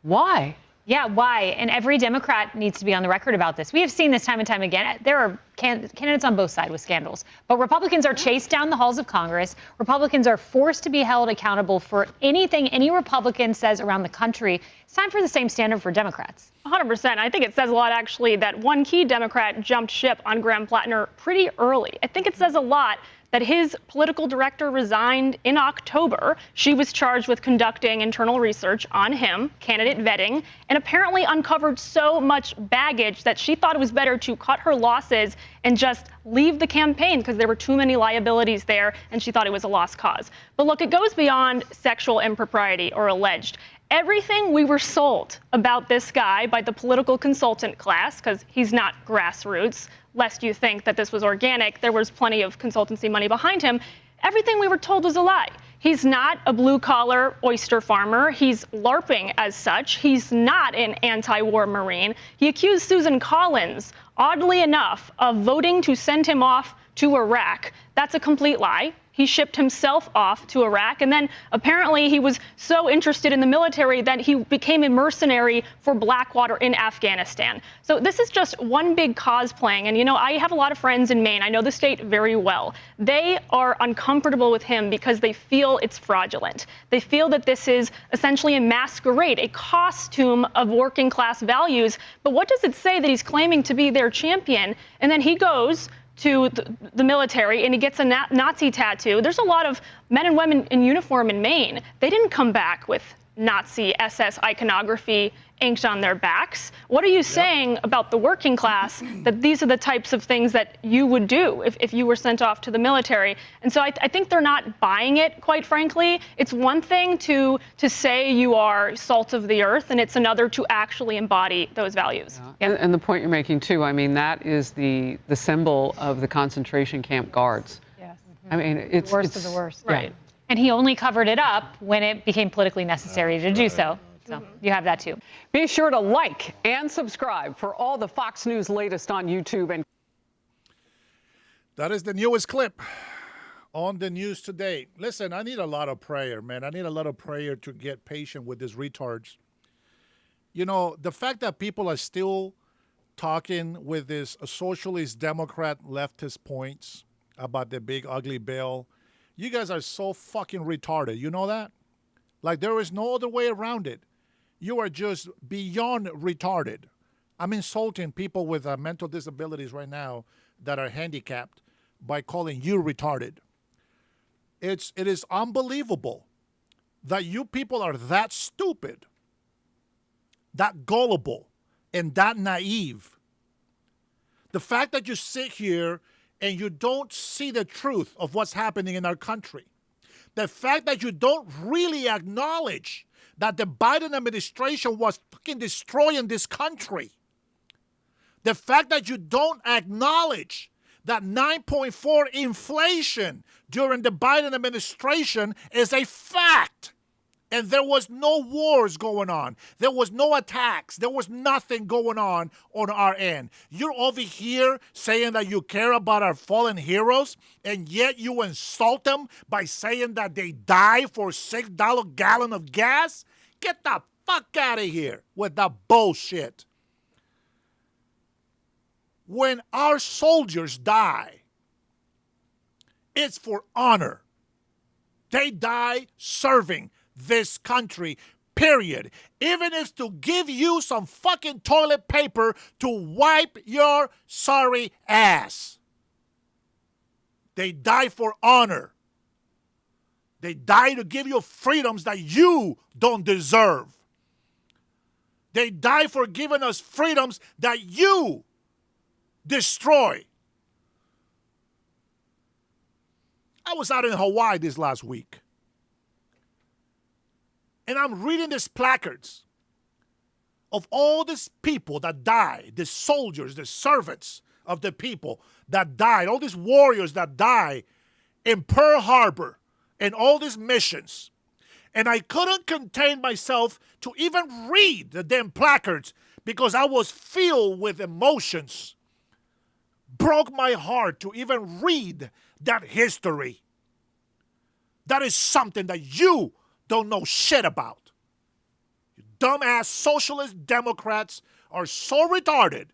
Why? Yeah, why? And every Democrat needs to be on the record about this. We have seen this time and time again. There are candidates on both sides with scandals. But Republicans are chased down the halls of Congress. Republicans are forced to be held accountable for anything any Republican says around the country. It's time for the same standard for Democrats. 100%. I think it says a lot, actually, that one key Democrat jumped ship on Graham Plattner pretty early. I think it says a lot that his political director resigned in October. She was charged with conducting internal research on him, candidate vetting, and apparently uncovered so much baggage that she thought it was better to cut her losses and just leave the campaign because there were too many liabilities there, and she thought it was a lost cause. But look, it goes beyond sexual impropriety or alleged. Everything we were sold about this guy by the political consultant class, because he's not grassroots, lest you think that this was organic, there was plenty of consultancy money behind him, everything we were told was a lie. He's not a blue-collar oyster farmer. He's LARPing as such. He's not an anti-war Marine. He accused Susan Collins, oddly enough, of voting to send him off to Iraq. That's a complete lie. He shipped himself off to Iraq, and then apparently he was so interested in the military that he became a mercenary for Blackwater in Afghanistan. So this is just one big cosplaying. And, you know, I have a lot of friends in Maine. I know the state very well. They are uncomfortable with him because they feel it's fraudulent. They feel that this is essentially a masquerade, a costume of working class values. But what does it say that he's claiming to be their champion? And then he goes to the military and he gets a Nazi tattoo. There's a lot of men and women in uniform in Maine. They didn't come back with Nazi SS iconography inked on their backs. What are you saying about the working class that these are the types of things that you would do if you were sent off to the military? And so I think they're not buying it, quite frankly. It's one thing to say you are salt of the earth, and it's another to actually embody those values. Yeah. And the point you're making, too, I mean, that is the symbol of the concentration camp guards. Yes. I mean, it's the worst of the worst. Right. And he only covered it up when it became politically necessary to do so. So you have that too. Be sure to like and subscribe for all the Fox News latest on YouTube. And that is the newest clip on the news today. Listen, I need a lot of prayer, man. I need a lot of prayer to get patient with these retards. You know, the fact that people are still talking with this socialist, Democrat, leftist points about the big ugly bill, you guys are so fucking retarded. You know that? Like, there is no other way around it. You are just beyond retarded. I'm insulting people with mental disabilities right now that are handicapped by calling you retarded. It is unbelievable that you people are that stupid, that gullible, and that naive. The fact that you sit here and you don't see the truth of what's happening in our country. The fact that you don't really acknowledge that the Biden administration was fucking destroying this country. The fact that you don't acknowledge that 9.4 inflation during the Biden administration is a fact. And there was no wars going on. There was no attacks. There was nothing going on our end. You're over here saying that you care about our fallen heroes, and yet you insult them by saying that they die for $6 gallon of gas? Get the fuck out of here with that bullshit. When our soldiers die, it's for honor. They die serving this country, period. Even if it's to give you some fucking toilet paper to wipe your sorry ass. They die for honor. They die to give you freedoms that you don't deserve. They die for giving us freedoms that you destroy. I was out in Hawaii this last week. And I'm reading these placards of all these people that died, the soldiers, the servants of the people that died, all these warriors that died in Pearl Harbor and all these missions. And I couldn't contain myself to even read the damn placards because I was filled with emotions. Broke my heart to even read that history. That is something that you don't know shit about. You dumbass socialist Democrats are so retarded.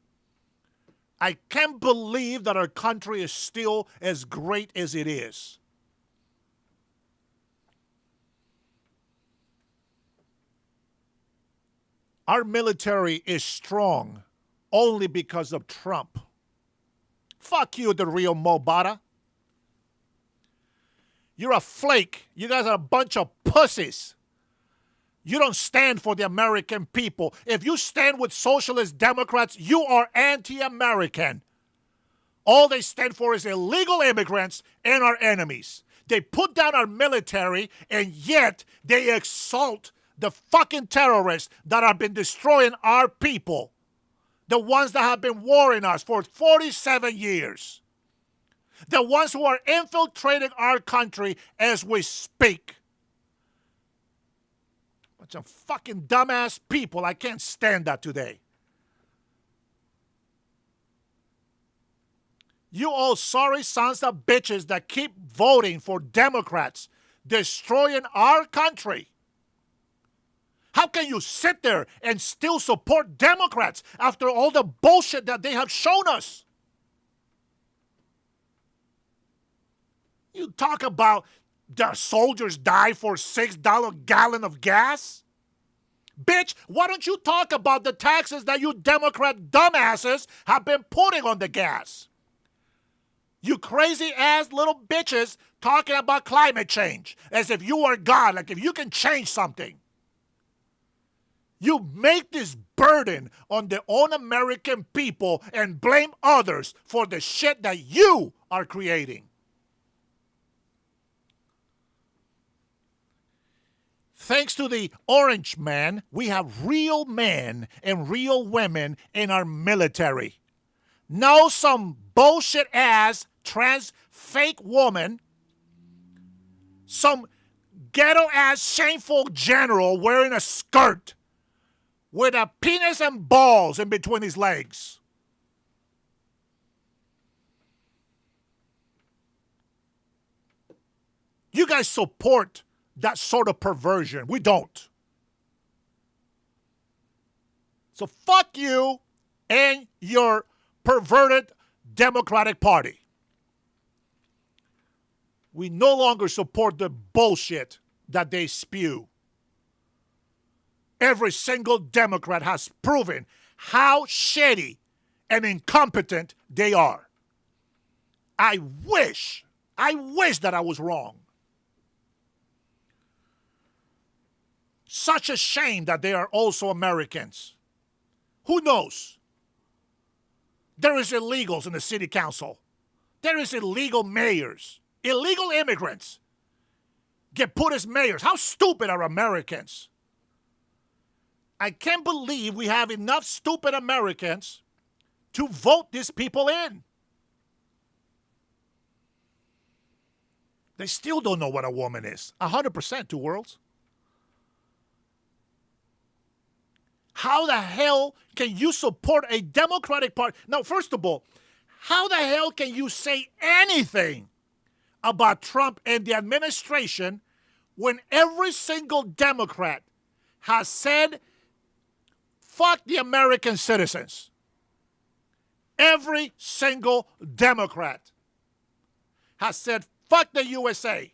I can't believe that our country is still as great as it is. Our military is strong only because of Trump. Fuck you, the real Mobata. You're a flake. You guys are a bunch of pussies. You don't stand for the American people. If you stand with socialist Democrats, you are anti-American. All they stand for is illegal immigrants and our enemies. They put down our military, and yet they exalt the fucking terrorists that have been destroying our people. The ones that have been warring us for 47 years. The ones who are infiltrating our country as we speak. Bunch of fucking dumbass people. I can't stand that today. You all sorry sons of bitches that keep voting for Democrats, destroying our country. How can you sit there and still support Democrats after all the bullshit that they have shown us? You talk about the soldiers die for $6 gallon of gas? Bitch, why don't you talk about the taxes that you Democrat dumbasses have been putting on the gas? You crazy ass little bitches talking about climate change as if you are God, like if you can change something. You make this burden on the own American people and blame others for the shit that you are creating. Thanks to the orange man, we have real men and real women in our military. No some bullshit ass trans fake woman, some ghetto ass shameful general wearing a skirt with a penis and balls in between his legs. You guys support that sort of perversion. We don't. So fuck you and your perverted Democratic Party. We no longer support the bullshit that they spew. Every single Democrat has proven how shitty and incompetent they are. I wish that I was wrong. Such a shame that they are also Americans. Who knows? There is illegals in the city council. There is illegal mayors. Illegal immigrants get put as mayors. How stupid are Americans? I can't believe we have enough stupid Americans to vote these people in. They still don't know what a woman is. 100%, two worlds. How the hell can you support a Democratic Party? Now, first of all, how the hell can you say anything about Trump and the administration when every single Democrat has said, fuck the American citizens? Every single Democrat has said, fuck the USA.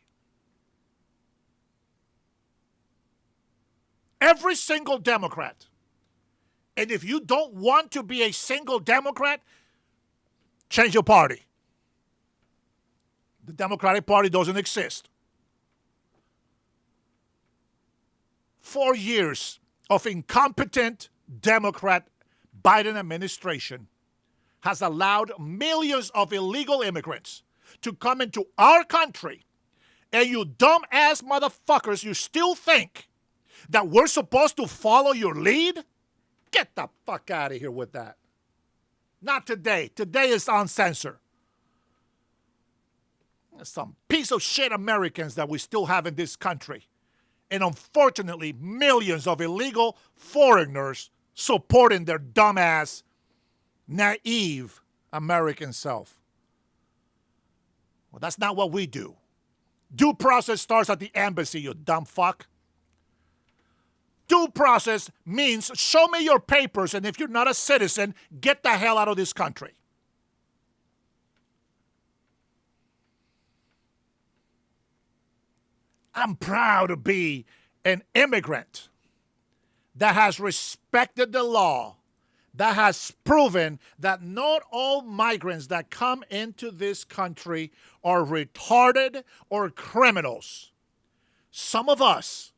Every single Democrat. And if you don't want to be a single Democrat, change your party. The Democratic Party doesn't exist. 4 years of incompetent Democrat Biden administration has allowed millions of illegal immigrants to come into our country, and you dumb-ass motherfuckers, you still think that we're supposed to follow your lead? Get the fuck out of here with that. Not today. Today is uncensored. Some piece of shit Americans that we still have in this country. And unfortunately, millions of illegal foreigners supporting their dumbass, naive American self. Well, that's not what we do. Due process starts at the embassy, you dumb fuck. Due process means show me your papers, and if you're not a citizen, get the hell out of this country. I'm proud to be an immigrant that has respected the law, that has proven that not all migrants that come into this country are retarded or criminals. Some of us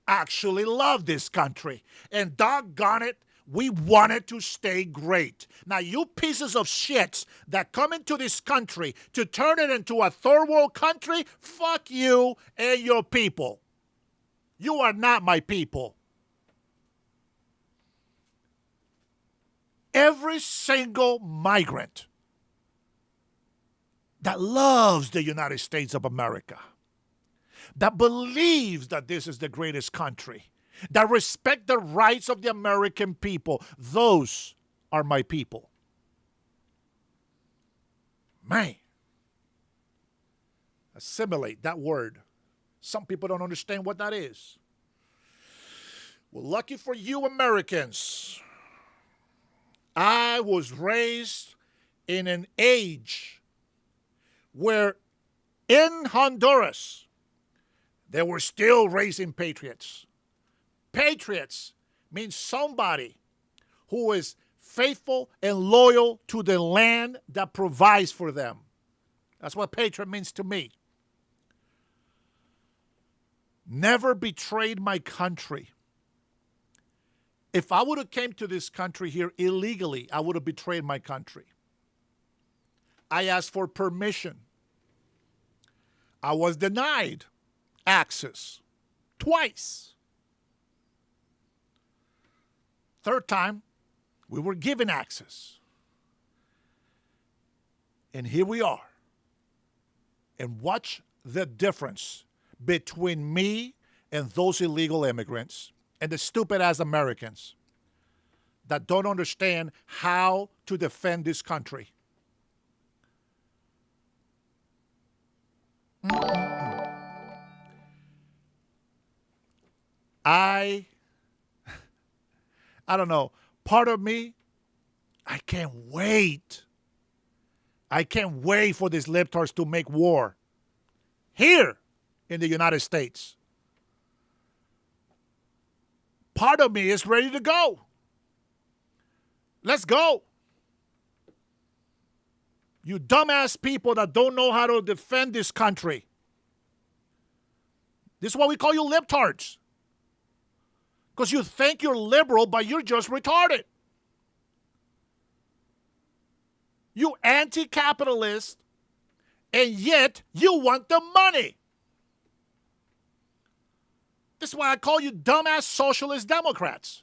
actually love this country, and doggone it, we want it to stay great. Now, you pieces of shits that come into this country to turn it into a third world country, fuck you and your people. You are not my people. Every single migrant that loves the United States of America, that believes that this is the greatest country, that respect the rights of the American people, those are my people. Man. Assimilate, that word. Some people don't understand what that is. Well, lucky for you Americans, I was raised in an age where in Honduras, they were still raising patriots. Patriots means somebody who is faithful and loyal to the land that provides for them. That's what patriot means to me. Never betrayed my country. If I would have came to this country here illegally, I would have betrayed my country. I asked for permission. I was denied access twice. Third time, we were given access. And here we are. And watch the difference between me and those illegal immigrants and the stupid-ass Americans that don't understand how to defend this country. I don't know. Part of me, I can't wait. I can't wait for these libtards to make war here in the United States. Part of me is ready to go. Let's go. You dumbass people that don't know how to defend this country. This is why we call you libtards. Because you think you're liberal, but you're just retarded. You anti-capitalist, and yet you want the money. This is why I call you dumbass socialist Democrats.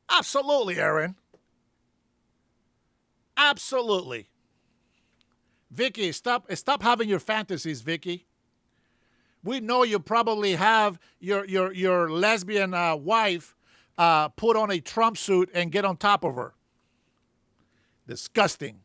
Absolutely, Aaron. Absolutely. Vicky, stop having your fantasies, Vicky. We know you probably have your lesbian wife put on a Trump suit and get on top of her. Disgusting.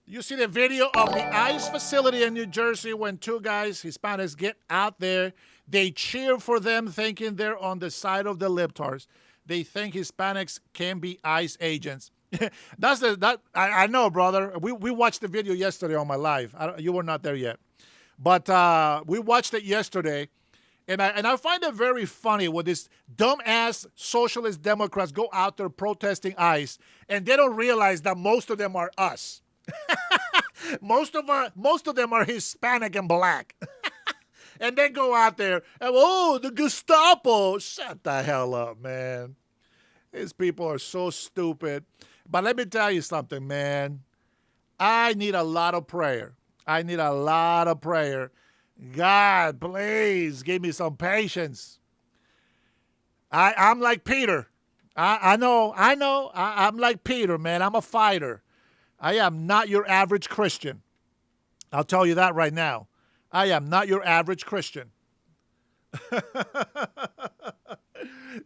You see the video of the ICE facility in New Jersey when two guys, Hispanics, get out there. They cheer for them thinking they're on the side of the libtards. They think Hispanics can be ICE agents. I know, brother. We watched the video yesterday on my live. You were not there yet. But we watched it yesterday. And I find it very funny when these dumbass socialist Democrats go out there protesting ICE, and they don't realize that most of them are us. most of them are Hispanic and black. And they go out there and, oh, the Gestapo. Shut the hell up, man. These people are so stupid. But let me tell you something, man. I need a lot of prayer. I need a lot of prayer. God, please give me some patience. I'm like Peter. I know. I'm like Peter, man. I'm a fighter. I am not your average Christian. I'll tell you that right now. I am not your average Christian.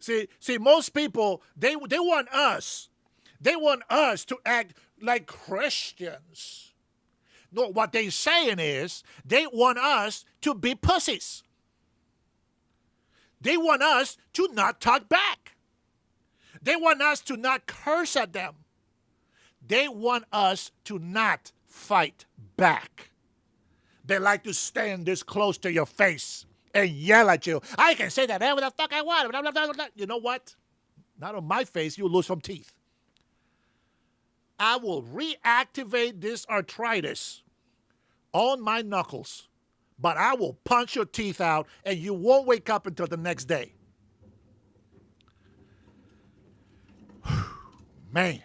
See, most people, they want us. They want us to act like Christians. No, what they're saying is they want us to be pussies. They want us to not talk back. They want us to not curse at them. They want us to not fight back. They like to stand this close to your face and yell at you. I can say that whatever the fuck I want. Blah, blah, blah, blah. You know what? Not on my face, you'll lose some teeth. I will reactivate this arthritis on my knuckles, but I will punch your teeth out and you won't wake up until the next day. Man.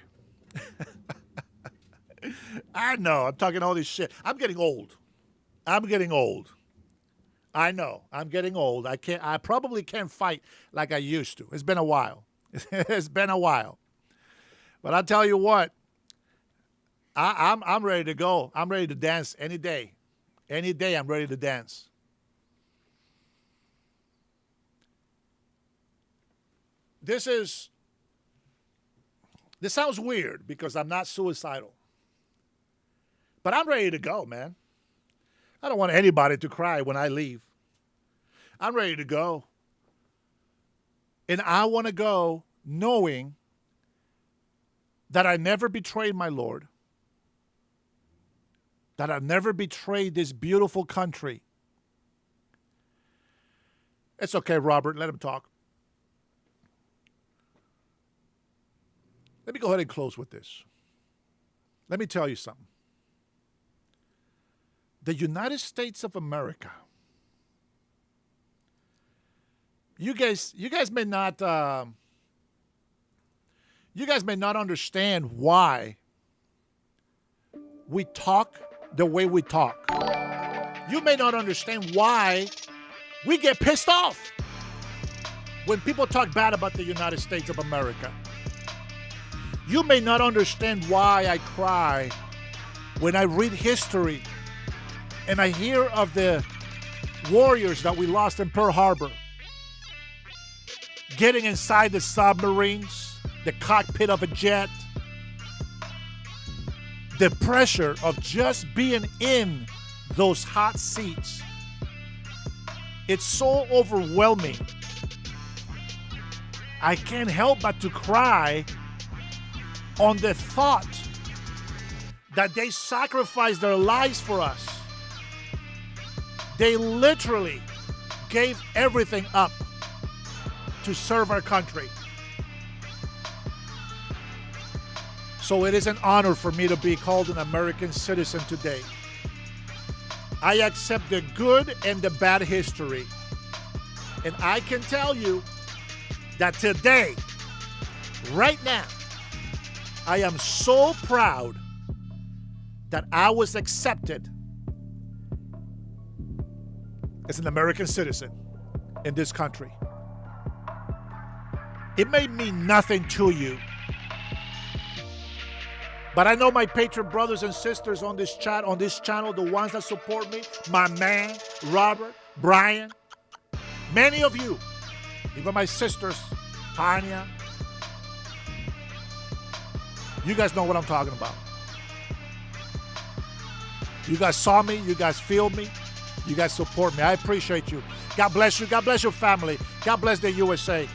I know, I'm talking all this shit. I'm getting old. I know, I'm getting old. I probably can't fight like I used to. It's been a while. It's been a while. But I'll tell you what, I'm ready to go. I'm ready to dance any day. Any day I'm ready to dance. This sounds weird because I'm not suicidal. But I'm ready to go, man. I don't want anybody to cry when I leave. I'm ready to go. And I want to go knowing that I never betrayed my Lord, that I never betrayed this beautiful country. It's okay, Robert. Let him talk. Let me go ahead and close with this. Let me tell you something. The United States of America. You guys may not understand why we talk the way we talk. You may not understand why we get pissed off when people talk bad about the United States of America. You may not understand why I cry when I read history and I hear of the warriors that we lost in Pearl Harbor, getting inside the submarines, the cockpit of a jet, the pressure of just being in those hot seats. It's so overwhelming. I can't help but to cry on the thought that they sacrificed their lives for us. They literally gave everything up to serve our country. So it is an honor for me to be called an American citizen today. I accept the good and the bad history. And I can tell you that today, right now, I am so proud that I was accepted as an American citizen in this country. It may mean nothing to you, but I know my patriot brothers and sisters on this channel, the ones that support me, my man, Robert, Brian, many of you, even my sisters, Tanya, you guys know what I'm talking about. You guys saw me, you guys feel me, you guys support me. I appreciate you. God bless you. God bless your family. God bless the USA.